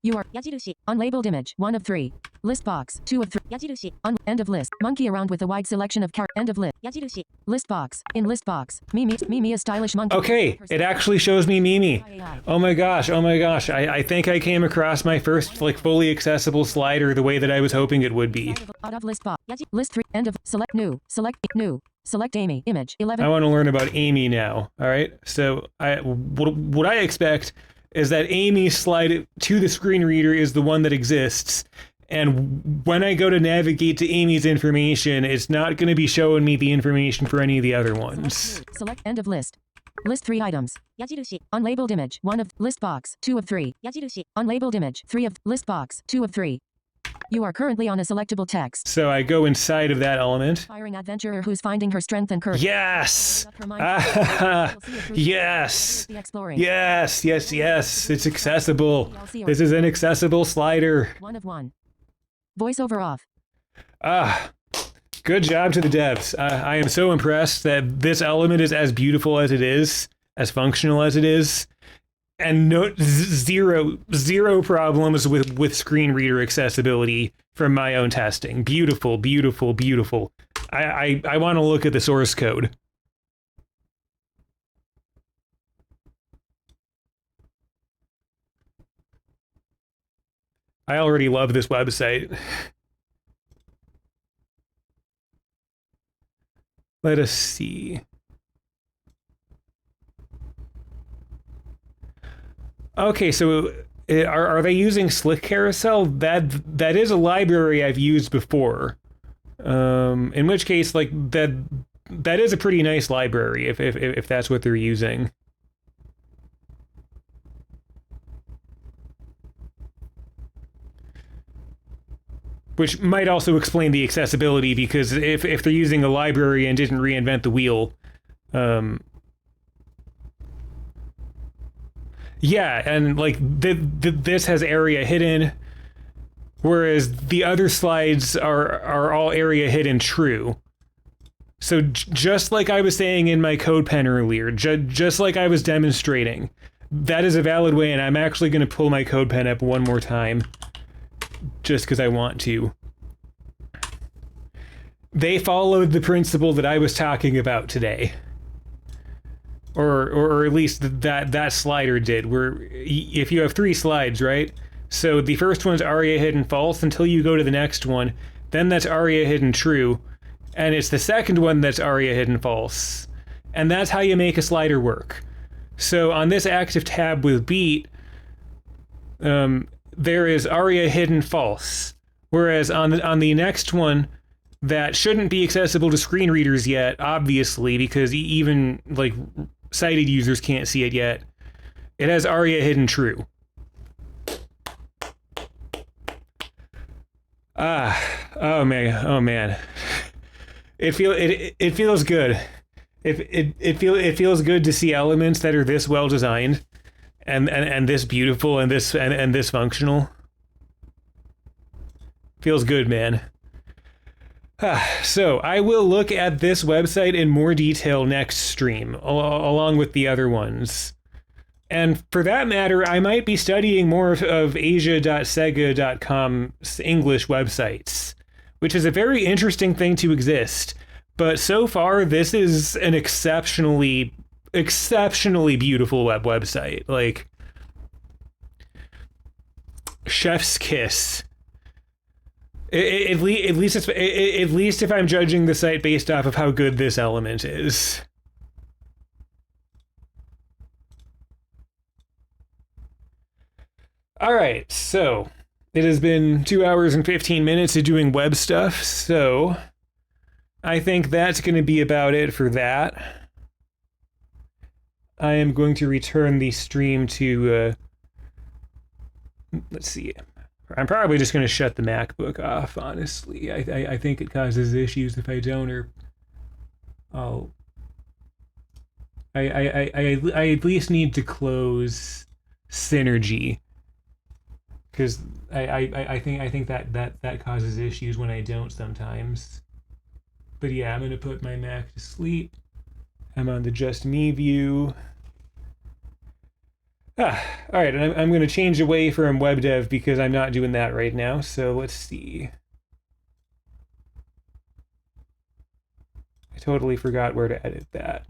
You are 矢印 unlabeled image. 1 of 3. List box. 2 of 3. 矢印 End of list. Monkey around with a wide selection of End of list. 矢印 List box. In list box. Mimi a stylish monkey. Okay, it actually shows me Mimi. AI. Oh my gosh. I think I came across my first like fully accessible slider the way that I was hoping it would be. Out of list box. List 3. End of select new. Select Amy. Image. 11. I want to learn about Amy now. All right. So what I expect is that Amy's slide to the screen reader is the one that exists. And when I go to navigate to Amy's information, it's not going to be showing me the information for any of the other ones. Select end of list. List 3 items. 矢印 Unlabeled image. 1 of list box. 2 of 3. 矢印 Unlabeled image. 3 of list box. 2 of 3. You are currently on a selectable text. So I go inside of that element. Aspiring adventurer who's finding her strength and courage. Yes! Yes! Yes! It's accessible. This is an accessible slider. 1 of 1. Voiceover off. Good job to the devs. I am so impressed that this element is as beautiful as it is, as functional as it is, and zero problems with screen reader accessibility from my own testing. Beautiful. I want to look at the source code. I already love this website. Let us see. Okay, so are they using Slick Carousel? That is a library I've used before. In which case, like that is a pretty nice library if that's what they're using. Which might also explain the accessibility, because if they're using a library and didn't reinvent the wheel, yeah, and like this has area hidden, whereas the other slides are all area hidden true. So just like I was saying in my code pen earlier, just like I was demonstrating, that is a valid way, and I'm actually going to pull my code pen up one more time, just because I want to. They followed the principle that I was talking about today. or at least that slider did. Where if you have 3 slides, right? So the first one's aria hidden false until you go to the next one. Then that's aria hidden true, and it's the second one that's aria hidden false. And that's how you make a slider work. So on this active tab with beat, there is aria hidden false. Whereas on the next one, that shouldn't be accessible to screen readers yet, obviously, because even like sighted users can't see it yet. It has aria hidden true. Oh man. It feels good. It feels good to see elements that are this well designed and this beautiful and this functional. Feels good, man. So I will look at this website in more detail next stream, along with the other ones. And for that matter, I might be studying more of asia.sega.com's English websites, which is a very interesting thing to exist. But so far, this is an exceptionally beautiful website. Like, chef's kiss. At least if I'm judging the site based off of how good this element is. All right, so it has been 2 hours and 15 minutes of doing web stuff, so I think that's going to be about it for that. I am going to return the stream to, let's see. I'm probably just going to shut the MacBook off, honestly. I think it causes issues if I don't, or I at least need to close Synergy. Because I think that causes issues when I don't sometimes. But yeah, I'm gonna put my Mac to sleep. I'm on the Just Me view. All right, and I'm gonna change away from Webdev because I'm not doing that right now. So let's see. I totally forgot where to edit that.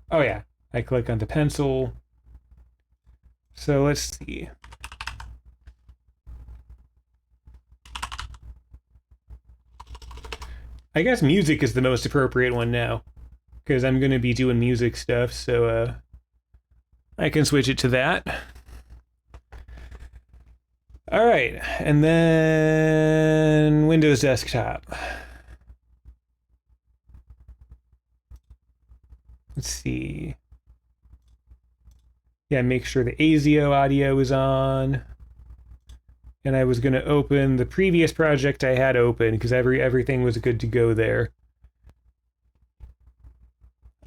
Oh yeah, I click on the pencil. So let's see. I guess music is the most appropriate one now, because I'm going to be doing music stuff, so I can switch it to that. All right, and then Windows Desktop. Let's see. Yeah, make sure the ASIO audio is on. And I was going to open the previous project I had open because everything was good to go there.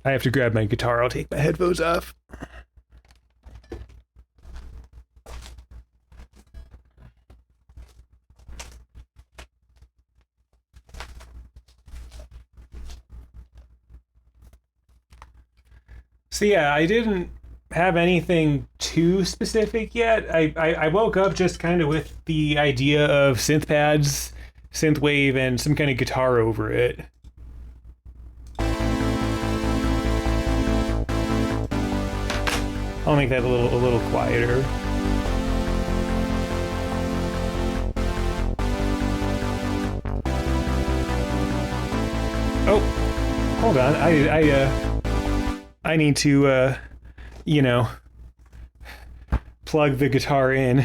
I have to grab my guitar. I'll take my headphones off. So yeah, I didn't have anything too specific yet. I woke up just kind of with the idea of synth pads, synthwave, and some kind of guitar over it. I'll make that a little quieter. Oh, hold on. I need to you know, plug the guitar in.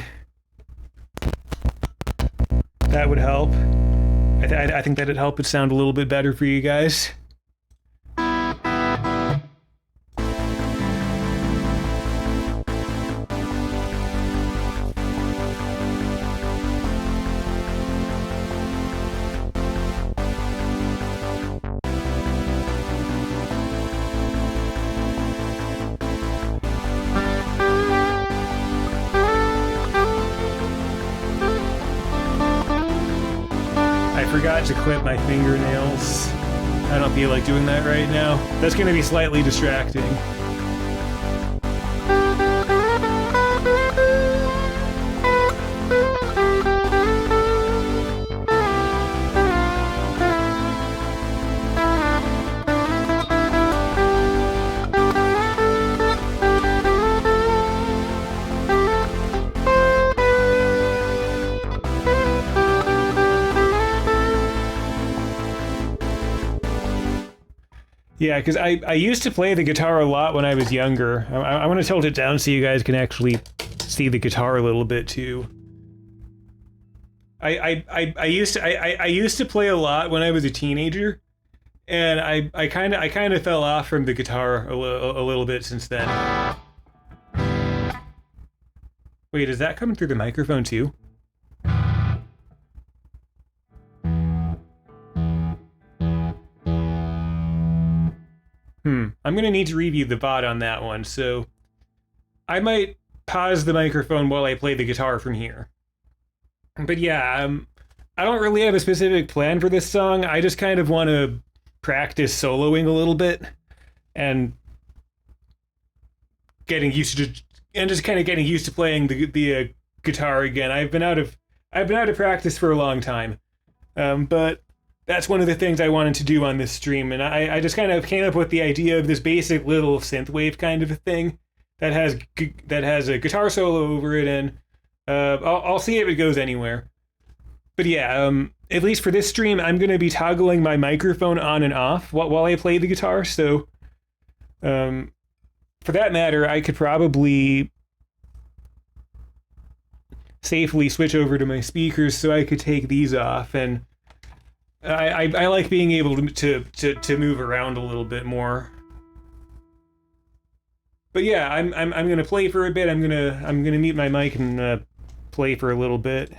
That would help. I think that'd help it sound a little bit better for you guys. To clip my fingernails. I don't feel like doing that right now. That's going to be slightly distracting. Yeah, because I used to play the guitar a lot when I was younger. I want to tilt it down so you guys can actually see the guitar a little bit too. I used to play a lot when I was a teenager, and I kind of fell off from the guitar a little bit since then. Wait, is that coming through the microphone too? I'm gonna need to review the VOD on that one, so I might pause the microphone while I play the guitar from here. But yeah, I don't really have a specific plan for this song. I just kind of want to practice soloing a little bit and getting used to playing the guitar again. I've been out of practice for a long time, but that's one of the things I wanted to do on this stream, and I just kind of came up with the idea of this basic little synthwave kind of a thing that has a guitar solo over it, and I'll see if it goes anywhere. But yeah, at least for this stream, I'm going to be toggling my microphone on and off while I play the guitar, so for that matter, I could probably safely switch over to my speakers so I could take these off, and I like being able to move around a little bit more. But yeah, I'm gonna play for a bit. I'm gonna mute my mic and play for a little bit.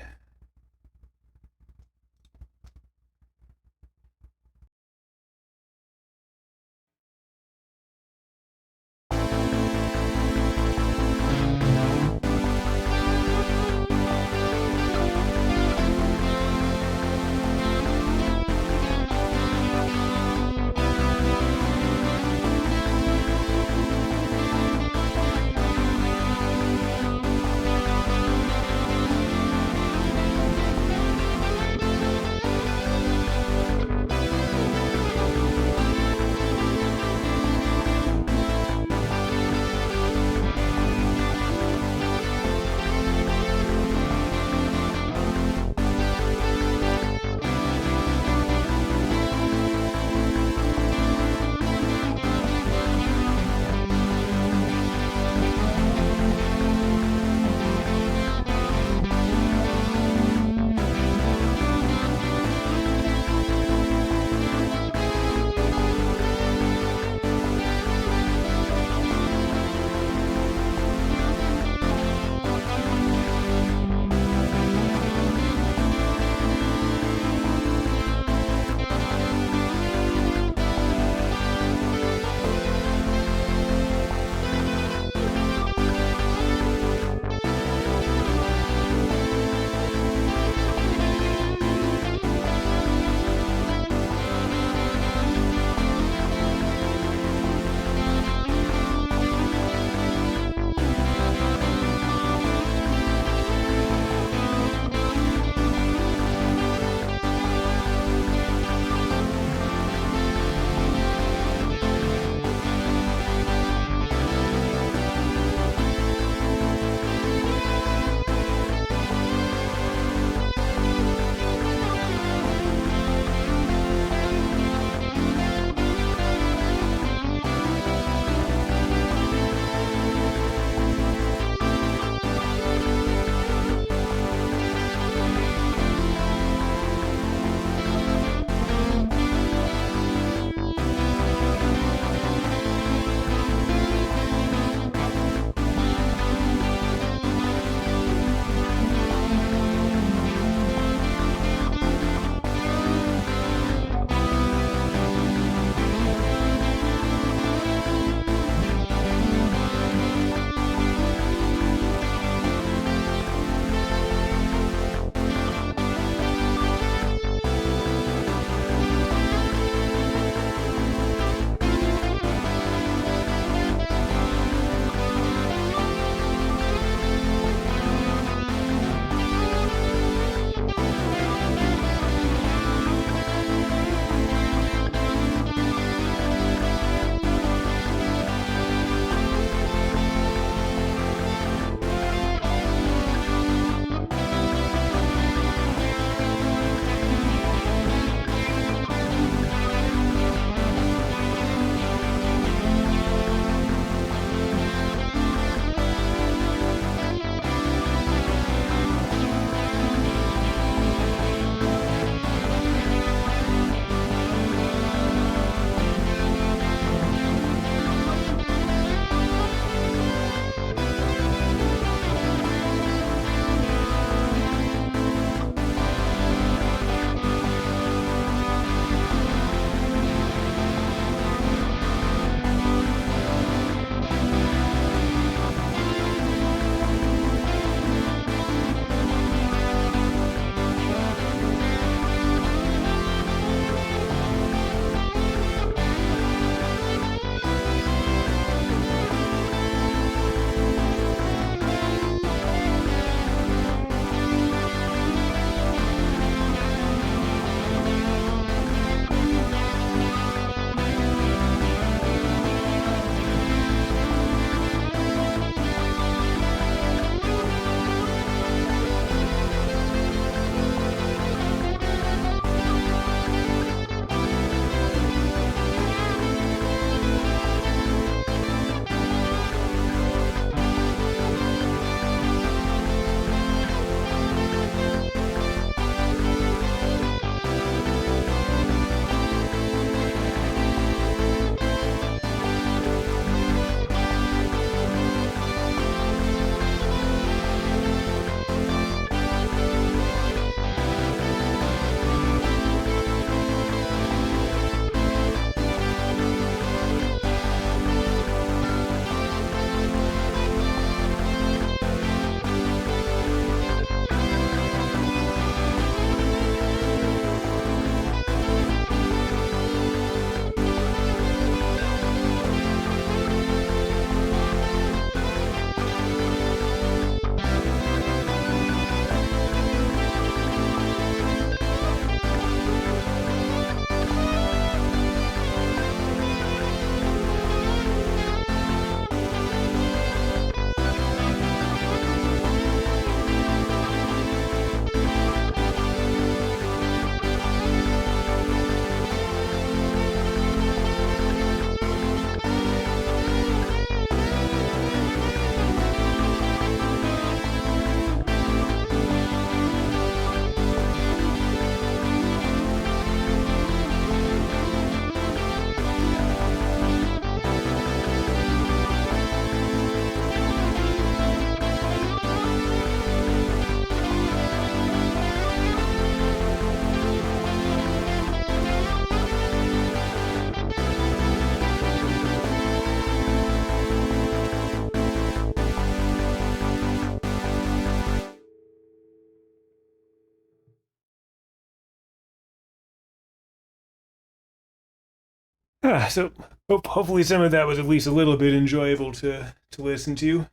So hopefully some of that was at least a little bit enjoyable to listen to.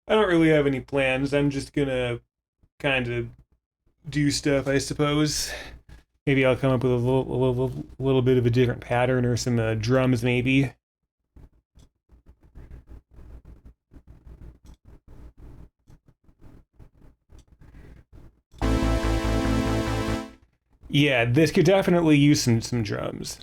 I don't really have any plans. I'm just gonna kind of do stuff, I suppose. Maybe I'll come up with a little bit of a different pattern or some drums, maybe. Yeah, this could definitely use some drums.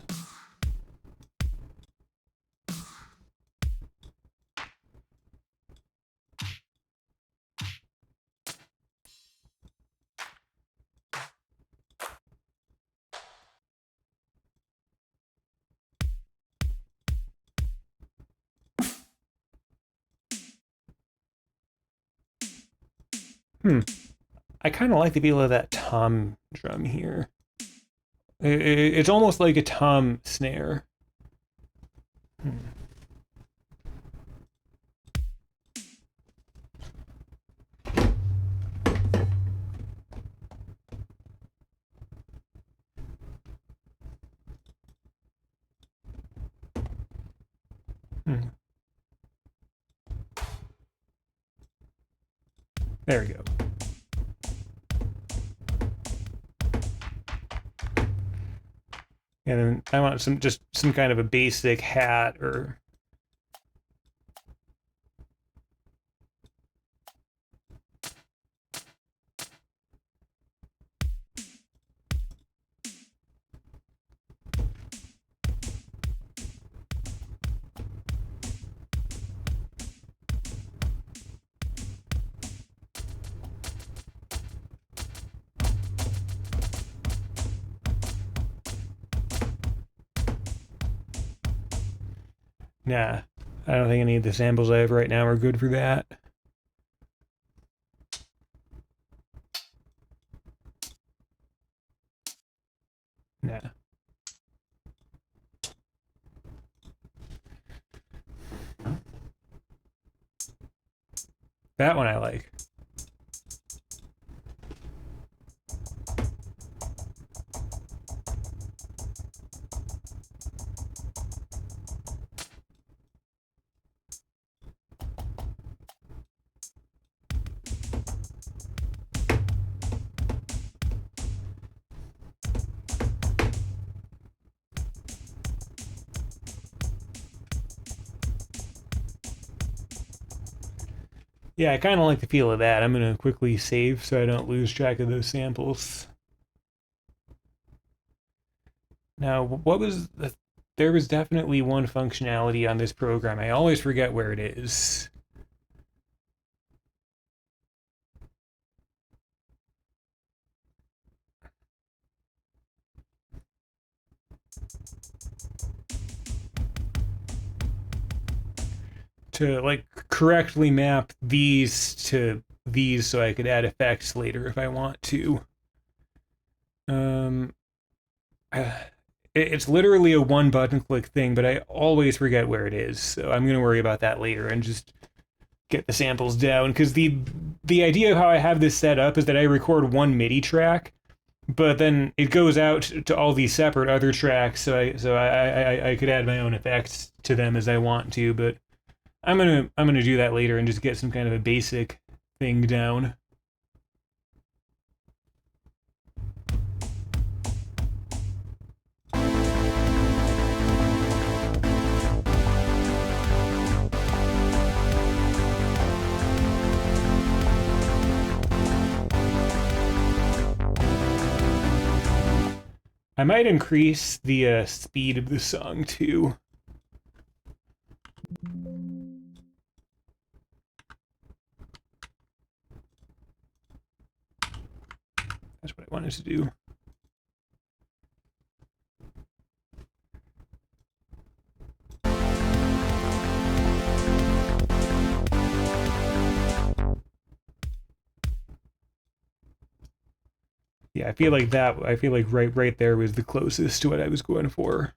Hmm. I kind of like the feel of that tom drum here. It's almost like a tom snare. Hmm. Hmm. There we go. And then I want some kind of a basic hat or nah. I don't think any of the samples I have right now are good for that. Nah. That one I like. Yeah, I kind of like the feel of that. I'm going to quickly save so I don't lose track of those samples. Now, what was there was definitely one functionality on this program. I always forget where it is. To like correctly map these to these so I could add effects later if I want to. Um, it's literally a one button click thing, but I always forget where it is. So I'm gonna worry about that later and just get the samples down because the idea of how I have this set up is that I record one MIDI track, but then it goes out to all these separate other tracks. So I could add my own effects to them as I want to, but I'm gonna do that later and just get some kind of a basic thing down. I might increase the speed of the song too. That's what I wanted to do. Yeah, I feel like that. I feel like right there was the closest to what I was going for.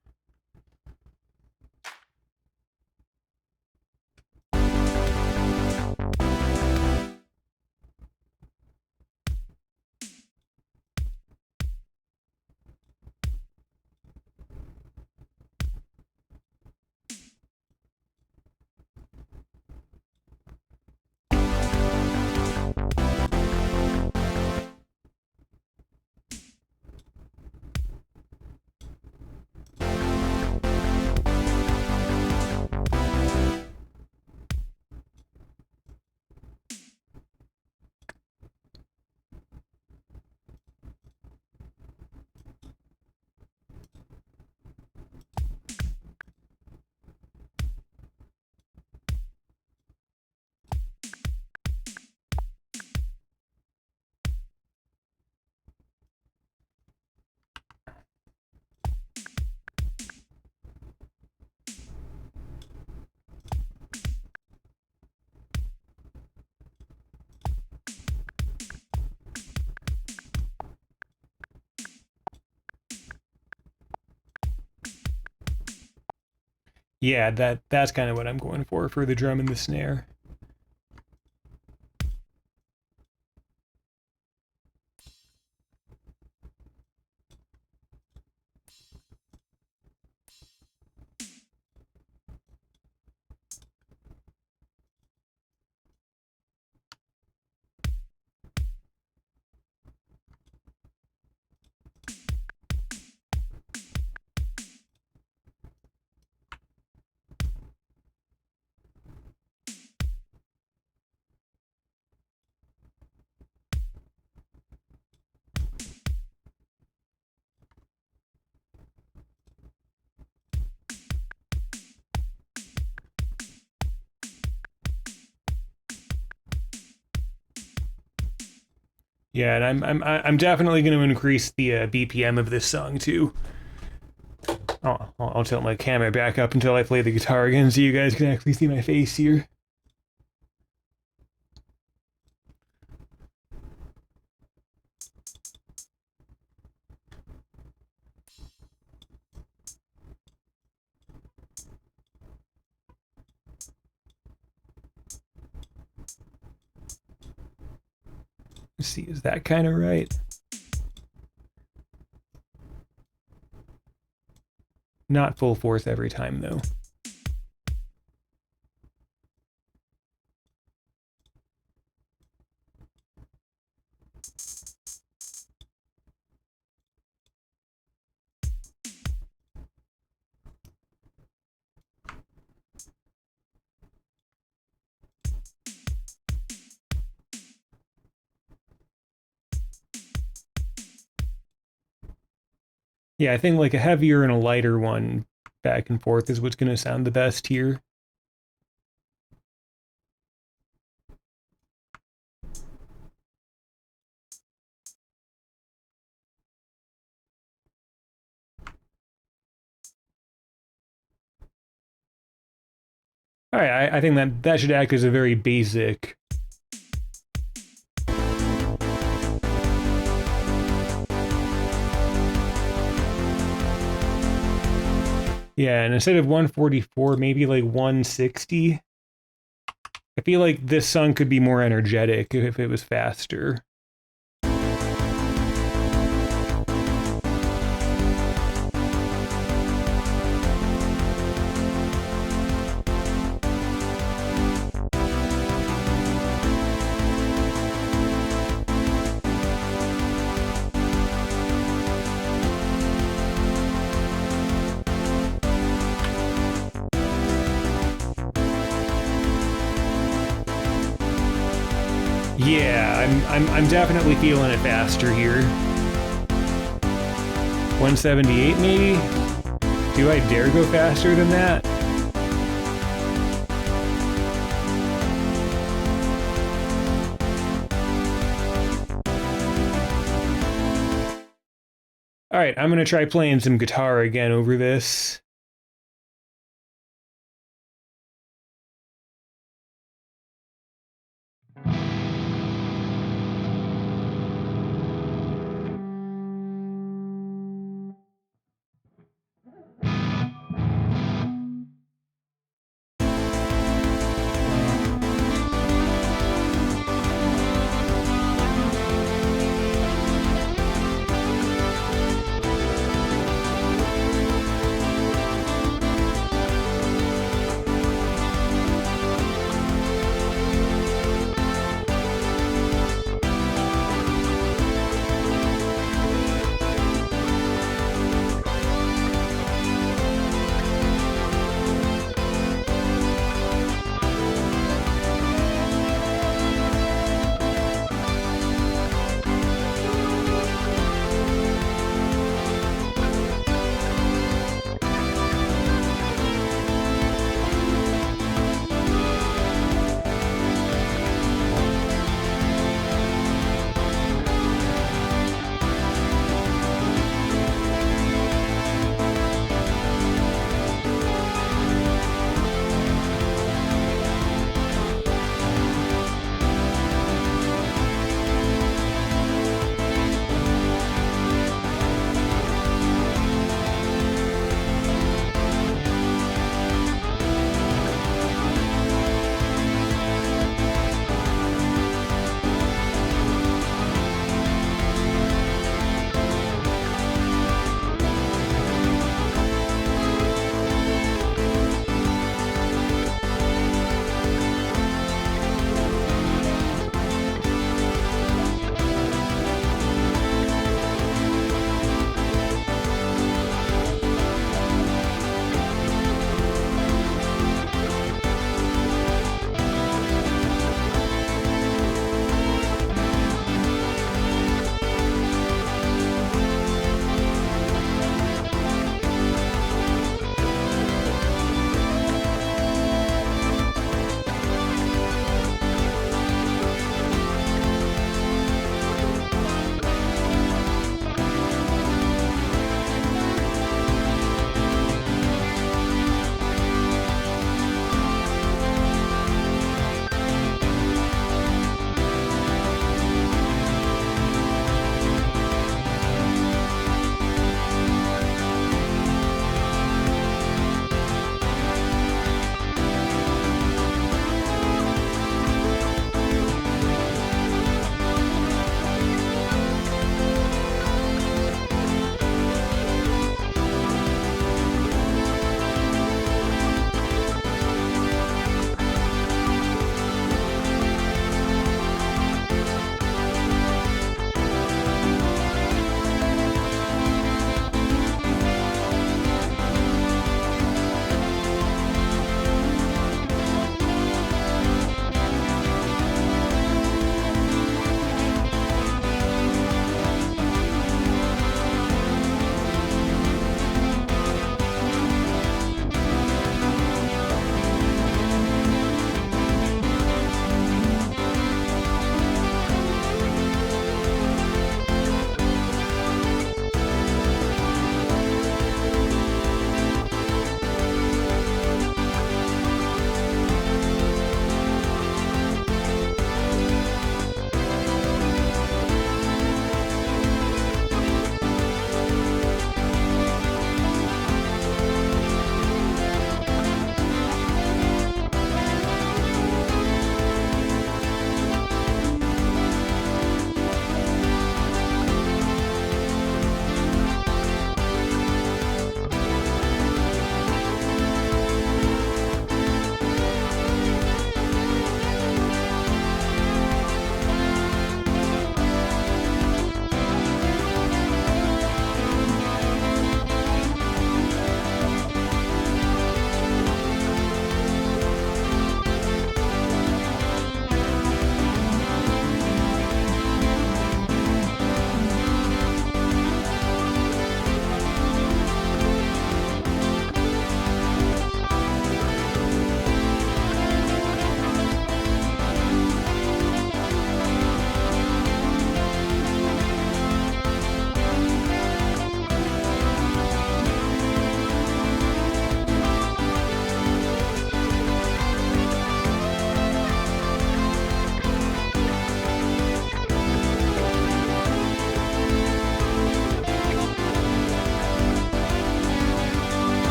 Yeah, that's kind of what I'm going for the drum and the snare. Yeah, and I'm definitely going to increase the BPM of this song too. I'll tilt my camera back up until I play the guitar again, so you guys can actually see my face here. Let's see, is that kind of right? Not full force every time, though. Yeah, I think like a heavier and a lighter one back and forth is what's going to sound the best here. All right, I think that should act as a very basic. Yeah, and instead of 144, maybe like 160. I feel like this song could be more energetic if it was faster. Yeah, I'm definitely feeling it faster here. 178 maybe? Do I dare go faster than that? Alright, I'm gonna try playing some guitar again over this.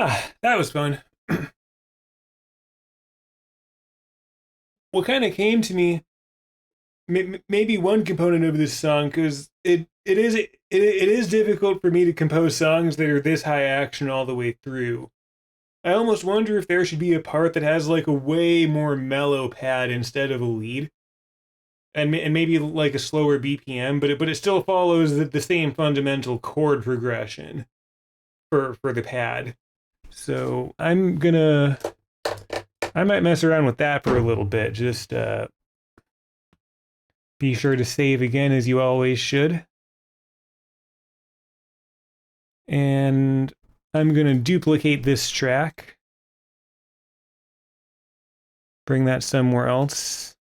Ah, that was fun. What kind of came to me, maybe one component of this song, because it is difficult for me to compose songs that are this high action all the way through. I almost wonder if there should be a part that has like a way more mellow pad instead of a lead, and maybe like a slower BPM, but it still follows the same fundamental chord progression for the pad. So I might mess around with that for a little bit. Just be sure to save again, as you always should. And I'm gonna duplicate this track. Bring that somewhere else,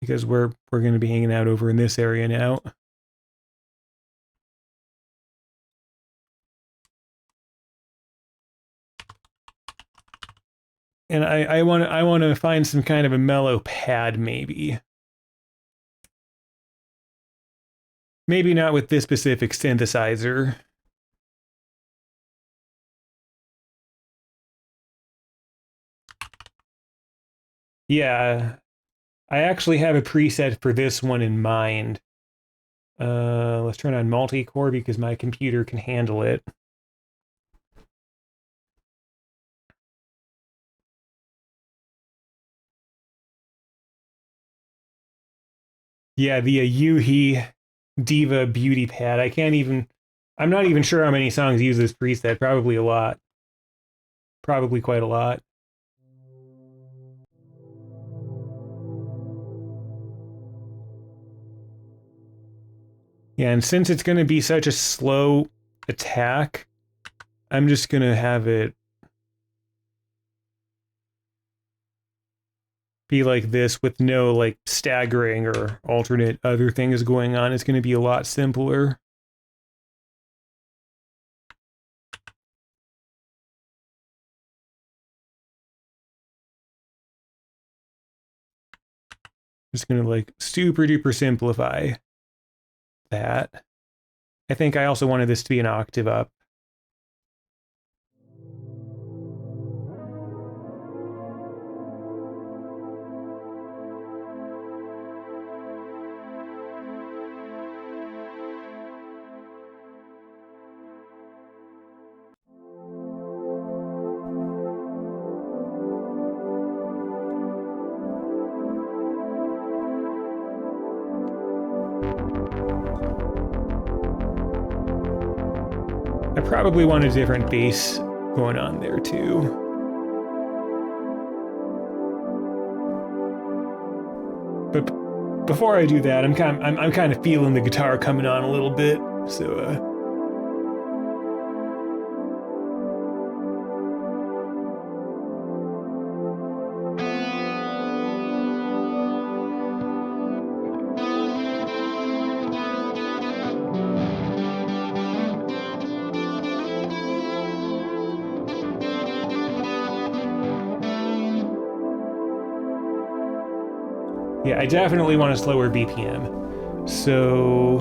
because we're gonna be hanging out over in this area now. And I want to find some kind of a mellow pad, maybe. Maybe not with this specific synthesizer. Yeah, I actually have a preset for this one in mind. Let's turn on multi-core because my computer can handle it. Yeah, the Yuhi Diva Beauty Pad. I'm not even sure how many songs use this preset. Probably a lot. Probably quite a lot. Yeah, and since it's going to be such a slow attack, I'm just going to have it be like this with no like staggering or alternate other things going on. It's going to be a lot simpler. Just going to like super duper simplify that. I think I also wanted this to be an octave up. I probably want a different bass going on there too. But before I do that, I'm kind of feeling the guitar coming on a little bit. So yeah, I definitely want a slower BPM. So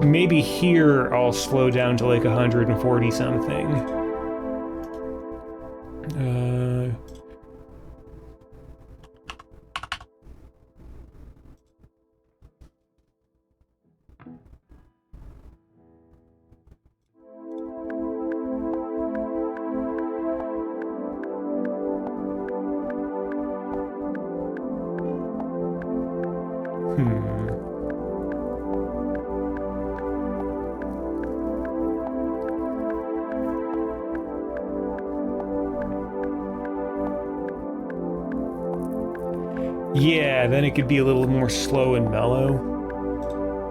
maybe here I'll slow down to like 140 something. Yeah, then it could be a little more slow and mellow.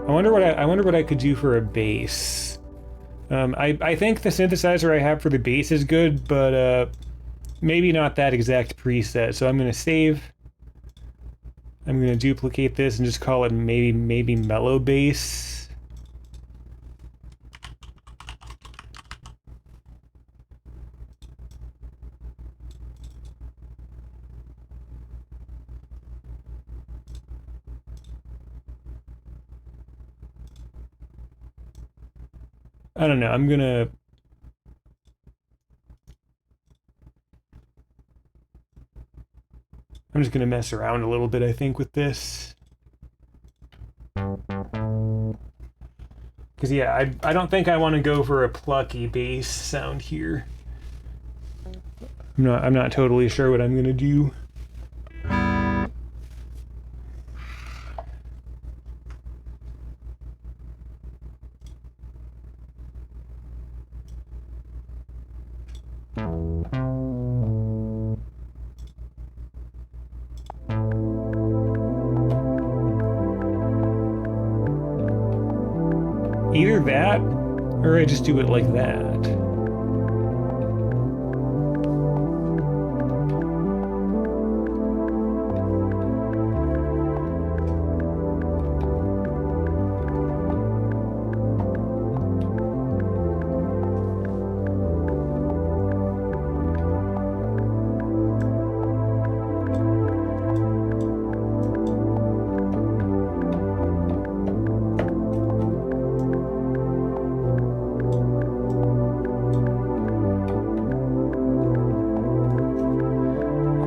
I wonder what I could do for a bass. I think the synthesizer I have for the bass is good, but maybe not that exact preset. So I'm gonna save. I'm gonna duplicate this and just call it maybe mellow bass. I don't know. I'm gonna I'm just gonna mess around a little bit, I think, with this. Because yeah, I don't think I want to go for a plucky bass sound here. I'm not totally sure what I'm gonna do. Either that, or I just do it like that.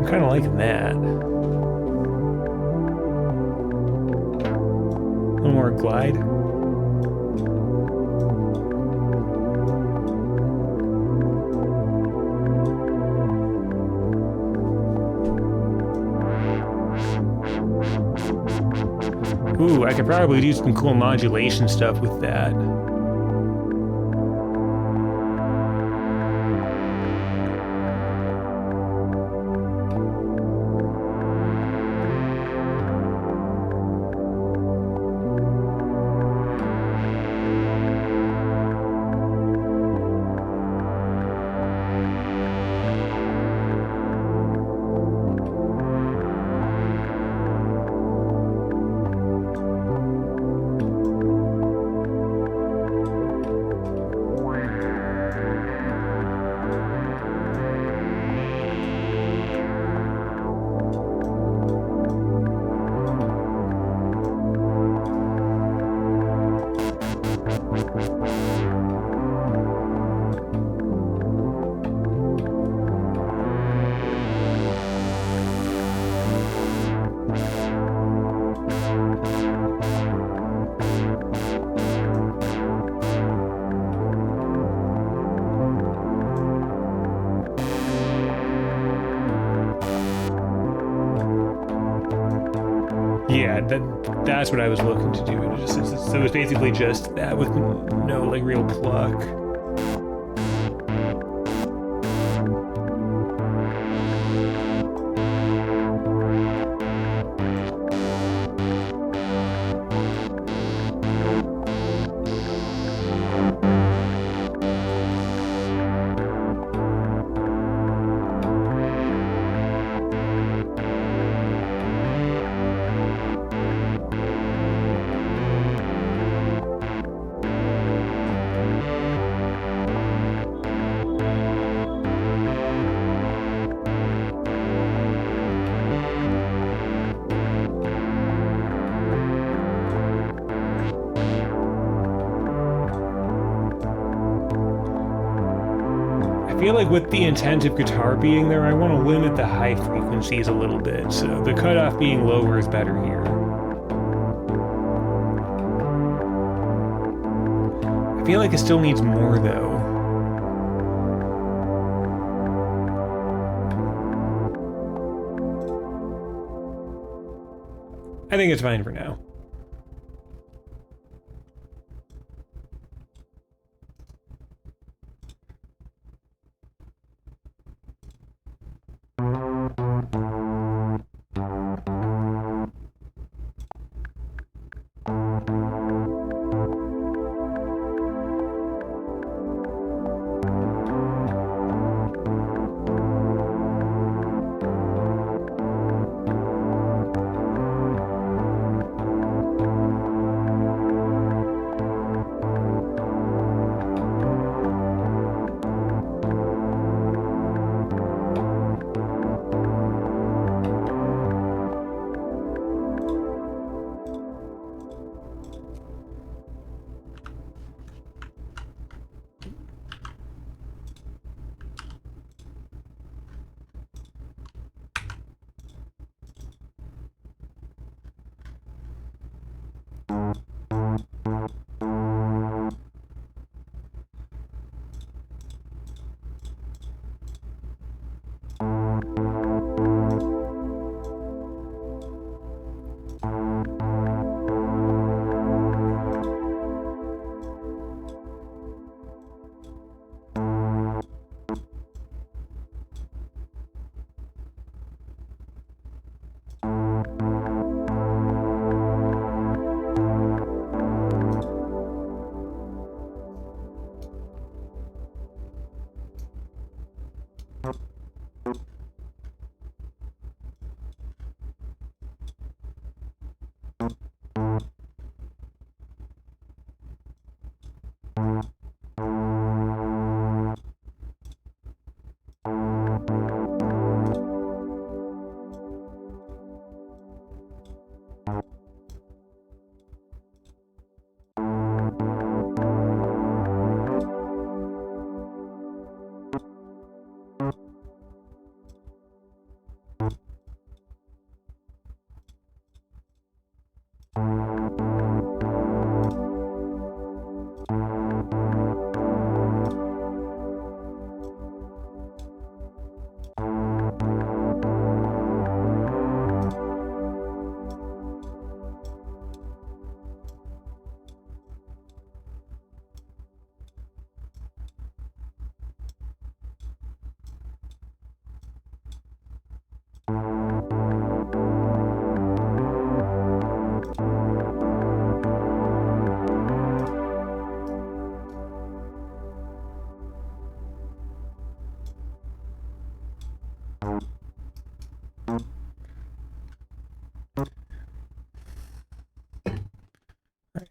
Kind of liking that. A little more glide. Ooh, I could probably do some cool modulation stuff with that. Yeah, that's what I was looking to do. So it's basically just that with no like real pluck. I feel like with the intent of guitar being there, I want to limit the high frequencies a little bit, so the cutoff being lower is better here. I feel like it still needs more, though. I think it's fine for now.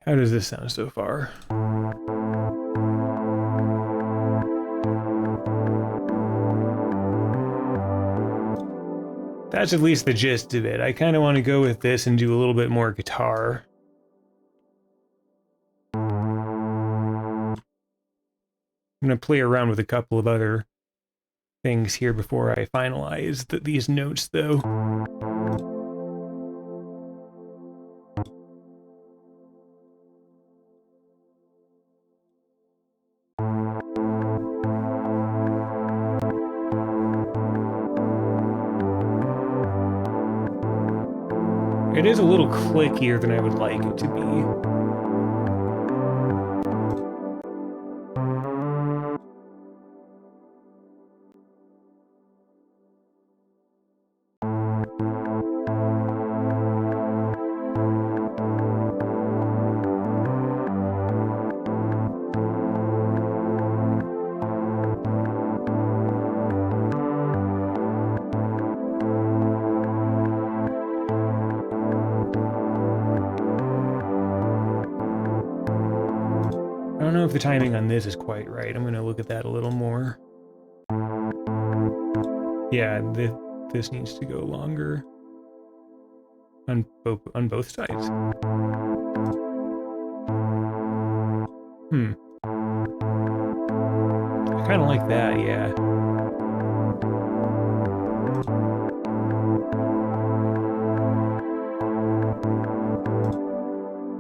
How does this sound so far? That's at least the gist of it. I kind of want to go with this and do a little bit more guitar. I'm going to play around with a couple of other things here before I finalize these notes, though. It is a little clickier than I would like it to be. I don't know if the timing on this is quite right. I'm going to look at that a little more. Yeah, this needs to go longer on both sides. I kind of like that, yeah.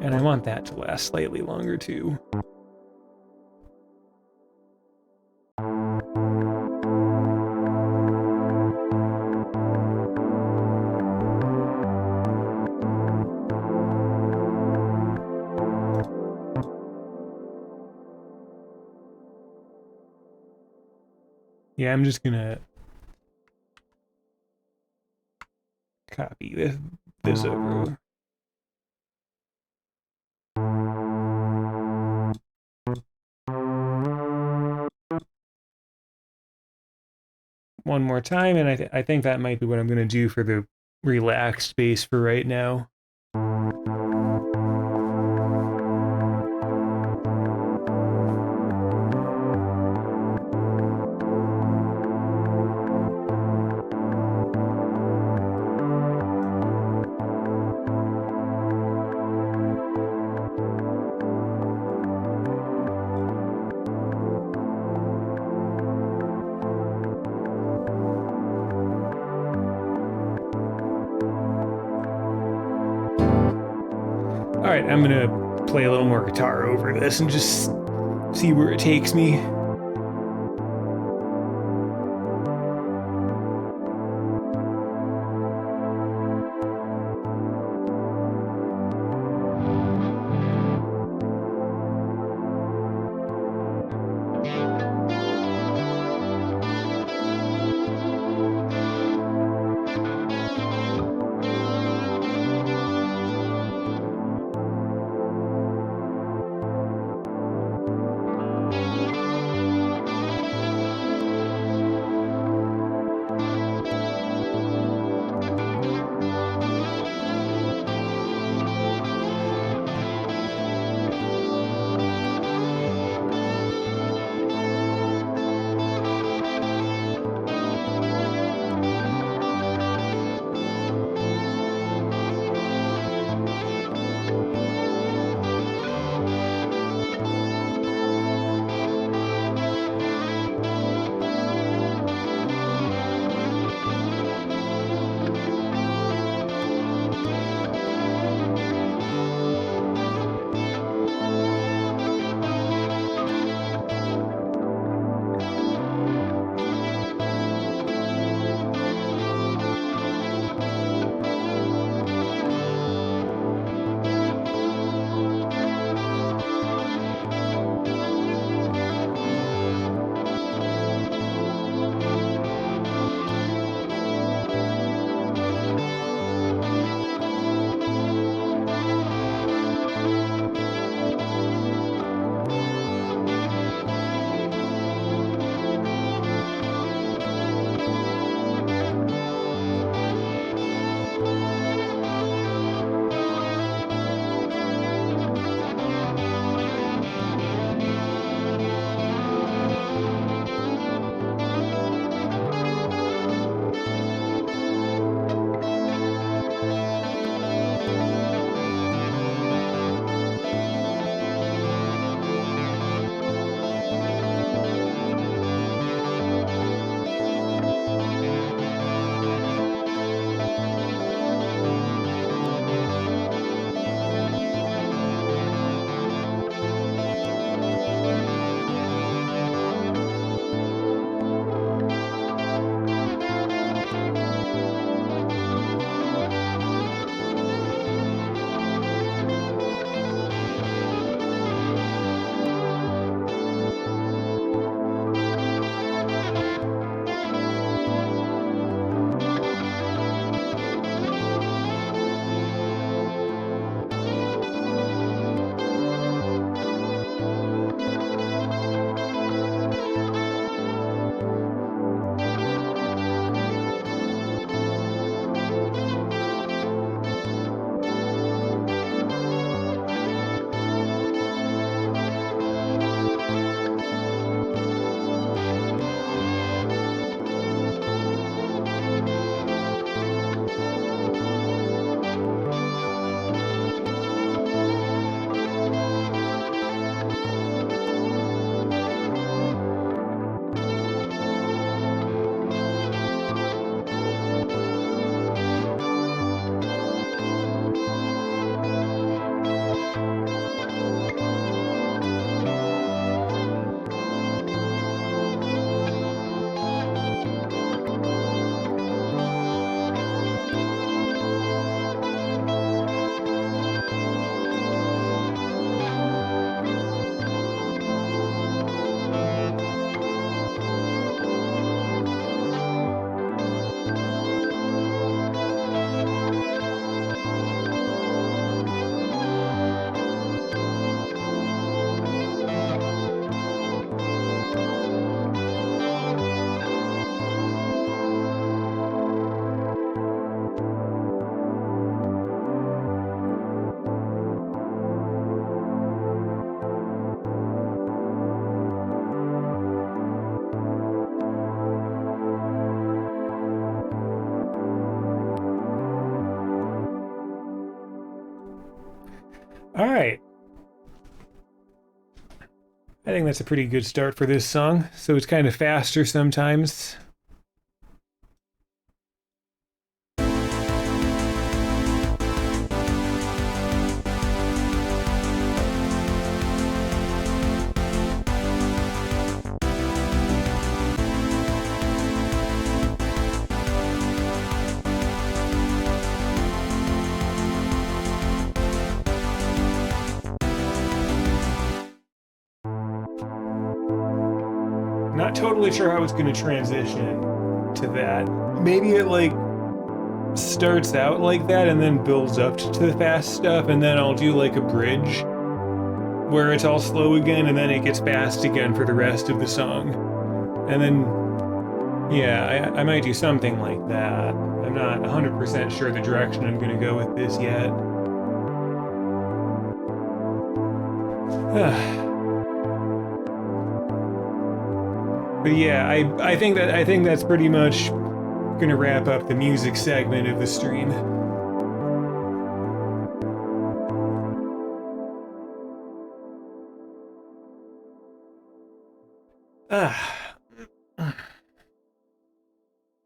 And I want that to last slightly longer too. Yeah, I'm just gonna copy this over. One more time, and I think that might be what I'm gonna do for the relaxed bass for right now. I'm gonna play a little more guitar over this and just see where it takes me. All right. I think that's a pretty good start for this song. So it's kind of faster sometimes. Not totally sure how it's going to transition to that. Maybe it like starts out like that and then builds up to the fast stuff, and then I'll do like a bridge where it's all slow again and then it gets fast again for the rest of the song. And then, yeah, I might do something like that. I'm not 100% sure the direction I'm going to go with this yet. But yeah, I think that's pretty much gonna wrap up the music segment of the stream.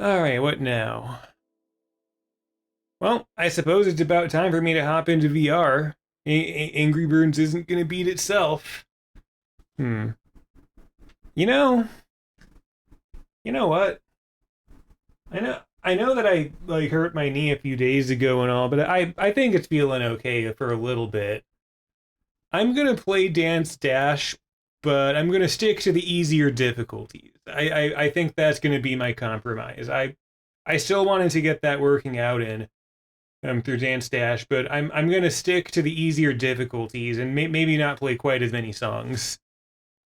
Alright, what now? Well, I suppose it's about time for me to hop into VR. Angry Birds isn't gonna beat itself. You know what? I know that I like hurt my knee a few days ago and all, but I think it's feeling okay for a little bit. I'm gonna play Dance Dash, but I'm gonna stick to the easier difficulties. I think that's gonna be my compromise. I still wanted to get that working out in through Dance Dash, but I'm gonna stick to the easier difficulties and maybe not play quite as many songs.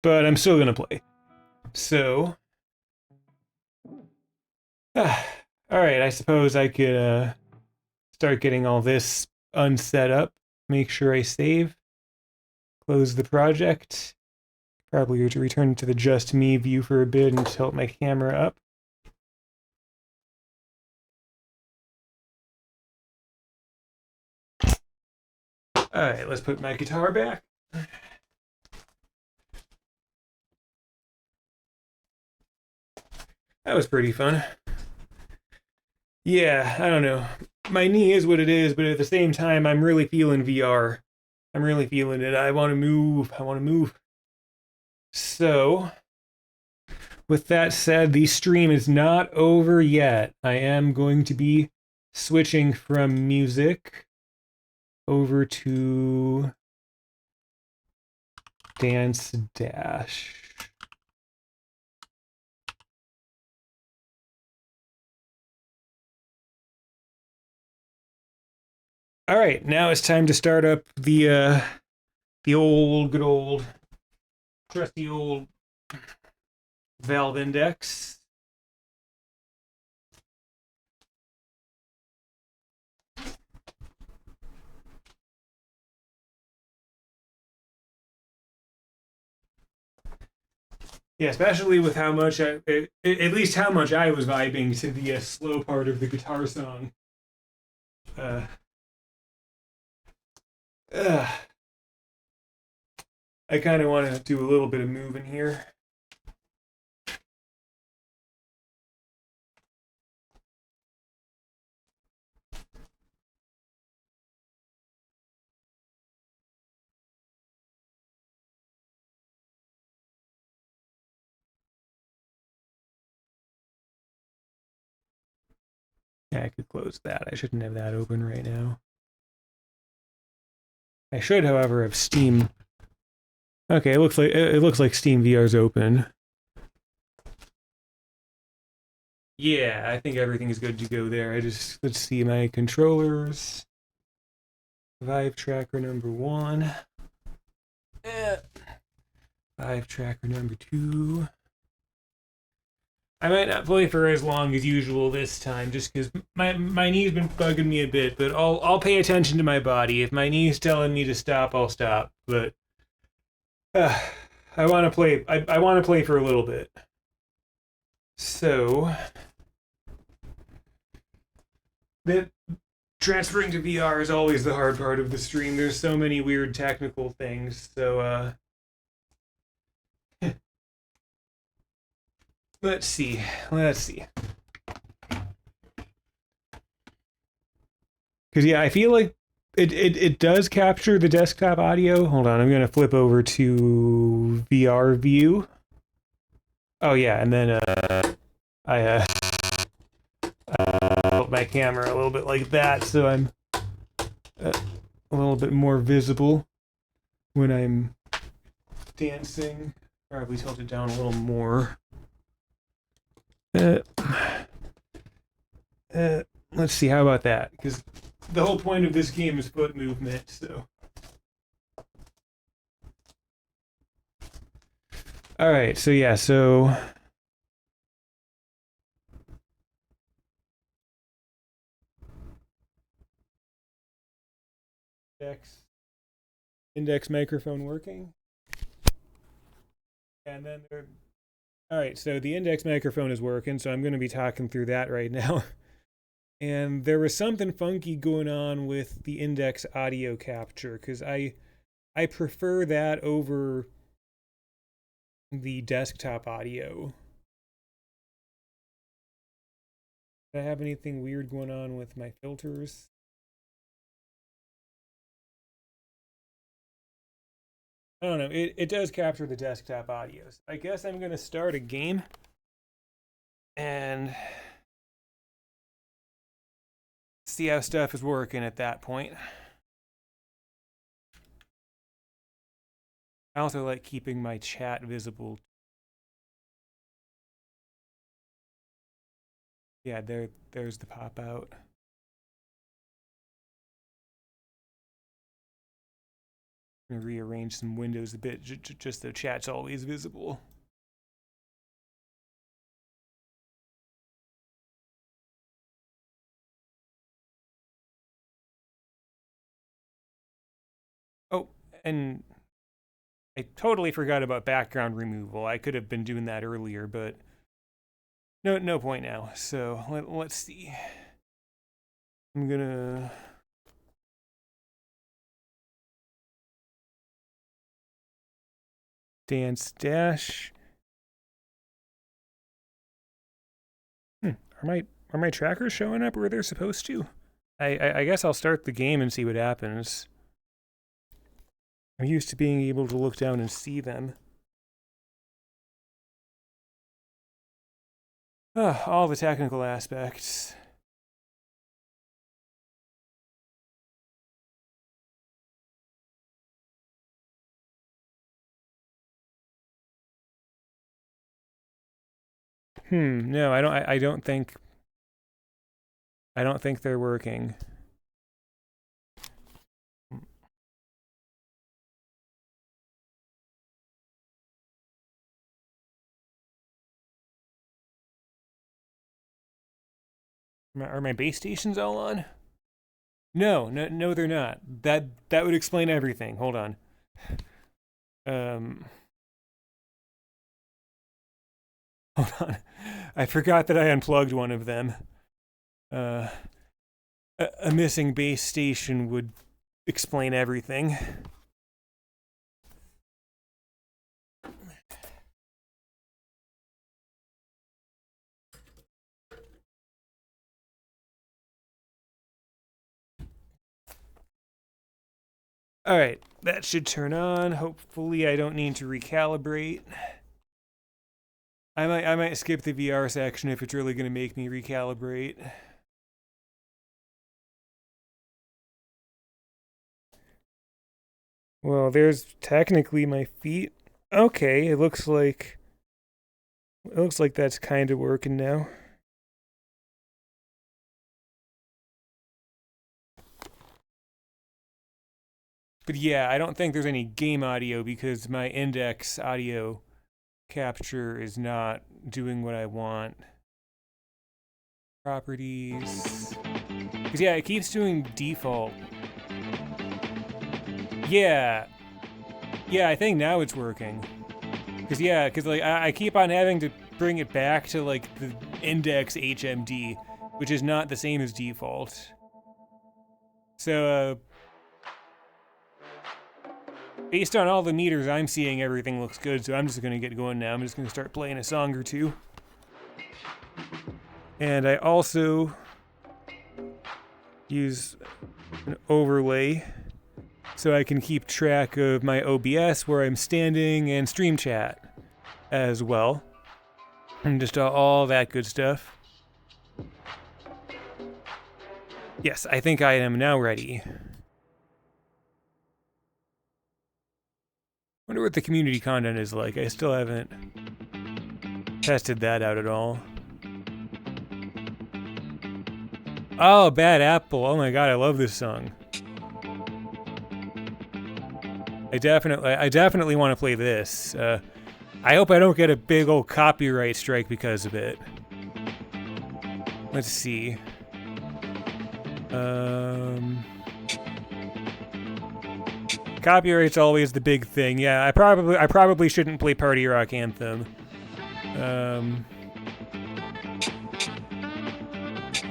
But I'm still gonna play. So alright, I suppose I could start getting all this unset up. Make sure I save. Close the project. Probably to return to the Just Me view for a bit and tilt my camera up. Alright, let's put my guitar back. That was pretty fun. Yeah, I don't know. My knee is what it is, but at the same time, I'm really feeling VR. I'm really feeling it. I want to move. So, with that said, the stream is not over yet. I am going to be switching from music over to Dance Dash. All right, now it's time to start up the good old trusty old Valve Index. Yeah, especially with how much at least how much I was vibing to the slow part of the guitar song. I kind of want to do a little bit of moving here. Yeah, I could close that. I shouldn't have that open right now. I should, however, have Steam. Okay, it looks like Steam VR's open. Yeah, I think everything is good to go there. Let's see my controllers. Vive tracker number 1. Vive tracker number 2. I might not play for as long as usual this time, just because my knee's been bugging me a bit. But I'll pay attention to my body. If my knee's telling me to stop, I'll stop. But I want to play. I want to play for a little bit. So that transferring to VR is always the hard part of the stream. There's so many weird technical things. So let's see. Because yeah, I feel like it does capture the desktop audio. Hold on, I'm gonna flip over to VR view. Oh yeah, and then I tilt my camera a little bit like that, so I'm a little bit more visible when I'm dancing. Probably tilt it down a little more. Uh, let's see, how about that? Because the whole point of this game is foot movement, so. Alright, so yeah, so. Index microphone working. And then there. Alright, so the index microphone is working, so I'm going to be talking through that right now. And there was something funky going on with the index audio capture, because I prefer that over the desktop audio. Do I have anything weird going on with my filters? I don't know. It does capture the desktop audio. So I guess I'm going to start a game and see how stuff is working at that point. I also like keeping my chat visible. Yeah, there's the pop out. I'm gonna rearrange some windows a bit, just so chat's always visible. Oh, and I totally forgot about background removal. I could have been doing that earlier, but no point now. So let's see. I'm gonna dance dash. Are my trackers showing up where they're supposed to? I guess I'll start the game and see what happens. I'm used to being able to look down and see them. All the technical aspects. No, I don't think they're working. Are my base stations all on? No, they're not. That would explain everything. Hold on. Hold on. I forgot that I unplugged one of them. A missing base station would explain everything. All right, that should turn on. Hopefully I don't need to recalibrate. I might skip the VR section if it's really going to make me recalibrate. Well, there's technically my feet. Okay, it looks like that's kind of working now. But yeah, I don't think there's any game audio because my index audio capture is not doing what I want. Properties. Because yeah, it keeps doing default. Yeah, I think now it's working. Because like I keep on having to bring it back to like the index HMD, which is not the same as default. So based on all the meters I'm seeing, everything looks good. So I'm just gonna get going now. I'm just gonna start playing a song or two. And I also use an overlay so I can keep track of my OBS, where I'm standing, and stream chat as well. And just all that good stuff. Yes, I think I am now ready. I Wonder what the community content is like. I still haven't tested that out at all. Oh, Bad Apple. Oh my god, I love this song. I definitely want to play this. I hope I don't get a big old copyright strike because of it. Let's see. Copyright's always the big thing. Yeah, I probably shouldn't play Party Rock Anthem. I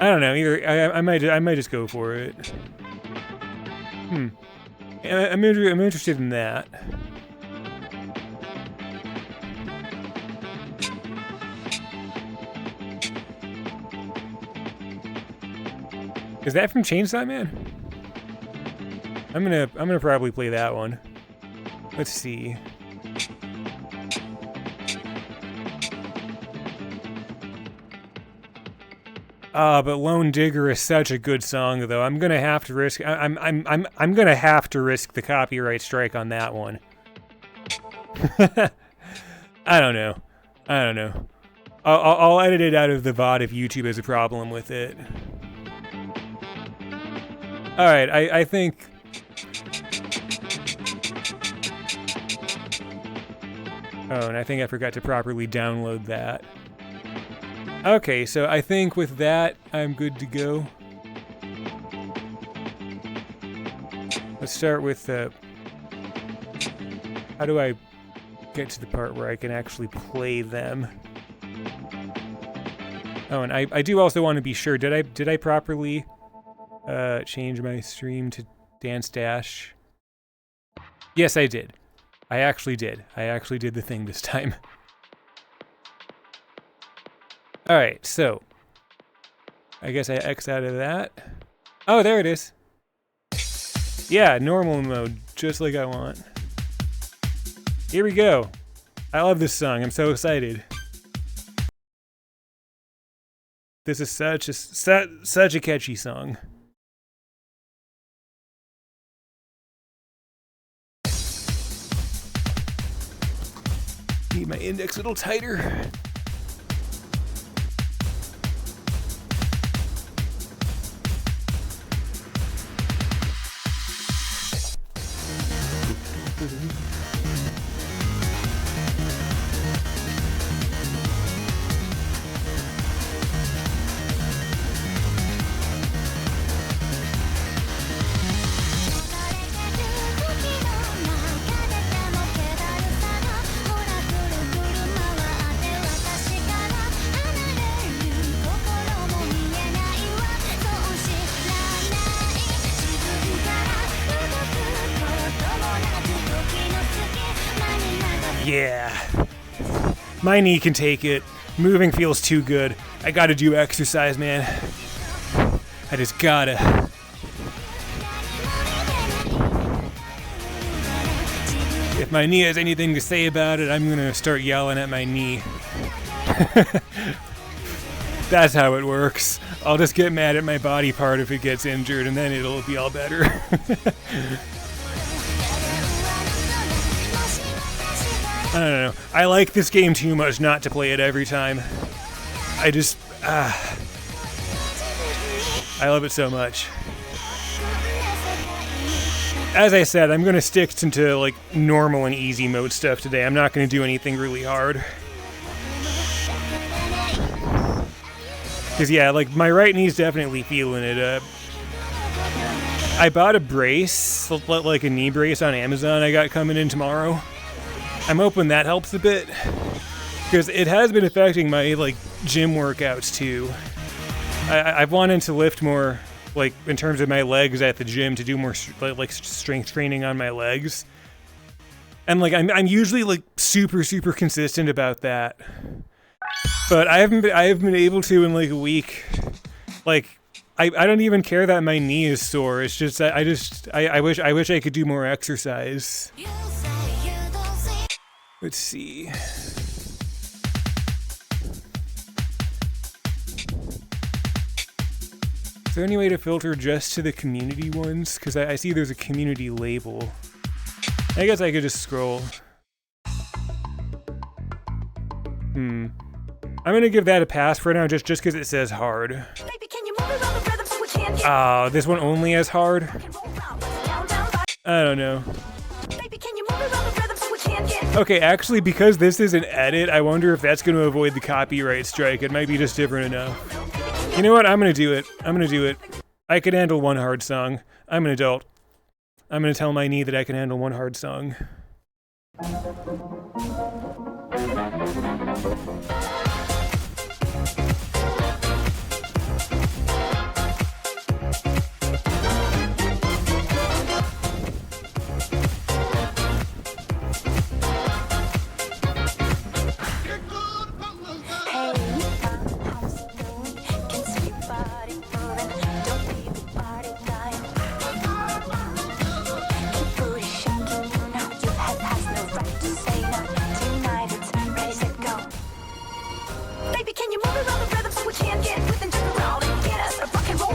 don't know. Either I might just go for it. I'm interested in that. Is that from Chainsaw Man? I'm gonna probably play that one. Let's see. But Lone Digger is such a good song, though. I'm gonna have to risk. I'm gonna have to risk the copyright strike on that one. I don't know. I'll edit it out of the VOD if YouTube has a problem with it. All right, I think. Oh, and I think I forgot to properly download that. Okay, so I think with that, I'm good to go. Let's start with, how do I get to the part where I can actually play them? Oh, and I do also want to be sure, did I properly, change my stream to Dance Dash? Yes, I did. I actually did. I actually did the thing this time. Alright, so I guess I X out of that. Oh, there it is. Yeah, normal mode, just like I want. Here we go. I love this song. I'm so excited. This is such a catchy song. Need my index a little tighter. Yeah. My knee can take it. Moving feels too good. I gotta do exercise, man. I just gotta. If my knee has anything to say about it, I'm gonna start yelling at my knee. That's how it works. I'll just get mad at my body part if it gets injured, and then it'll be all better. I don't know. I like this game too much not to play it every time. I just... I love it so much. As I said, I'm going to stick to like normal and easy mode stuff today. I'm not going to do anything really hard. Because yeah, like my right knee's definitely feeling it. I bought a brace, like a knee brace on Amazon I got coming in tomorrow. I'm hoping that helps a bit, because it has been affecting my like gym workouts too. I've wanted to lift more, like in terms of my legs at the gym, to do more like strength training on my legs, and like I'm usually like super consistent about that, but I have been able to in like a week. Like I don't even care that my knee is sore. It's just I wish I could do more exercise. Let's see. Is there any way to filter just to the community ones? Because I see there's a community label. I guess I could just scroll I'm gonna give that a pass for now, just because it says hard. Baby, can you move around the rhythm so we can't get Oh, this one only has hard? I don't know. Baby, can you move around the rhythm so we can't get Okay, actually, because this is an edit, I wonder if that's going to avoid the copyright strike. It might be just different enough. You know what? I'm going to do it. I'm going to do it. I can handle one hard song. I'm an adult. I'm going to tell my knee that I can handle one hard song.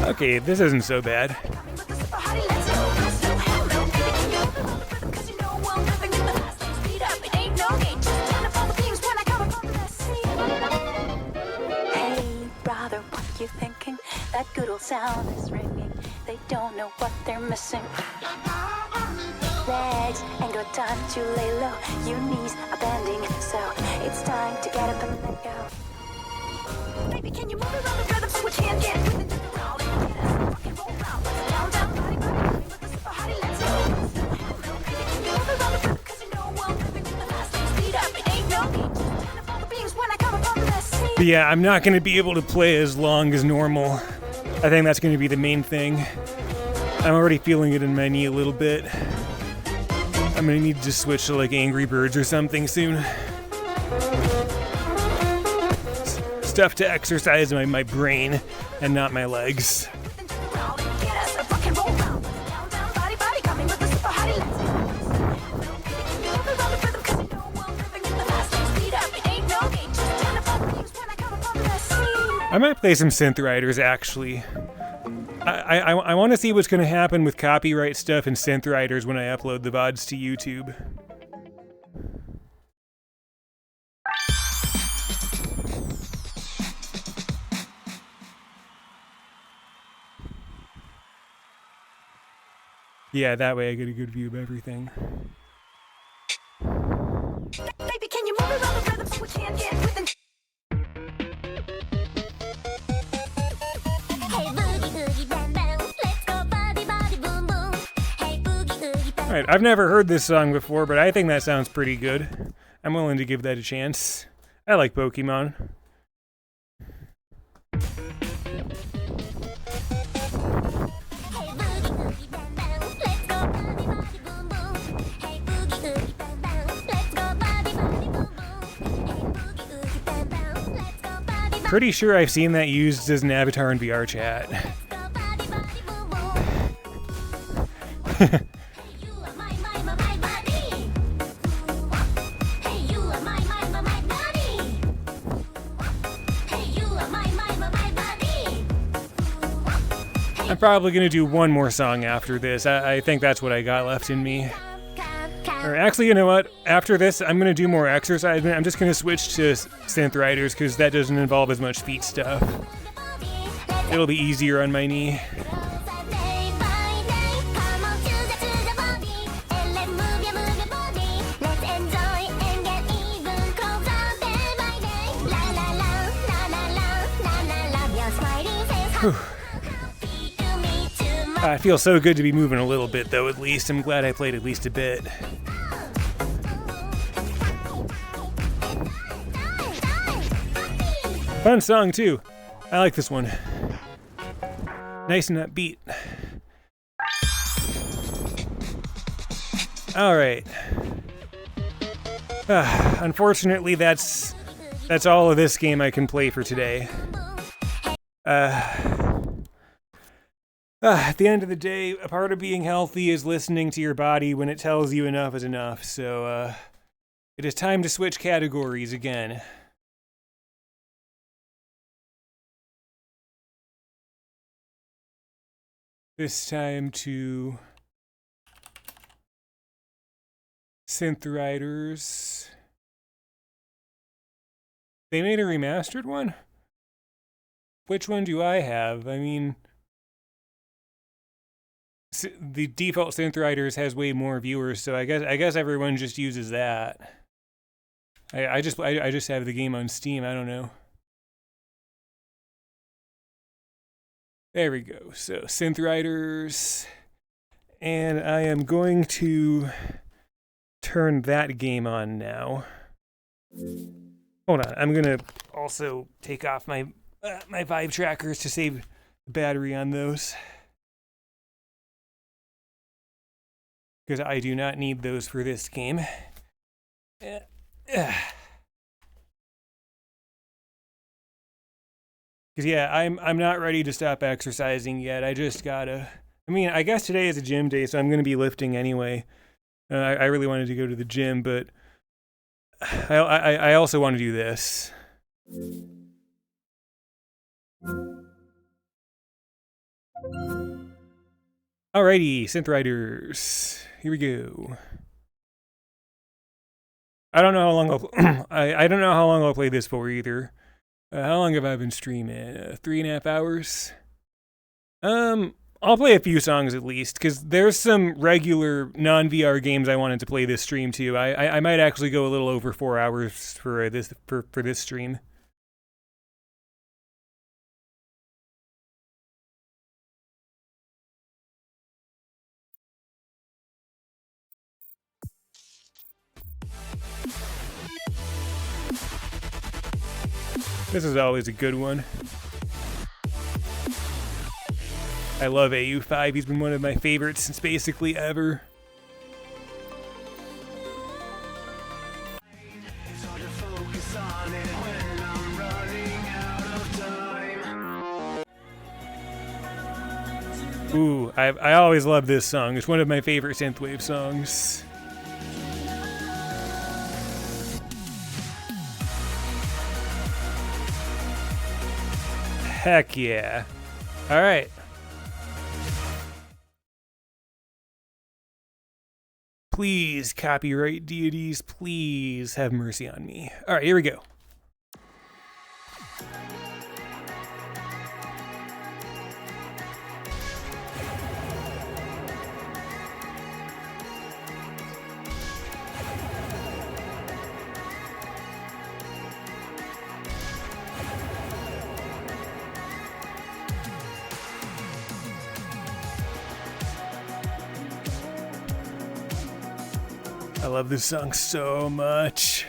Okay, this isn't so bad. You thinking that good old sound is ringing? They don't know what they're missing. Legs ain't got time to lay low. Your knees are bending, so it's time to get up and let go. Baby, can you move around the rhythm so we can't get within the crowd and get us rock and roll round? Down, down, body, body, with the super hottie, let's go. Baby, can you move around the rhythm? 'Cause you know I'm living in the fast lane, speed up. It ain't no need to turn up all the beams when I come upon the scene. But yeah, I'm not going to be able to play as long as normal. I think that's going to be the main thing. I'm already feeling it in my knee a little bit. I'm going to need to switch to like Angry Birds or something soon. Stuff to exercise my brain and not my legs. I might play some synth riders actually. I want to see what's going to happen with copyright stuff and synth riders when I upload the VODs to YouTube. Yeah, that way I get a good view of everything. Baby, can you move around the rhythm so we can't get within? Alright, I've never heard this song before, but I think that sounds pretty good. I'm willing to give that a chance. I like Pokemon. Pretty sure I've seen that used as an avatar in VR chat. I'm probably gonna do one more song after this. I think that's what I got left in me. Or actually, you know what? After this, I'm gonna do more exercise. I'm just gonna switch to synth riders because that doesn't involve as much feet stuff. It'll be easier on my knee. Whew. It feels so good to be moving a little bit, though, at least. I'm glad I played at least a bit. Fun song, too. I like this one. Nice and upbeat. Alright. Unfortunately, that's all of this game I can play for today. At the end of the day, a part of being healthy is listening to your body when it tells you enough is enough, so, it is time to switch categories again. This time to synth riders. They made a remastered one? Which one do I have? I mean, the default Synth Riders has way more viewers, so I guess everyone just uses that. I just have the game on Steam. I don't know. There we go. So Synth Riders, and I am going to turn that game on now. Hold on. I'm gonna also take off my Vive trackers to save battery on those, because I do not need those for this game. Because yeah, I'm not ready to stop exercising yet. I just gotta. I mean, I guess today is a gym day, so I'm gonna be lifting anyway. I really wanted to go to the gym, but I also want to do this. Alrighty, Synth Riders. Here we go. I don't know how long I don't know how long I'll play this for either. How long have I been streaming? 3.5 hours. I'll play a few songs at least, because there's some regular non-VR games I wanted to play this stream too. I might actually go a little over 4 hours for this stream. This is always a good one. I love AU5. He's been one of my favorites since basically ever. Ooh, I always love this song. It's one of my favorite synthwave songs. Heck yeah. All right. Please, copyright deities, please have mercy on me. All right, here we go. I love this song so much.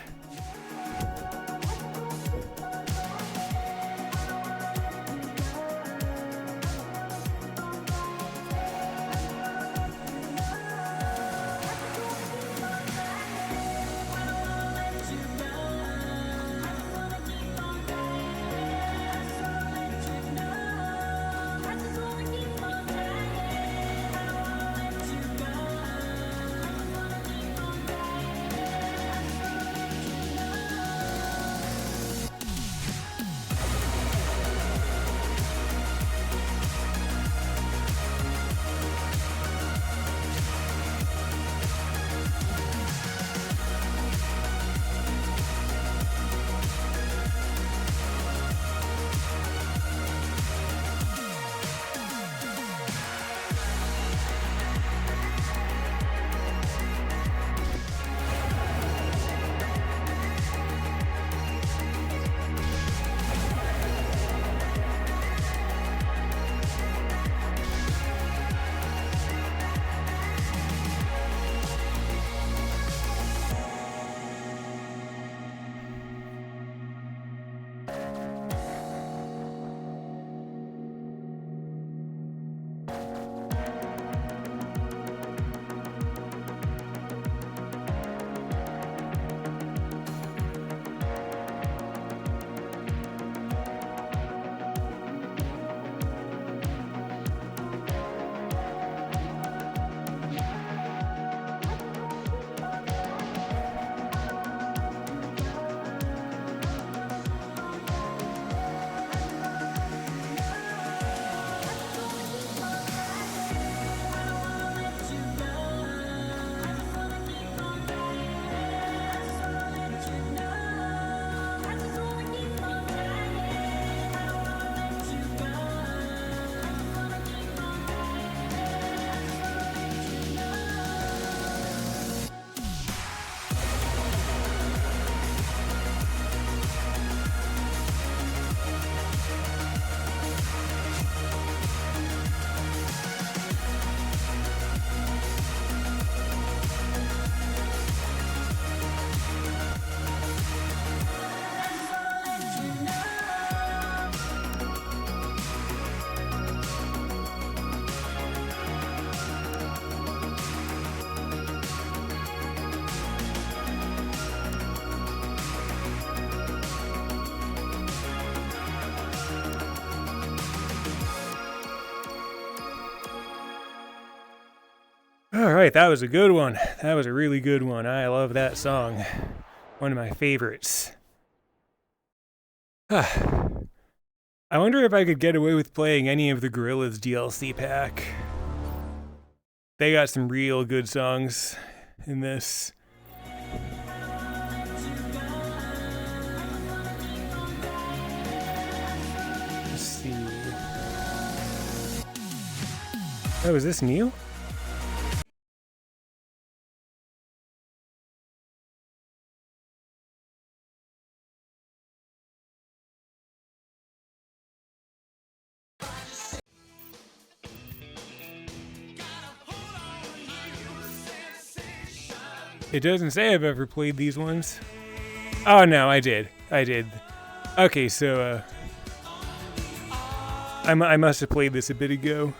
All right, that was a good one. That was a really good one. I love that song. One of my favorites. I wonder if I could get away with playing any of the Gorillaz DLC pack. They got some real good songs in this. Let's see. Oh, is this new? It doesn't say I've ever played these ones. Oh no, I did. Okay, so I must have played this a bit ago.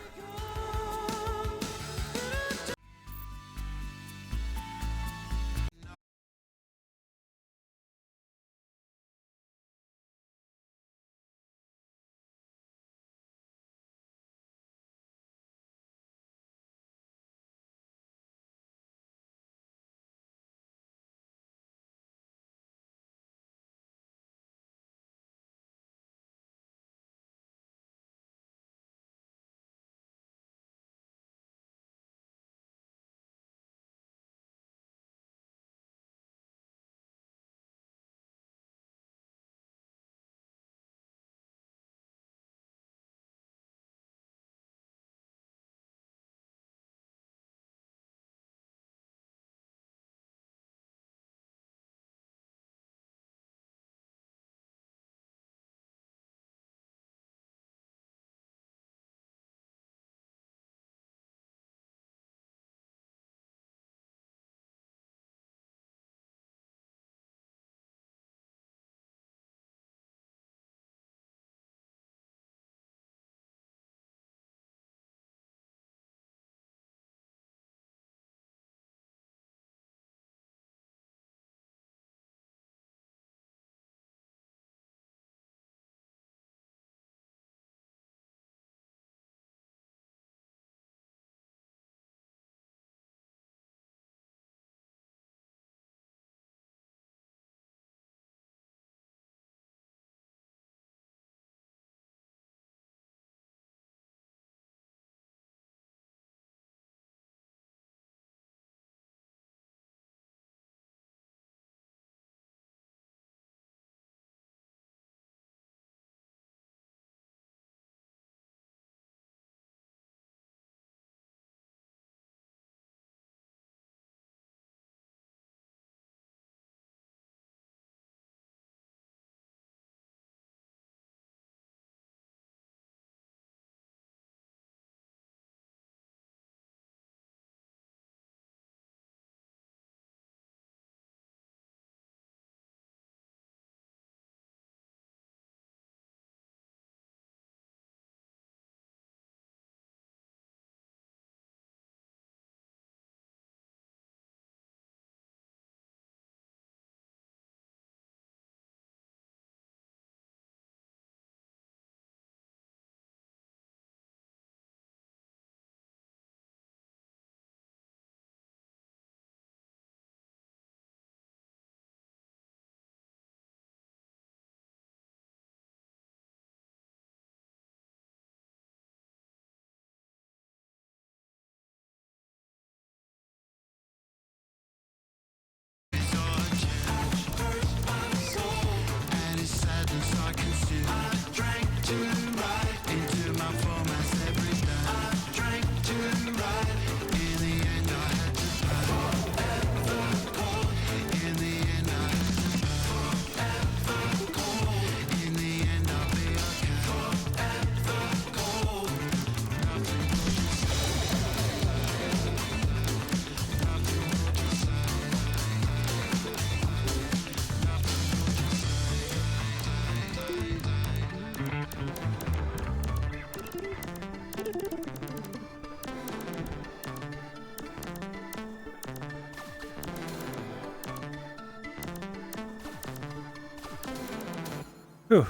Whew.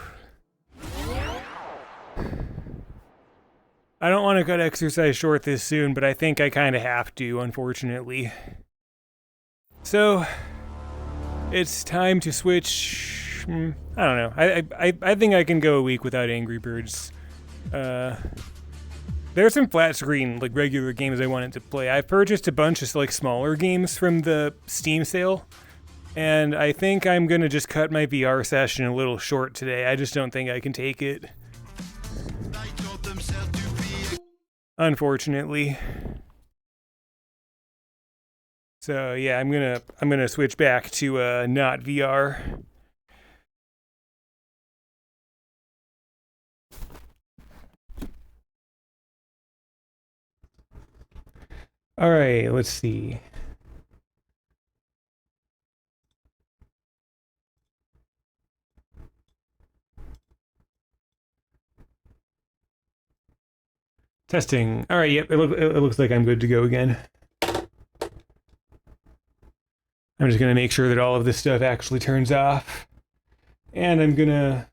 I don't want to cut exercise short this soon, but I think I kind of have to, unfortunately. So, it's time to switch. I don't know. I think I can go a week without Angry Birds. There's some flat screen, like regular games I wanted to play. I purchased a bunch of like smaller games from the Steam sale, and I think I'm gonna just cut my VR session a little short today. I just don't think I can take it. Unfortunately. So yeah, I'm gonna switch back to not VR. All right, let's see. Testing. All right, yep, it looks like I'm good to go again. I'm just gonna make sure that all of this stuff actually turns off. And I'm gonna...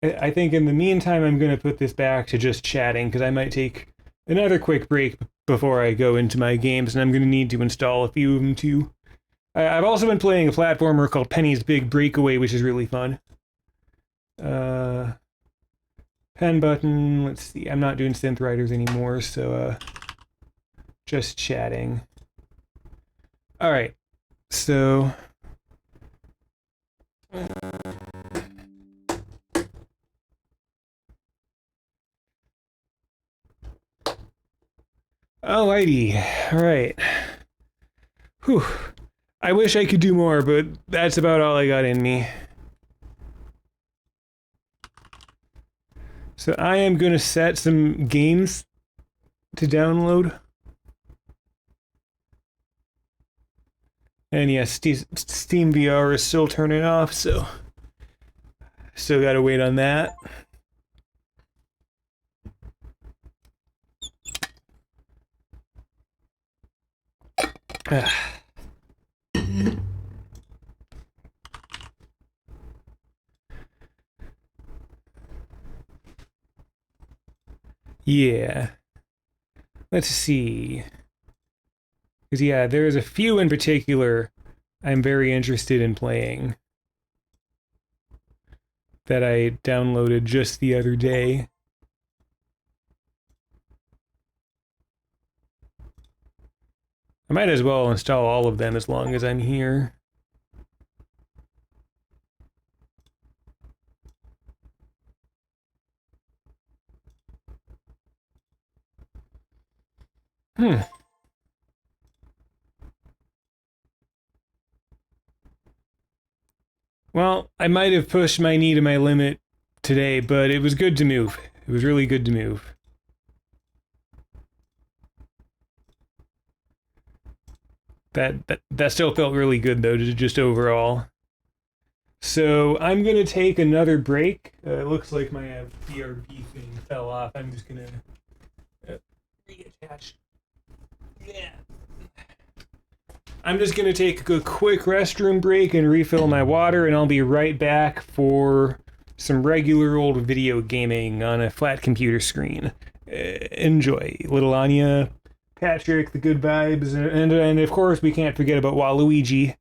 I think in the meantime, I'm gonna put this back to just chatting, because I might take another quick break before I go into my games, and I'm gonna need to install a few of them too. I've also been playing a platformer called Penny's Big Breakaway, which is really fun. Pen button, let's see, I'm not doing synth writers anymore, so just chatting. All right, so alrighty, all right. Whew. I wish I could do more, but that's about all I got in me. So I am going to set some games to download. And yes, Steam VR is still turning off, so still got to wait on that. Yeah. Let's see. Because, yeah, there's a few in particular I'm very interested in playing that I downloaded just the other day. I might as well install all of them as long as I'm here. Well, I might have pushed my knee to my limit today, but it was good to move. It was really good to move. That still felt really good, though, just overall. So I'm going to take another break. It looks like my BRB thing fell off. I'm just going to reattach. Yeah. I'm just going to take a quick restroom break and refill my water, and I'll be right back for some regular old video gaming on a flat computer screen. Enjoy. Little Anya, Patrick, the good vibes, and of course we can't forget about Waluigi.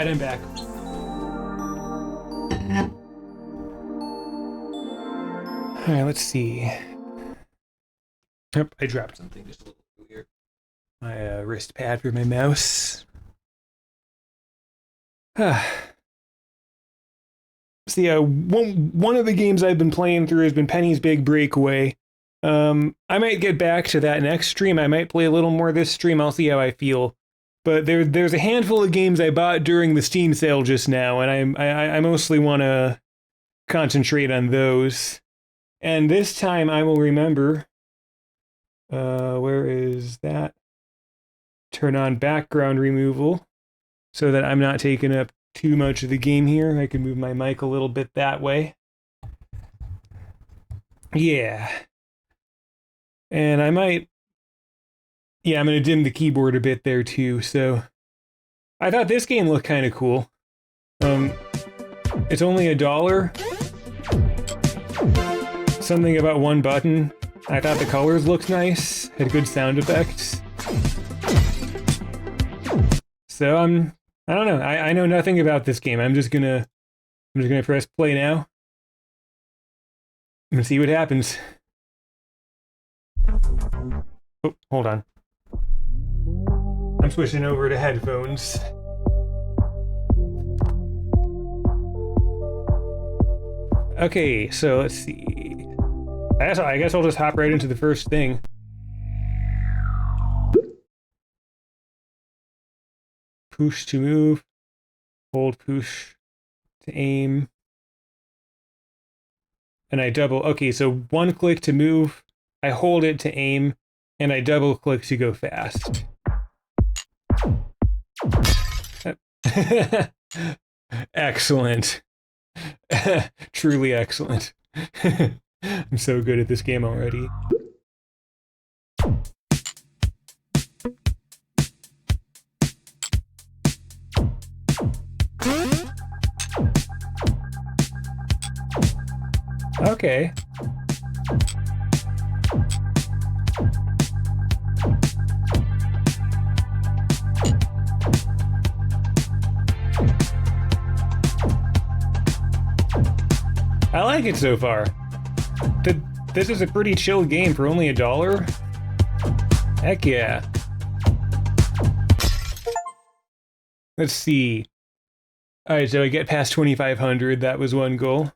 Alright, I'm back. Alright, let's see. Yep, I dropped something just a little weird. My wrist pad for my mouse. See, one of the games I've been playing through has been Penny's Big Breakaway. I might get back to that next stream. I might play a little more this stream. I'll see how I feel. But there's a handful of games I bought during the Steam sale just now, and I mostly want to concentrate on those. And this time I will remember. Where is that? Turn on background removal so that I'm not taking up too much of the game here. I can move my mic a little bit that way. Yeah. And I might... Yeah, I'm going to dim the keyboard a bit there too, so... I thought this game looked kind of cool. It's only $1. Something about one button. I thought the colors looked nice, had good sound effects. So I don't know. I know nothing about this game. I'm just gonna press play now and see what happens. Oh, hold on. I'm switching over to headphones. Okay, so let's see. I guess I'll just hop right into the first thing. Push to move. Hold push to aim. And I double. Okay, so one click to move. I hold it to aim. And I double click to go fast. Excellent. Truly excellent. I'm so good at this game already. Okay. I like it so far. This is a pretty chill game for only $1. Heck yeah. Let's see. Alright, so I get past 2,500. That was one goal.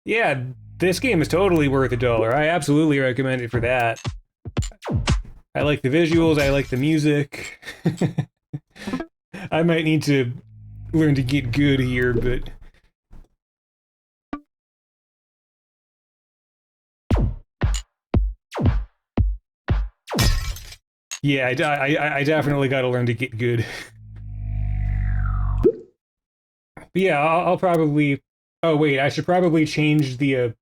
Yeah, this game is totally worth $1. I absolutely recommend it for that. I like the visuals, I like the music. I might need to learn to get good here, but... Yeah, I definitely gotta learn to get good. But yeah, I'll probably... Oh wait, I should probably change the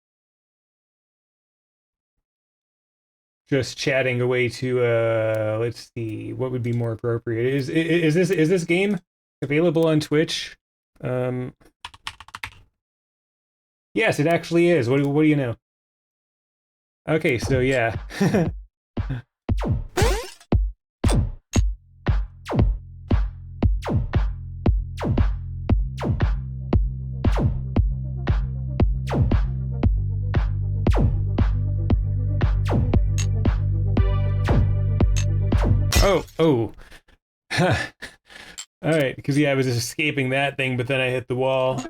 just chatting away to let's see, what would be more appropriate? Is this game available on Twitch? Yes, it actually is. What do you know? Okay, so yeah. Oh. Alright, because yeah, I was just escaping that thing, but then I hit the wall.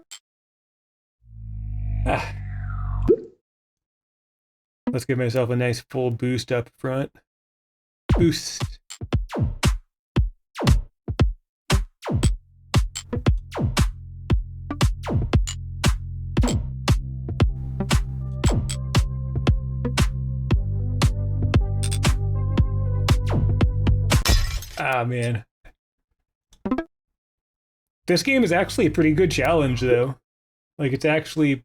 Ah. Let's give myself a nice full boost up front. Boost. Ah, man. This game is actually a pretty good challenge, though. Like, it's actually...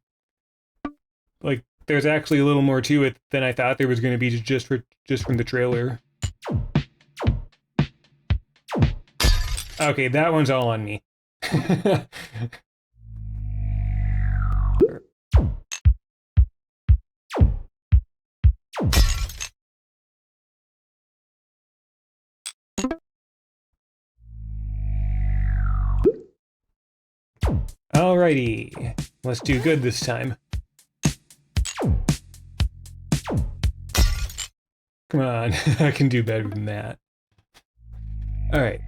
Like, there's actually a little more to it than I thought there was going to be just from the trailer. Okay, that one's all on me. Alrighty, let's do good this time. Come on, I can do better than that. Alright,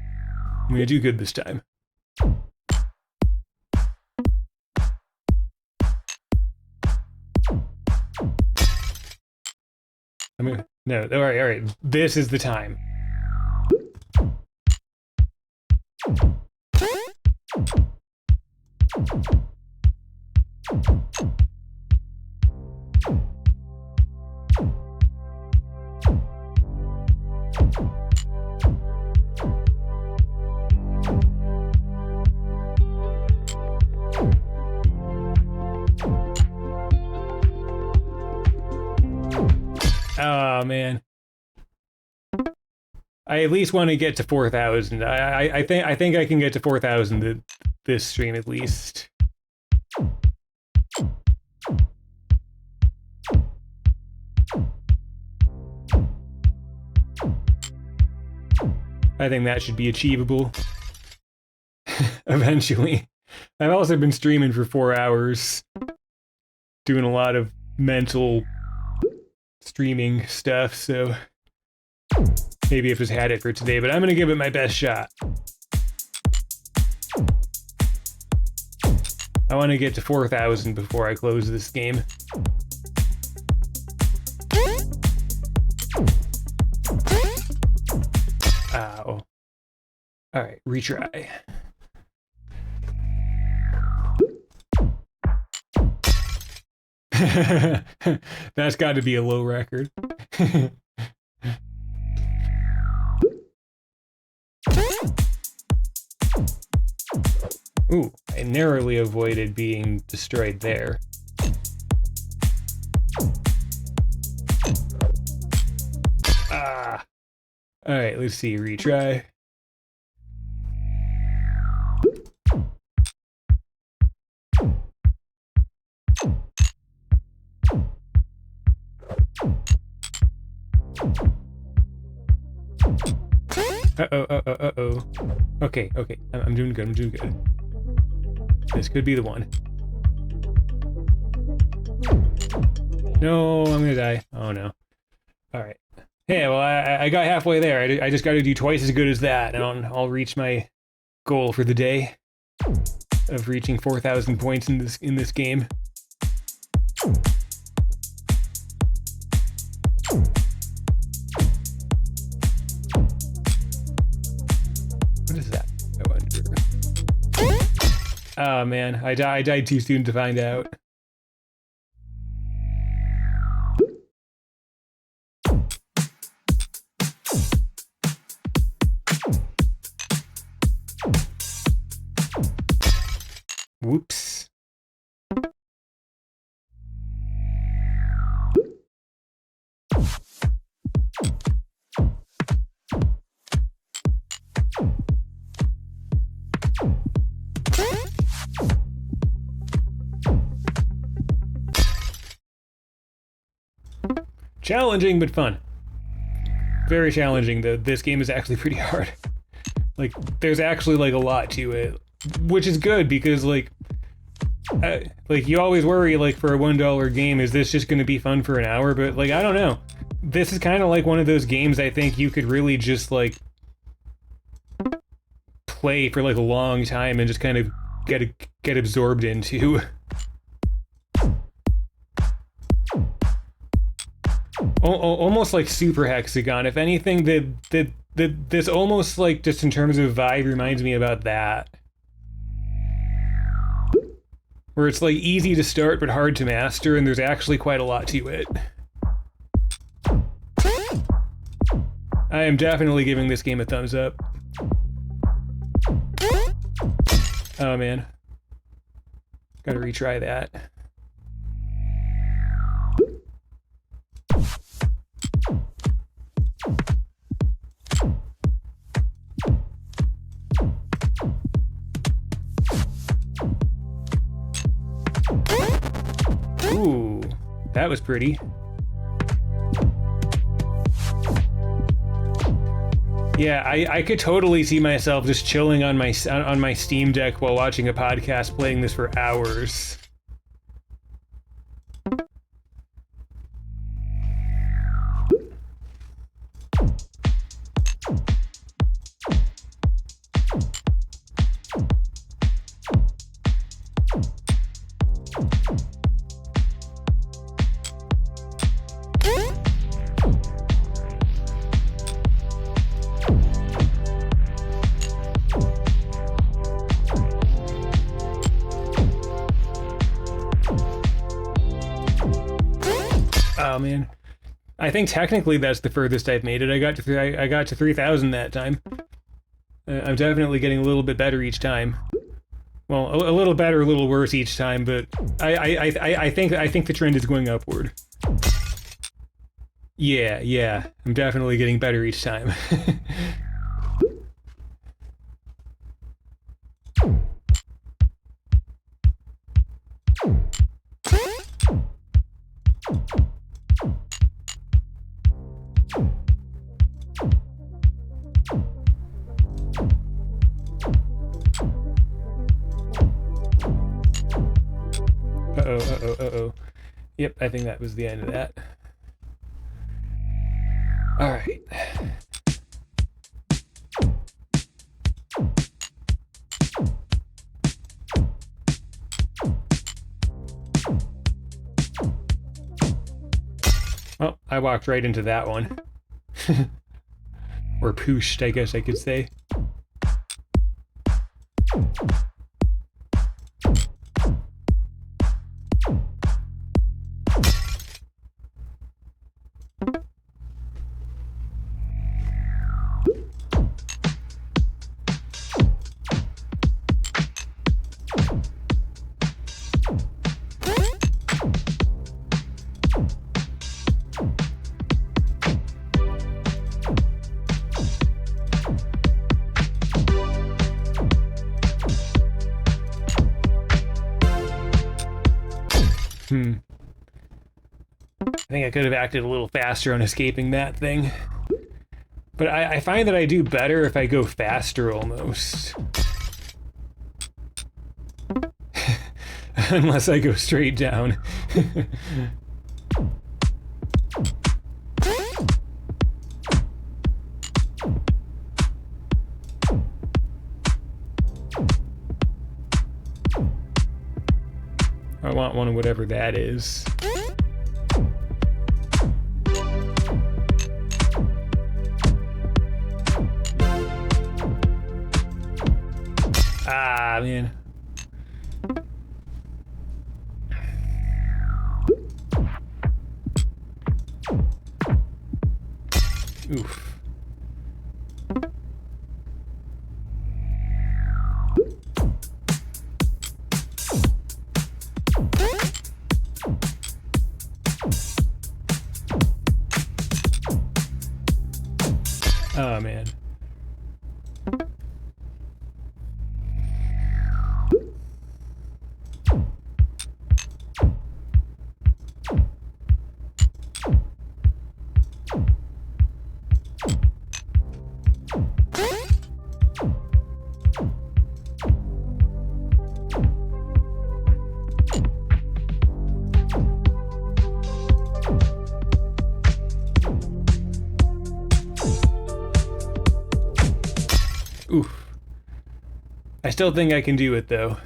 I'm gonna do good this time. No, alright, this is the time. Oh man, I at least want to get to 4,000. I think I can get to 4,000 this stream at least. I think that should be achievable eventually. I've also been streaming for 4 hours, doing a lot of mental streaming stuff, so maybe I've just had it for today, but I'm gonna give it my best shot. I want to get to 4,000 before I close this game. Ow. Alright, retry. That's got to be a low record. Ooh, I narrowly avoided being destroyed there. Ah. Alright, let's see, retry. Uh-oh. Okay, I'm doing good, This could be the one. No, I'm gonna die. Oh no. Alright. Hey, well, I got halfway there. I just gotta do twice as good as that, and I'll reach my goal for the day of reaching 4,000 points in this game. What is that? I wonder. Oh man, I died too soon to find out. Whoops. Challenging, but fun. Very challenging, though. This game is actually pretty hard. Like, there's actually, like, a lot to it. Which is good, because, like, you always worry, like, for a $1 game, is this just going to be fun for an hour? But, like, I don't know. This is kind of like one of those games I think you could really just, like, play for, like, a long time and just kind of get absorbed into. Almost like Super Hexagon. If anything, this almost, like, just in terms of vibe reminds me about that. Where it's, like, easy to start but hard to master, and there's actually quite a lot to it. I am definitely giving this game a thumbs up. Oh man. Gotta retry that. Ooh, that was pretty. Yeah, I could totally see myself just chilling on my Steam Deck while watching a podcast, playing this for hours. Oh man, I think technically that's the furthest I've made it. I got to 3,000 that time. I'm definitely getting a little bit better each time. Well, a little better, a little worse each time, but I think the trend is going upward. Yeah, I'm definitely getting better each time. Uh-oh. Yep, I think that was the end of that. Alright. Well, I walked right into that one. Or pooshed, I guess I could say. I think I could have acted a little faster on escaping that thing. But I find that I do better if I go faster, almost. Unless I go straight down. I want one of whatever that is. Ah, man. Oof. Oh, man. Oof. I still think I can do it, though.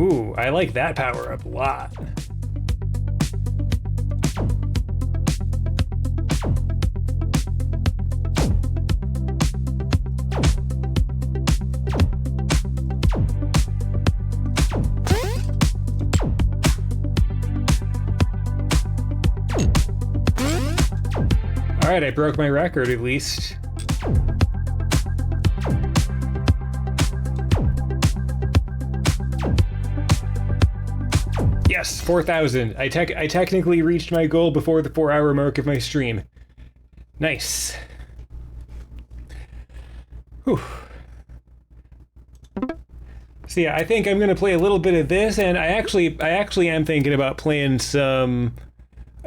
Ooh, I like that power up a lot. Alright, I broke my record at least. Yes, 4,000. I technically reached my goal before the 4-hour mark of my stream. Nice. Whew. So yeah, I think I'm gonna play a little bit of this, and I actually am thinking about playing some,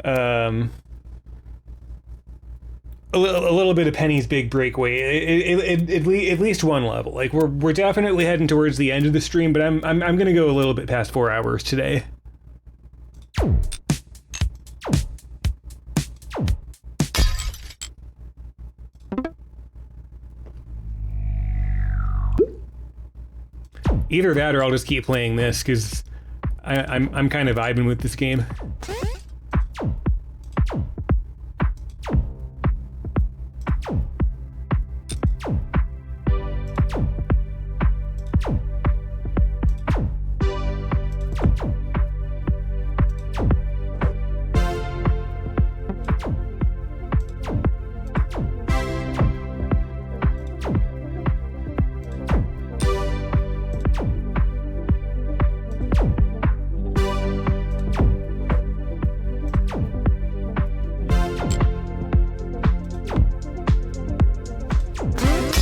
a little bit of Penny's Big Breakaway. At least one level. Like we're definitely heading towards the end of the stream, but I'm gonna go a little bit past 4 hours today. Either that or I'll just keep playing this, because I'm kind of vibing with this game.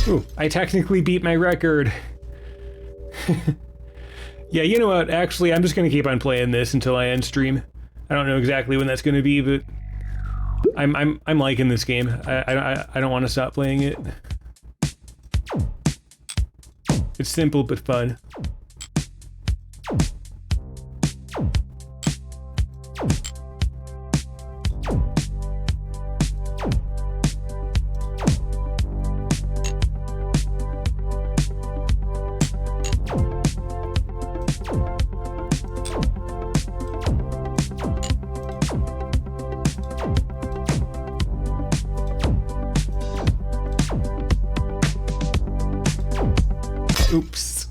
Ooh, I technically beat my record. Yeah, you know what? Actually, I'm just gonna keep on playing this until I end stream. I don't know exactly when that's gonna be, but I'm liking this game. I don't want to stop playing it. It's simple but fun. Oops.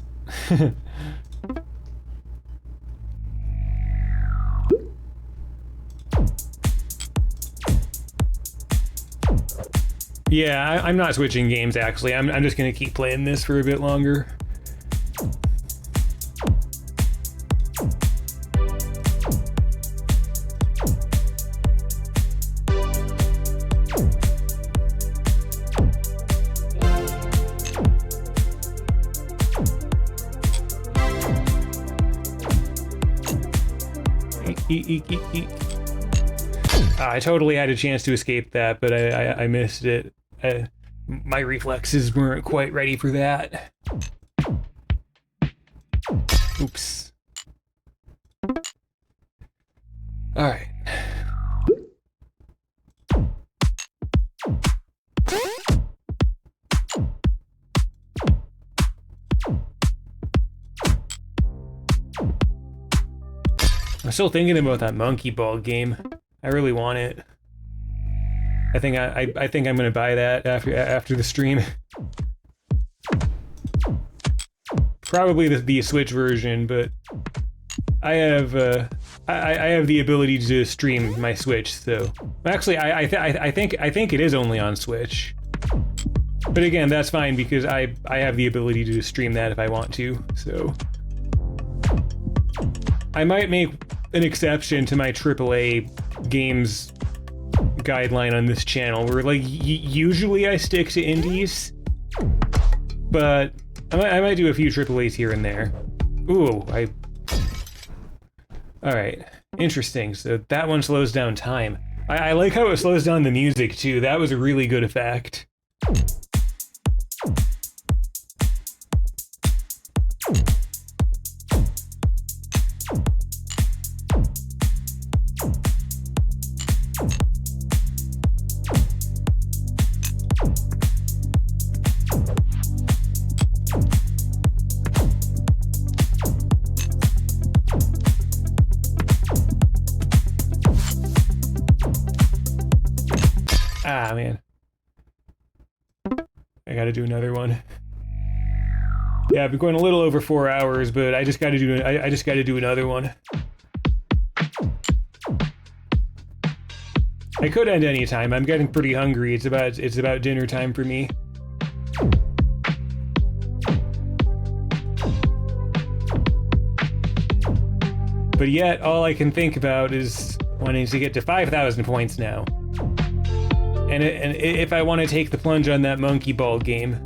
Yeah, I'm not switching games actually. I'm just gonna keep playing this for a bit longer. I totally had a chance to escape that, but I missed it. My reflexes weren't quite ready for that. Oops. All right. I'm still thinking about that monkey ball game. I really want it. I think I'm gonna buy that after the stream. Probably the Switch version, but I have the ability to stream my Switch. So actually, I think it is only on Switch. But again, that's fine because I have the ability to stream that if I want to. So I might make an exception to my AAA games guideline on this channel, where like usually I stick to indies, but I might do a few AAAs here and there. Ooh, Alright, interesting. So that one slows down time. I like how it slows down the music too. That was a really good effect. Ah, man. I gotta do another one. Yeah, I've been going a little over 4 hours, but I just gotta do another one. I could end any time. I'm getting pretty hungry. It's about dinner time for me. But But yet, all I can think about is wanting to get to 5,000 points now. And if I want to take the plunge on that monkey ball game,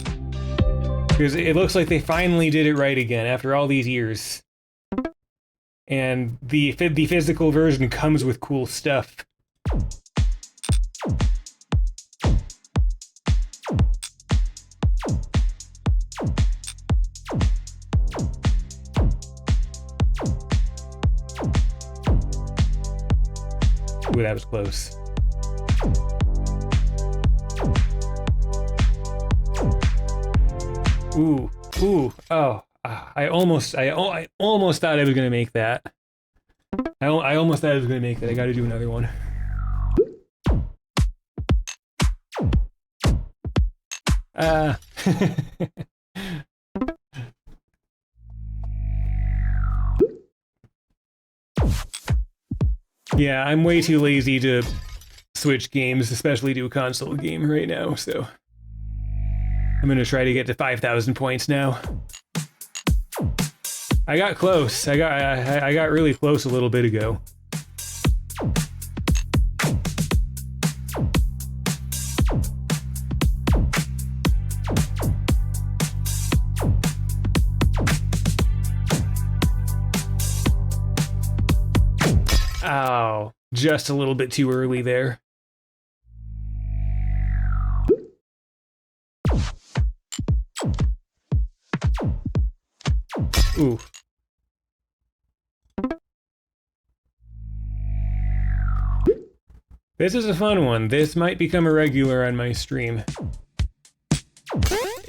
because it looks like they finally did it right again after all these years. And the physical version comes with cool stuff. Ooh, that was close. Ooh, oh, I almost thought I was gonna make that. I almost thought I was gonna make that. I gotta do another one. Yeah, I'm way too lazy to switch games, especially to a console game right now, so I'm gonna try to get to 5,000 points now. I got close. I got really close a little bit ago. Oh, just a little bit too early there. Ooh. This is a fun one. This might become a regular on my stream.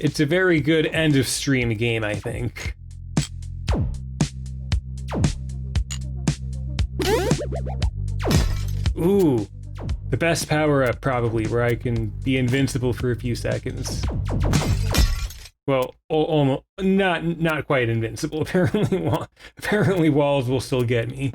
It's a very good end of stream game, I think. Ooh, the best power-up probably, where I can be invincible for a few seconds. Well, almost not quite invincible. Apparently walls will still get me.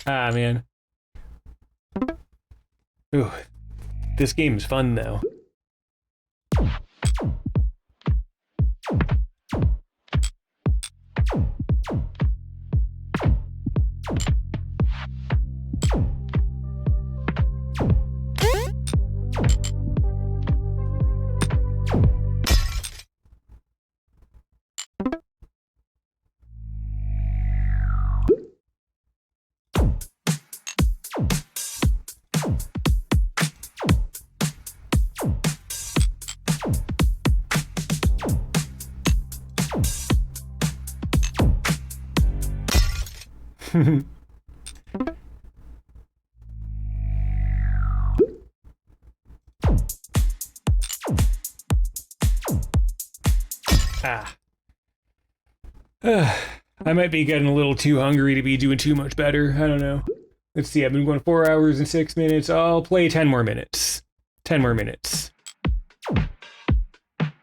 Ah, man. Ooh, this game is fun, though. I might be getting a little too hungry to be doing too much better. I don't know. Let's see, I've been going 4 hours and 6 minutes. I'll play 10 more minutes. 10 more minutes.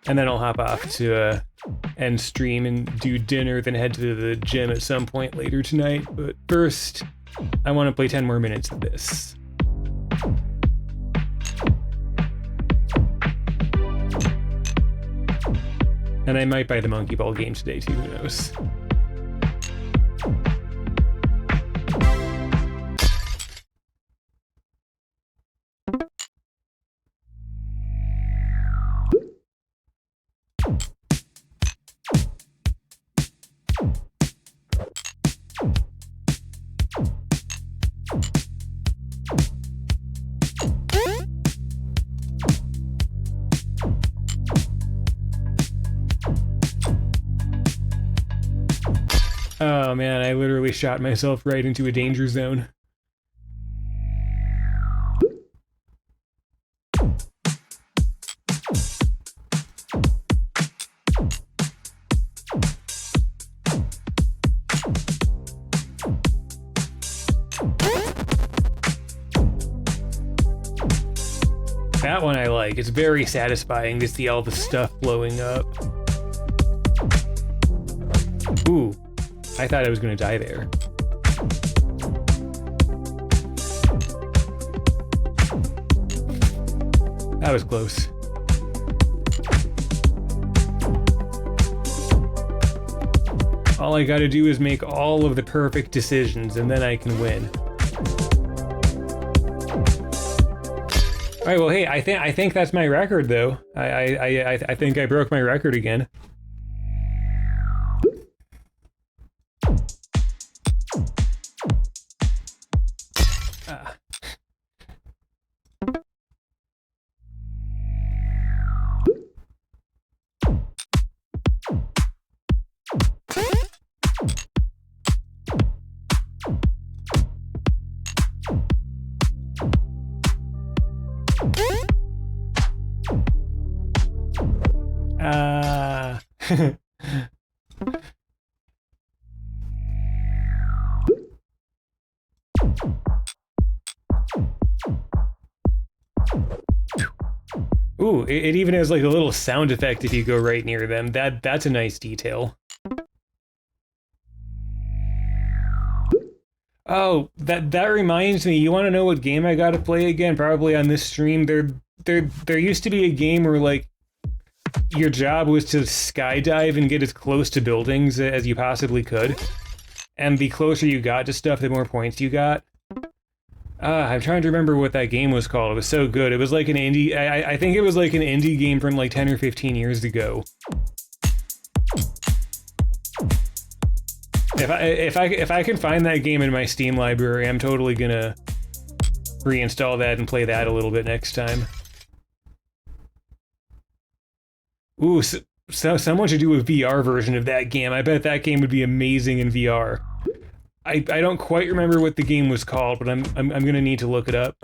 And then I'll hop off to end stream and do dinner, then head to the gym at some point later tonight. But first, I want to play 10 more minutes of this. And I might buy the monkey ball game today too, who knows. Oh man, I literally shot myself right into a danger zone. That one I like. It's very satisfying to see all the stuff blowing up. Ooh, I thought I was gonna die there. That was close. All I gotta do is make all of the perfect decisions, and then I can win. All right, well, hey, I think that's my record, though. I think I broke my record again. Ooh, it even has like a little sound effect if you go right near them. That's a nice detail. Oh, that reminds me. You want to know what game I got to play again? Probably on this stream. There used to be a game where like your job was to skydive and get as close to buildings as you possibly could, and the closer you got to stuff, the more points you got. I'm trying to remember what that game was called. It was so good. It was like an indie. I think it was like an indie game from like 10 or 15 years ago. If I can find that game in my Steam library, I'm totally gonna reinstall that and play that a little bit next time. Ooh, so someone should do a VR version of that game. I bet that game would be amazing in VR. I don't quite remember what the game was called, but I'm gonna need to look it up.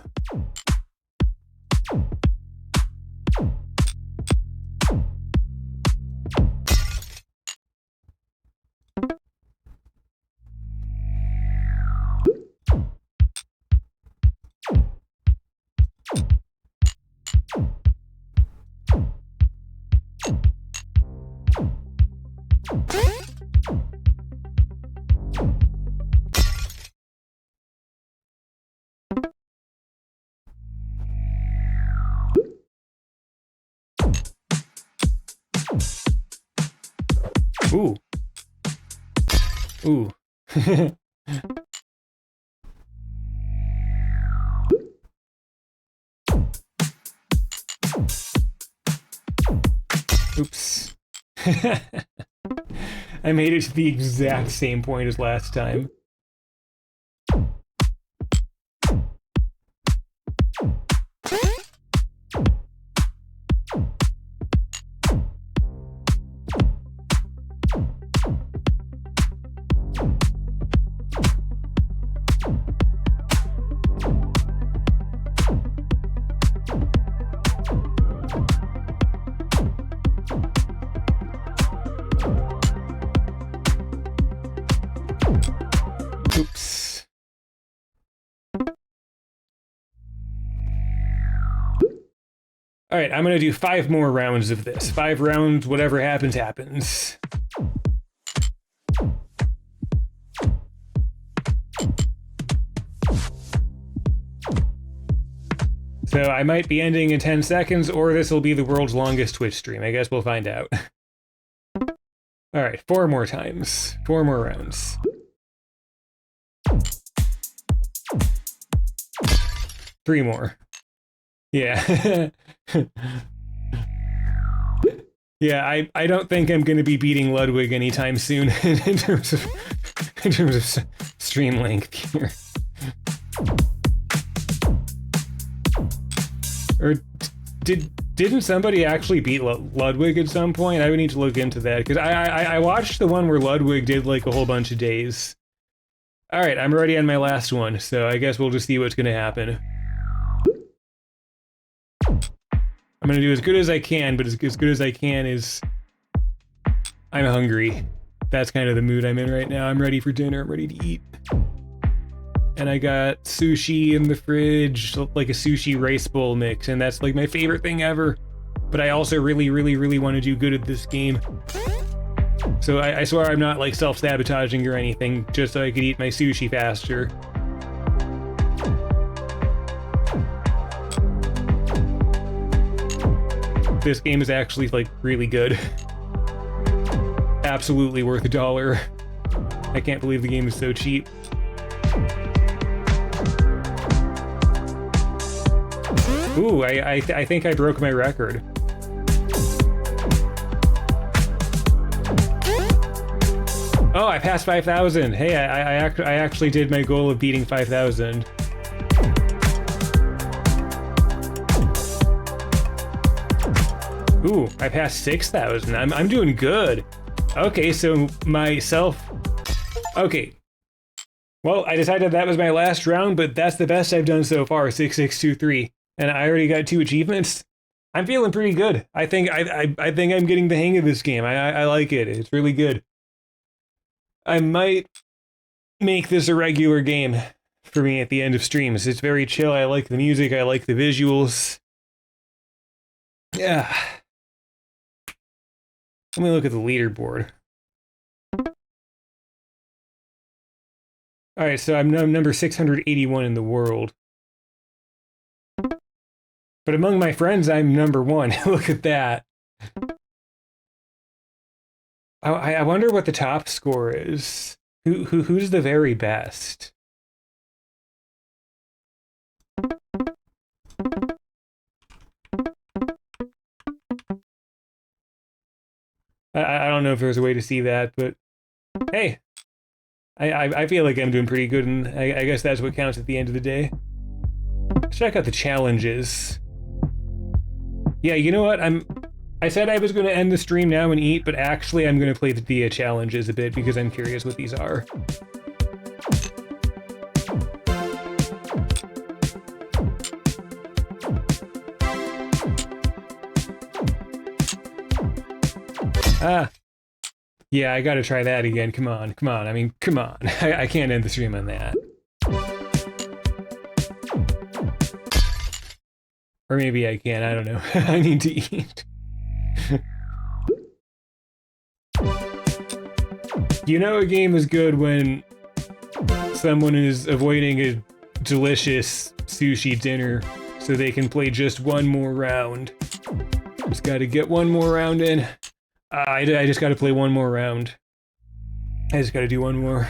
Ooh. Ooh. Oops. I made it to the exact same point as last time. Oops. All right, I'm gonna do 5 more rounds of this. 5 rounds, whatever happens, happens. So I might be ending in 10 seconds, or this will be the world's longest Twitch stream. I guess we'll find out. All right, 4 more times. 4 more rounds. 3 more. Yeah. Yeah, I don't think I'm going to be beating Ludwig anytime soon in terms of stream length here. Or didn't somebody actually beat Ludwig at some point? I would need to look into that, because I watched the one where Ludwig did like a whole bunch of days. All right, I'm already on my last one, so I guess we'll just see what's going to happen. I'm going to do as good as I can, but as good as I can is... I'm hungry. That's kind of the mood I'm in right now. I'm ready for dinner. I'm ready to eat. And I got sushi in the fridge, like a sushi rice bowl mix, and that's like my favorite thing ever. But I also really, really, really want to do good at this game. So I swear I'm not like self-sabotaging or anything, just so I could eat my sushi faster. This game is actually like really good. Absolutely worth $1. I can't believe the game is so cheap. Ooh, I think I broke my record. Oh, I passed 5,000. Hey, I actually did my goal of beating 5,000. Ooh, I passed 6,000. I'm doing good. Okay, so okay. Well, I decided that was my last round, but that's the best I've done so far, 6623. And I already got 2 achievements. I'm feeling pretty good. I think I think I'm getting the hang of this game. I like it. It's really good. I might make this a regular game for me at the end of streams. It's very chill. I like the music. I like the visuals. Yeah. Let me look at the leaderboard. All right, so I'm number 681 in the world. But among my friends, I'm number 1. Look at that. I wonder what the top score is. Who's the very best? I don't know if there's a way to see that, but hey, I feel like I'm doing pretty good, and I guess that's what counts at the end of the day. Check out the challenges. Yeah, you know what? I said I was going to end the stream now and eat, but actually I'm going to play the Dia challenges a bit because I'm curious what these are. Ah. Yeah, I gotta try that again. Come on, come on. I mean, come on. I can't end the stream on that. Or maybe I can, I don't know. I need to eat. You know a game is good when someone is avoiding a delicious sushi dinner so they can play just one more round. Just gotta get one more round in. I just gotta play one more round. I just gotta do one more.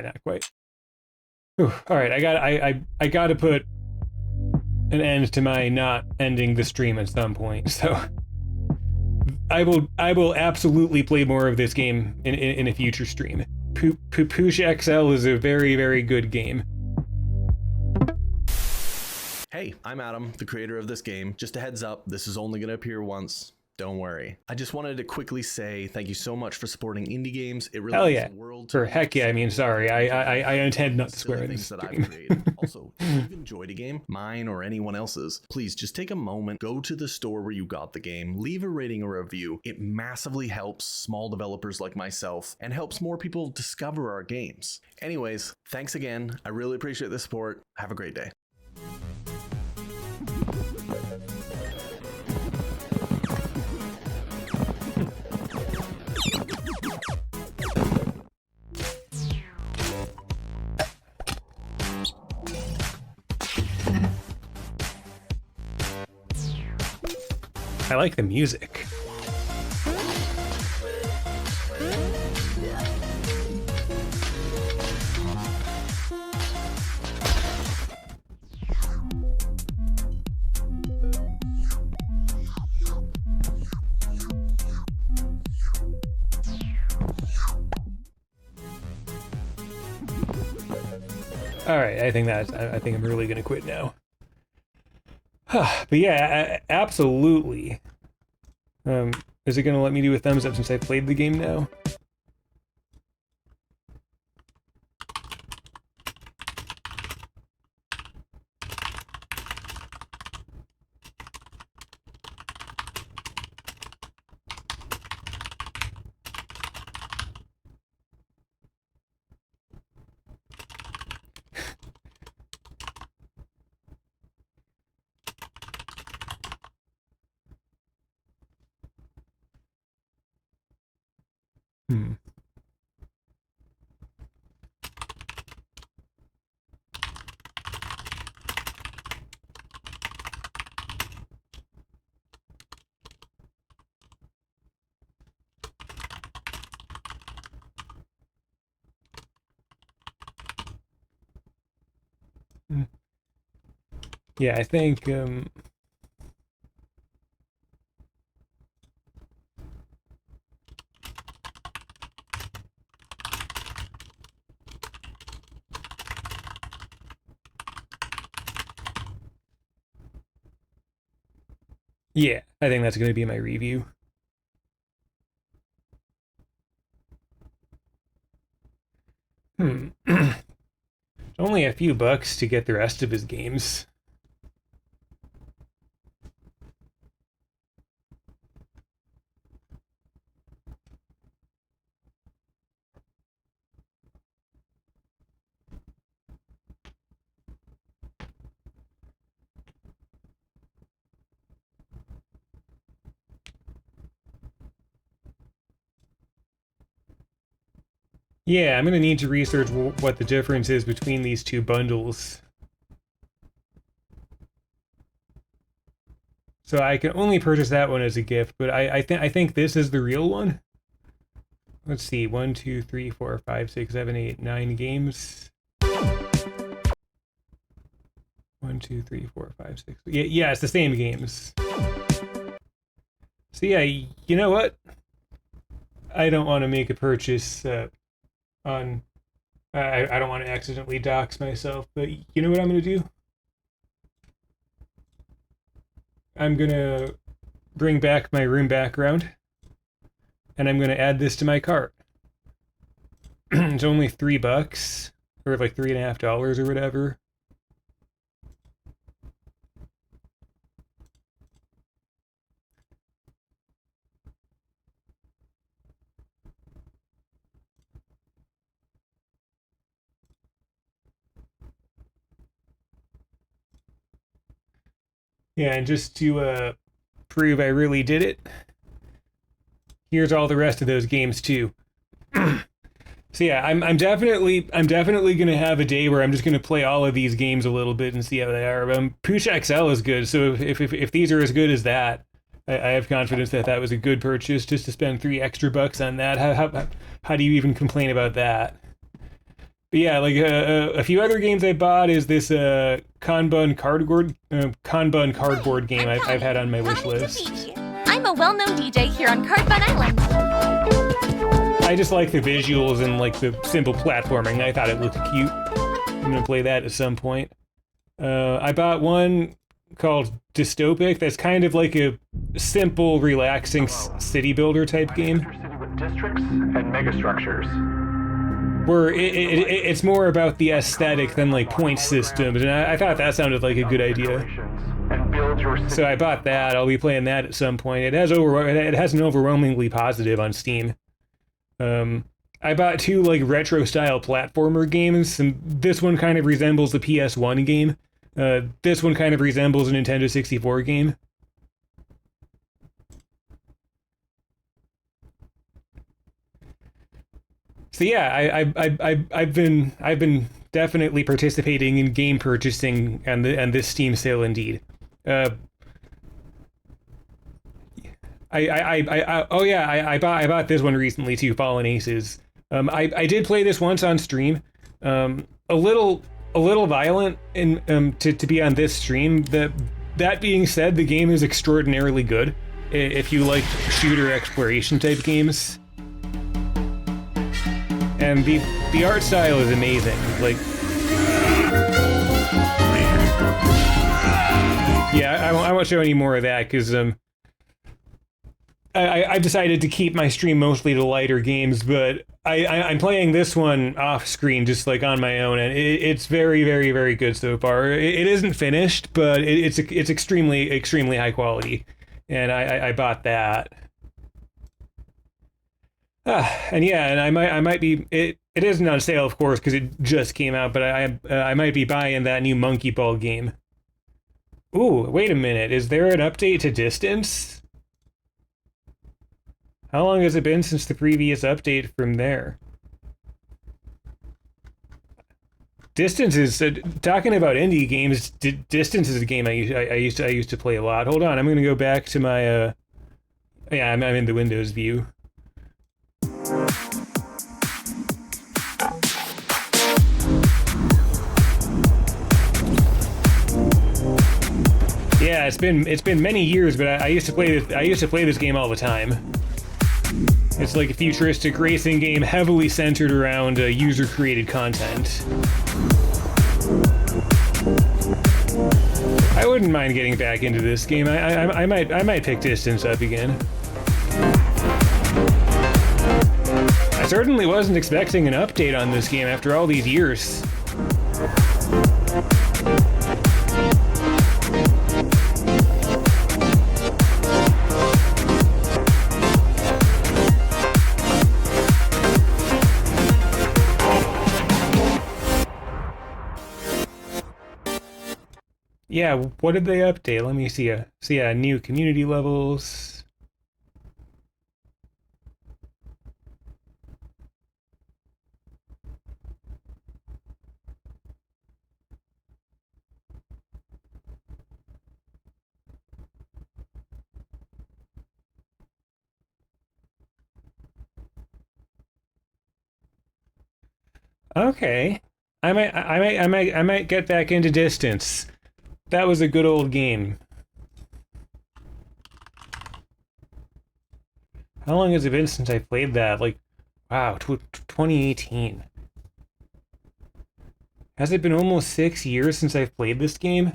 Not quite. Whew. All right, I gotta put an end to my not ending the stream at some point. So I will absolutely play more of this game in a future stream. Push XL is a very, very good game. Hey, I'm Adam, the creator of this game. Just a heads up, this is only going to appear once. Don't worry. I just wanted to quickly say thank you so much for supporting indie games. It really means the world to me. For heck yeah, I mean, sorry. I intend not to swear in this that I've created. Also, if you've enjoyed a game, mine or anyone else's, please just take a moment, go to the store where you got the game, leave a rating or review. It massively helps small developers like myself and helps more people discover our games. Anyways, thanks again. I really appreciate the support. Have a great day. I like the music. All right, I think I'm really gonna quit now. But yeah, absolutely. Is it gonna let me do a thumbs up since I played the game now? Yeah, I think yeah, I think that's going to be my review. Only a few bucks to get the rest of his games. Yeah, I'm going to need to research what the difference is between these two bundles. So I can only purchase that one as a gift, but I think this is the real one. Let's see, 1, 2, 3, 4, 5, 6, 7, 8, 9 games. 1, 2, 3, 4, 5, 6. Yeah, it's the same games. So yeah, you know what? I don't want to make a purchase on. I don't want to accidentally dox myself, but you know what I'm gonna do? I'm gonna bring back my room background, and I'm gonna add this to my cart. It's only $3, or like $3.50 or whatever. Yeah, and just to prove I really did it, here's all the rest of those games too. So yeah, I'm definitely gonna have a day where I'm just gonna play all of these games a little bit and see how they are. Pooch XL is good, so if these are as good as that, I have confidence that that was a good purchase. Just to spend $3 extra on that, how do you even complain about that? But yeah, like a few other games I bought is this Kanban cardboard game I've had on my wish list. I'm a well-known DJ here on Cardbun Island. I just like the visuals and like the simple platforming. I thought it looked cute. I'm gonna play that at some point. I bought one called Dystopic. That's kind of like a simple, relaxing city builder type game. City with districts and megastructures. Where it's more about the aesthetic than like point systems, and I thought that sounded like a good idea. And build your city. So I bought that. I'll be playing that at some point. It has an overwhelmingly positive on Steam. I bought 2 like retro style platformer games, and this one kind of resembles the PS1 game. This one kind of resembles a Nintendo 64 game. So yeah, I've been definitely participating in game purchasing and this Steam sale indeed. I bought this one recently too, Fallen Aces. I did play this once on stream. A little violent in to be on this stream. That being said, the game is extraordinarily good if you like shooter exploration type games. And the art style is amazing. Like, yeah, I won't show any more of that because I've decided to keep my stream mostly to lighter games, but I'm playing this one off screen just like on my own, and it's very, very, very good so far. It isn't finished, but it's extremely, extremely high quality, and I bought that. And yeah, and I might be it isn't on sale, of course, because it just came out, but I might be buying that new Monkey Ball game. Ooh, wait a minute, is there an update to Distance? How long has it been since the previous update from there? Distance is talking about indie games. Distance is a game I used to play a lot. Hold on, I'm gonna go back to my yeah, I'm in the Windows view. it's been many years, but I used to play this game all the time. It's like a futuristic racing game heavily centered around user-created content. I wouldn't mind getting back into this game. I might pick Distance up again. I certainly wasn't expecting an update on this game after all these years. Yeah, what did they update? Let me see. New community levels. Okay, I might get back into Distance. That was a good old game. How long has it been since I played that? Like, wow, 2018. Has it been almost 6 years since I've played this game?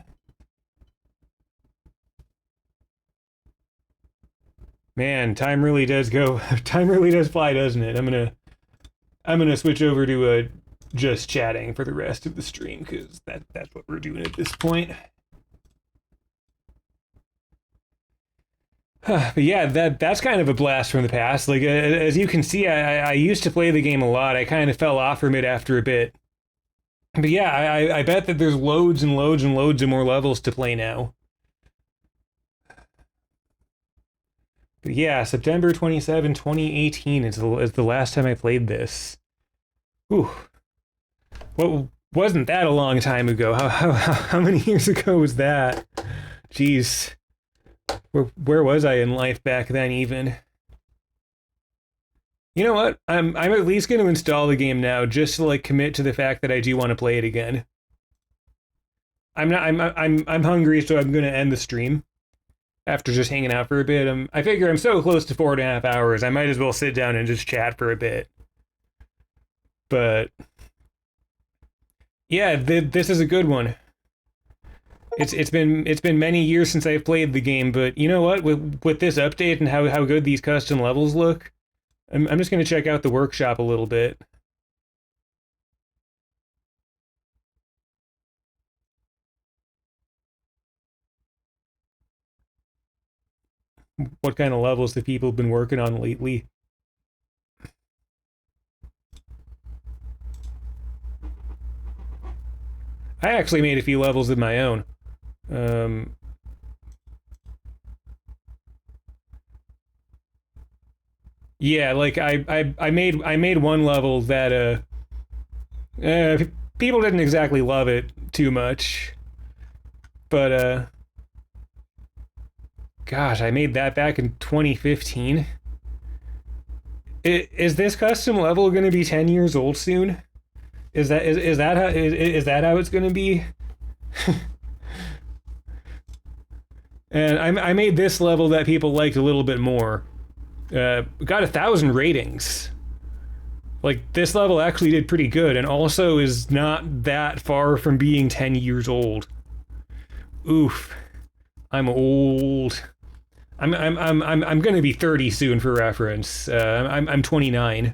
Man, time really does go. Time really does fly, doesn't it? I'm gonna switch over to just chatting for the rest of the stream because that's what we're doing at this point. But yeah, that's kind of a blast from the past. Like, as you can see, I used to play the game a lot. I kind of fell off from it after a bit. But yeah, I bet that there's loads and loads and loads of more levels to play now. But yeah, September 27, 2018 is the last time I played this. Whew. Well, wasn't that a long time ago? How many years ago was that? Jeez. Where was I in life back then, even? You know what? I'm at least going to install the game now, just to like commit to the fact that I do want to play it again. I'm hungry, so I'm going to end the stream after just hanging out for a bit. I figure I'm so close to 4.5 hours, I might as well sit down and just chat for a bit. But yeah, this is a good one. It's been many years since I've played the game, but you know what? With this update and how good these custom levels look, I'm just gonna check out the workshop a little bit. What kind of levels have people been working on lately? I actually made a few levels of my own. Yeah, like I made one level that people didn't exactly love it too much, but gosh, I made that back in 2015. Is this custom level going to be 10 years old soon? Is that how it's going to be? And I made this level that people liked a little bit more. Got 1,000 ratings. Like, this level actually did pretty good, and also is not that far from being 10 years old. Oof, I'm old. I'm gonna be 30 soon for reference. I'm 29.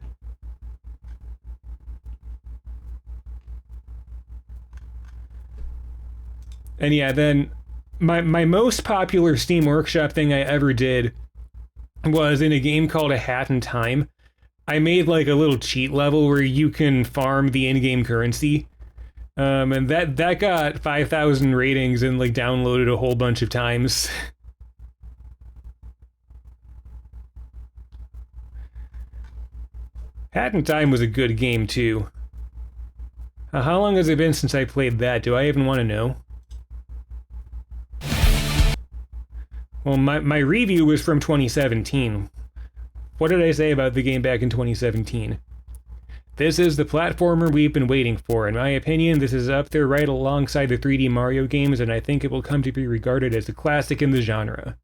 And yeah, then my most popular Steam Workshop thing I ever did was in a game called A Hat in Time. I made like a little cheat level where you can farm the in-game currency. And that got 5,000 ratings and like downloaded a whole bunch of times. Hat in Time was a good game too. How long has it been since I played that? Do I even want to know? Well, my review was from 2017. What did I say about the game back in 2017? This is the platformer we've been waiting for. In my opinion, this is up there right alongside the 3D Mario games, and I think it will come to be regarded as a classic in the genre.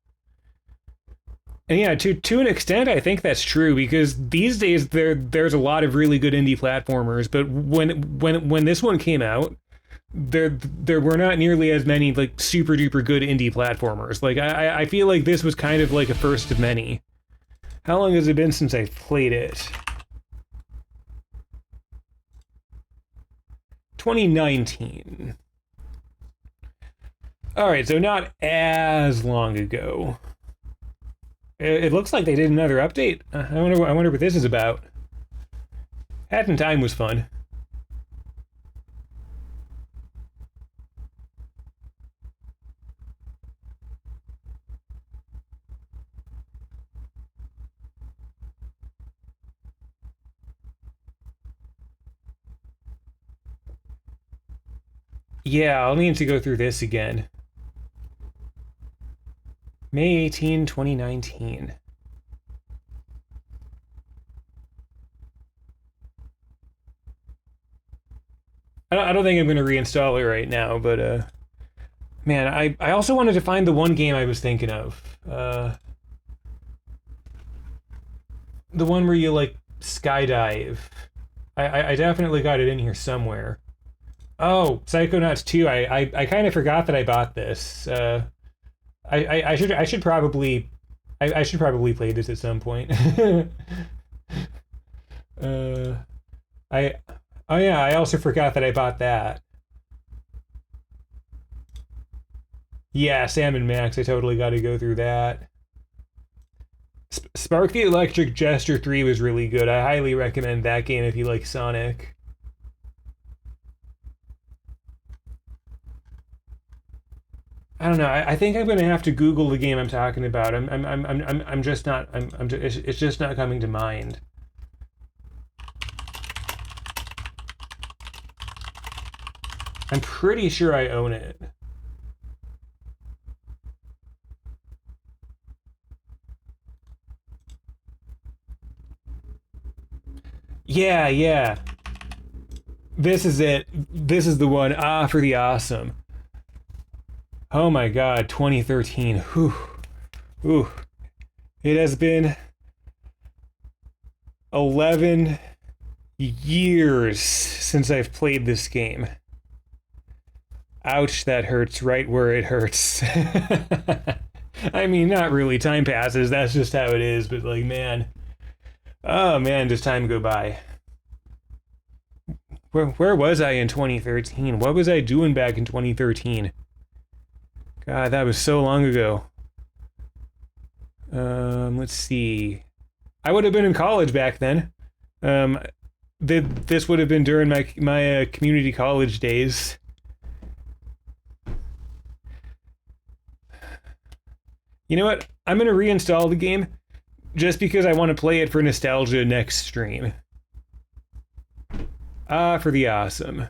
And yeah, to an extent, I think that's true, because these days there's a lot of really good indie platformers, but when this one came out, there were not nearly as many like super duper good indie platformers. Like I feel like this was kind of like a first of many. How long has it been since I've played it? 2019. All right, so not as long ago. It looks like they did another update. I wonder what this is about. Hat in Time was fun. Yeah, I'll need to go through this again. May 18, 2019. I don't think I'm going to reinstall it right now, but man, I also wanted to find the one game I was thinking of. The one where you like skydive. I definitely got it in here somewhere. Oh, Psychonauts 2. I kind of forgot that I bought this. I should probably play this at some point. Oh yeah, I also forgot that I bought that. Yeah, Sam and Max, I totally got to go through that. Spark the Electric Jester 3 was really good. I highly recommend that game if you like Sonic. I don't know. I think I'm gonna have to Google the game I'm talking about. I'm just not. It's just not coming to mind. I'm pretty sure I own it. Yeah, yeah. This is it. This is the one. Ah, for the awesome. Oh my god, 2013. Whew. Ooh. It has been 11 years since I've played this game. Ouch, that hurts right where it hurts. I mean, not really. Time passes. That's just how it is. But like, man. Oh man, does time go by. Where was I in 2013? What was I doing back in 2013? God, that was so long ago. Let's see. I would have been in college back then. This would have been during my community college days. You know what? I'm gonna reinstall the game just because I want to play it for nostalgia next stream. Ah, for the awesome.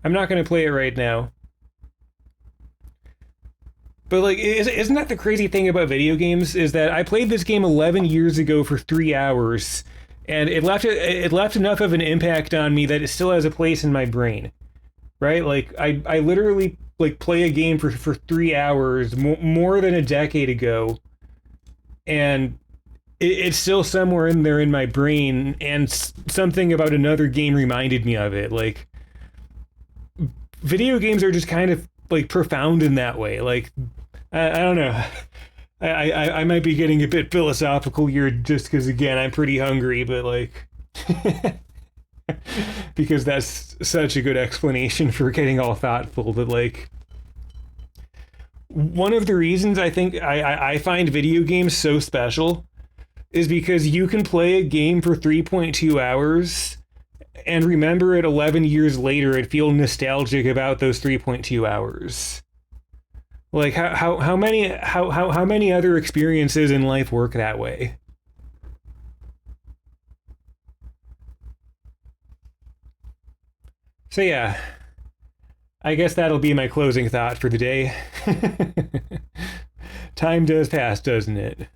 I'm not going to play it right now. But like, isn't that the crazy thing about video games? Is that I played this game 11 years ago for 3 hours, and it left enough of an impact on me that it still has a place in my brain, right? Like I literally like play a game for 3 hours more than a decade ago, and it's still somewhere in there in my brain, and something about another game reminded me of it. Like, video games are just kind of like profound in that way. Like, I don't know. I might be getting a bit philosophical here just because, again, I'm pretty hungry, but like, because that's such a good explanation for getting all thoughtful. But like, one of the reasons I think I find video games so special is because you can play a game for 3.2 hours and remember it 11 years later and feel nostalgic about those 3.2 hours. Like how many other experiences in life work that way? So yeah, I guess that'll be my closing thought for the day. Time does pass, doesn't it?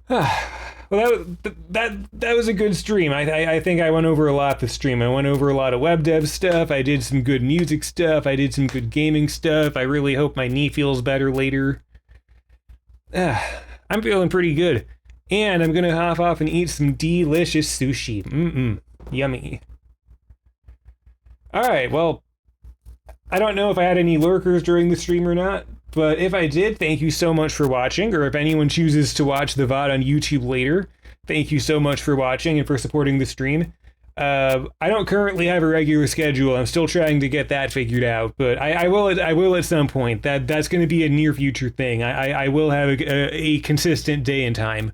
Well, that was a good stream. I think I went over a lot this stream. I went over a lot of web dev stuff. I did some good music stuff. I did some good gaming stuff. I really hope my knee feels better later. I'm feeling pretty good. And I'm gonna hop off and eat some delicious sushi. Yummy. Alright, well, I don't know if I had any lurkers during the stream or not, but if I did, thank you so much for watching, or if anyone chooses to watch the VOD on YouTube later, thank you so much for watching and for supporting the stream. I don't currently have a regular schedule. I'm still trying to get that figured out, but I will at some point. That's going to be a near future thing. I will have a consistent day and time.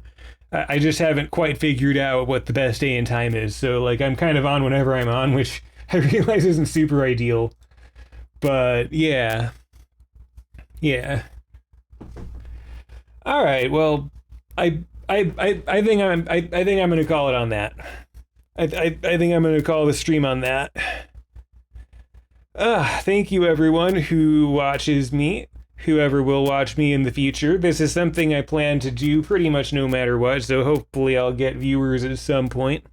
I just haven't quite figured out what the best day and time is, so like I'm kind of on whenever I'm on, which I realize isn't super ideal. But yeah. All right. Well, I think I'm going to call it on that. I think I'm going to call the stream on that. Thank you everyone who watches me, whoever will watch me in the future. This is something I plan to do pretty much no matter what, so hopefully I'll get viewers at some point.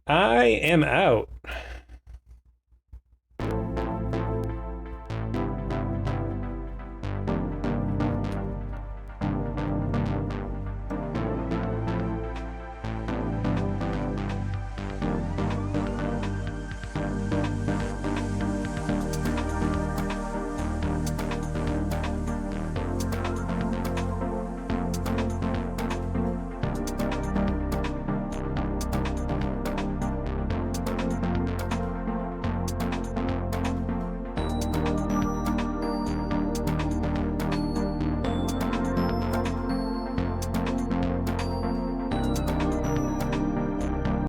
I am out.